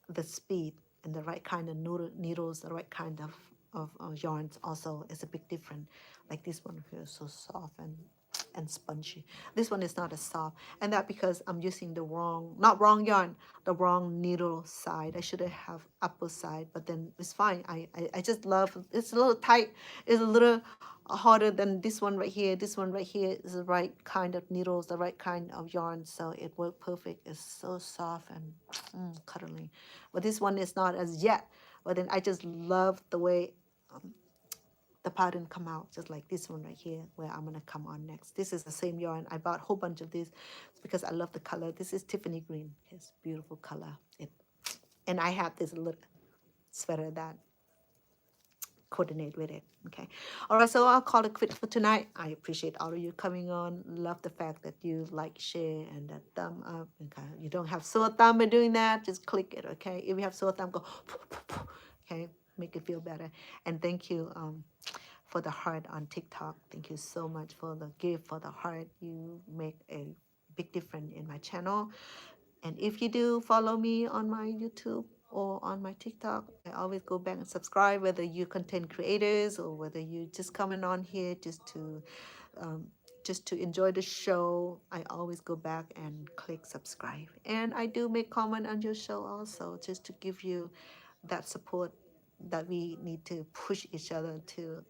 the speed, and the right kind of needles, the right kind of yarns also is a big difference. Like this one here is so soft and spongy. This one is not as soft, and that because I'm using the not wrong yarn, the wrong needle side. I should have upper side, but then it's fine. I just love, it's a little tight. It's a little harder than this one right here. This one right here is the right kind of needles, the right kind of yarn, so it worked perfect. It's so soft and cuddly. But this one is not as yet. But then I just love the way the pattern come out, just like this one right here, where I'm gonna come on next. This is the same yarn. I bought a whole bunch of this because I love the color. This is Tiffany green. It's beautiful color. And I have this little sweater that coordinate with it. Okay. All right. So I'll call it quit for tonight. I appreciate all of you coming on. Love the fact that you like, share, and that thumb up. Okay. You don't have sore thumb in doing that, just click it. Okay. If you have sore thumb, go. Okay. Make it feel better. And thank you for the heart on TikTok. Thank you so much for the gift, for the heart. You make a big difference in my channel. And if you do follow me on my YouTube or on my TikTok, I always go back and subscribe, whether you content creators or whether you just coming on here um, just to enjoy the show. I always go back and click subscribe. And I do make comment on your show also, just to give you that support that we need to push each other to.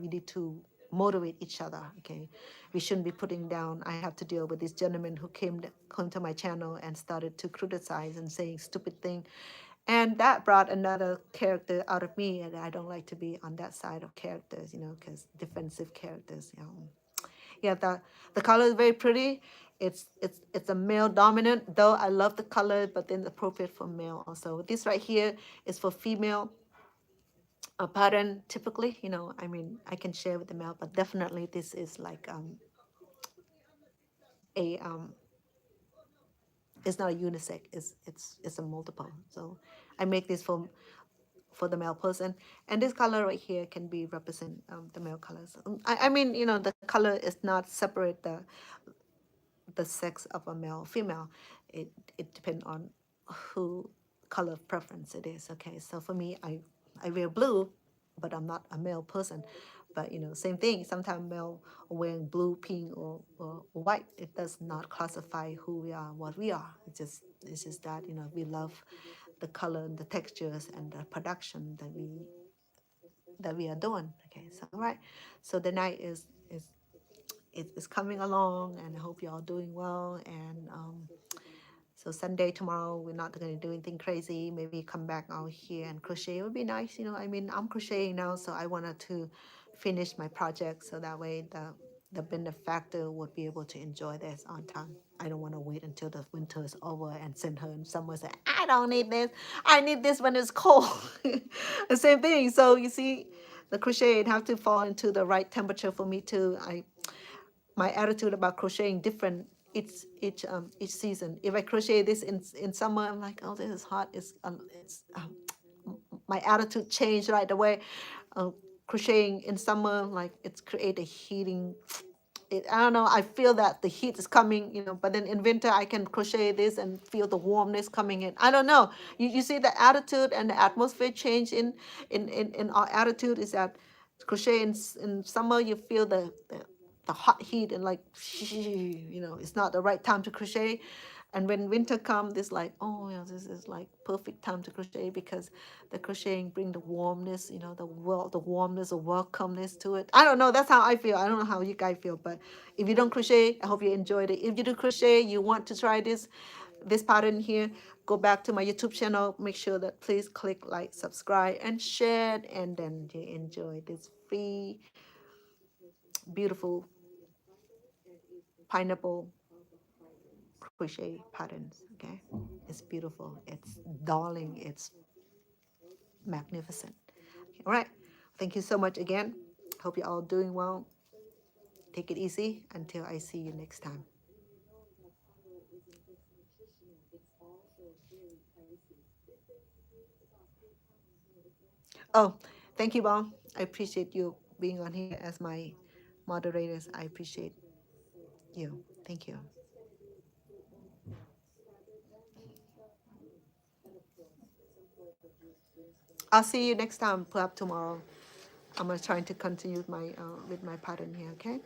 We need to motivate each other. Okay, we shouldn't be putting down. I have to deal with this gentleman who came to my channel and started to criticize and saying stupid thing, and that brought another character out of me, and I don't like to be on that side of characters, because defensive characters. Yeah, the color is very pretty. It's a male dominant, though I love the color, but then appropriate for male also. This right here is for female pattern typically. I mean, I can share with the male, but definitely this is like a it's not a unisex. It's a multiple. So I make this for the male person, and this color right here can be represent the male colors. I mean, the color is not separate the sex of a male or female. It depends on who color preference it is. Okay, so for me, I wear blue, but I'm not a male person. But same thing. Sometimes male wearing blue, pink, or white. It does not classify who we are, what we are. It's just that we love the color and the textures and the production that we are doing. Okay, so all right. So the night is coming along, and I hope you're all doing well. And so Sunday tomorrow, we're not going to do anything crazy. Maybe come back out here and crochet. It would be nice. I mean, I'm crocheting now, so I wanted to finish my project so that way the benefactor would be able to enjoy this on time. I don't want to wait until the winter is over and send her in somewhere say, I don't need this. I need this when it's cold. The same thing. So you see, the crochet it have to fall into the right temperature for me to my attitude about crocheting different each season. If I crochet this in summer, I'm like, oh, this is hot. It's my attitude changed right away. Uh, Crocheting in summer, like it's create a heating. I don't know. I feel that the heat is coming, But then in winter, I can crochet this and feel the warmness coming in. I don't know. You see the attitude and the atmosphere change in our attitude is that crochet in summer you feel the hot heat and like it's not the right time to crochet. And when winter comes, it's like, oh yeah, this is like perfect time to crochet because the crocheting bring the warmness, the warmness, the welcomeness to it. I don't know. That's how I feel. I don't know how you guys feel, but if you don't crochet, I hope you enjoyed it. If you do crochet, you want to try this pattern here, go back to my YouTube channel. Make sure that please click like, subscribe, and share it, and then you enjoy this free, beautiful pineapple crochet patterns. Okay, it's beautiful. It's darling. It's magnificent. All right. Thank you so much again. Hope you're all doing well. Take it easy until I see you next time. Oh, thank you, Mom. I appreciate you being on here as my moderators. I appreciate you. Thank you. I'll see you next time, perhaps tomorrow. I'm gonna try to continue with my pattern here. Okay.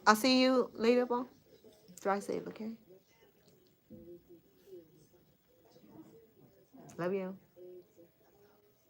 I'll see you later, Mom. Drive safe. Okay. Love you.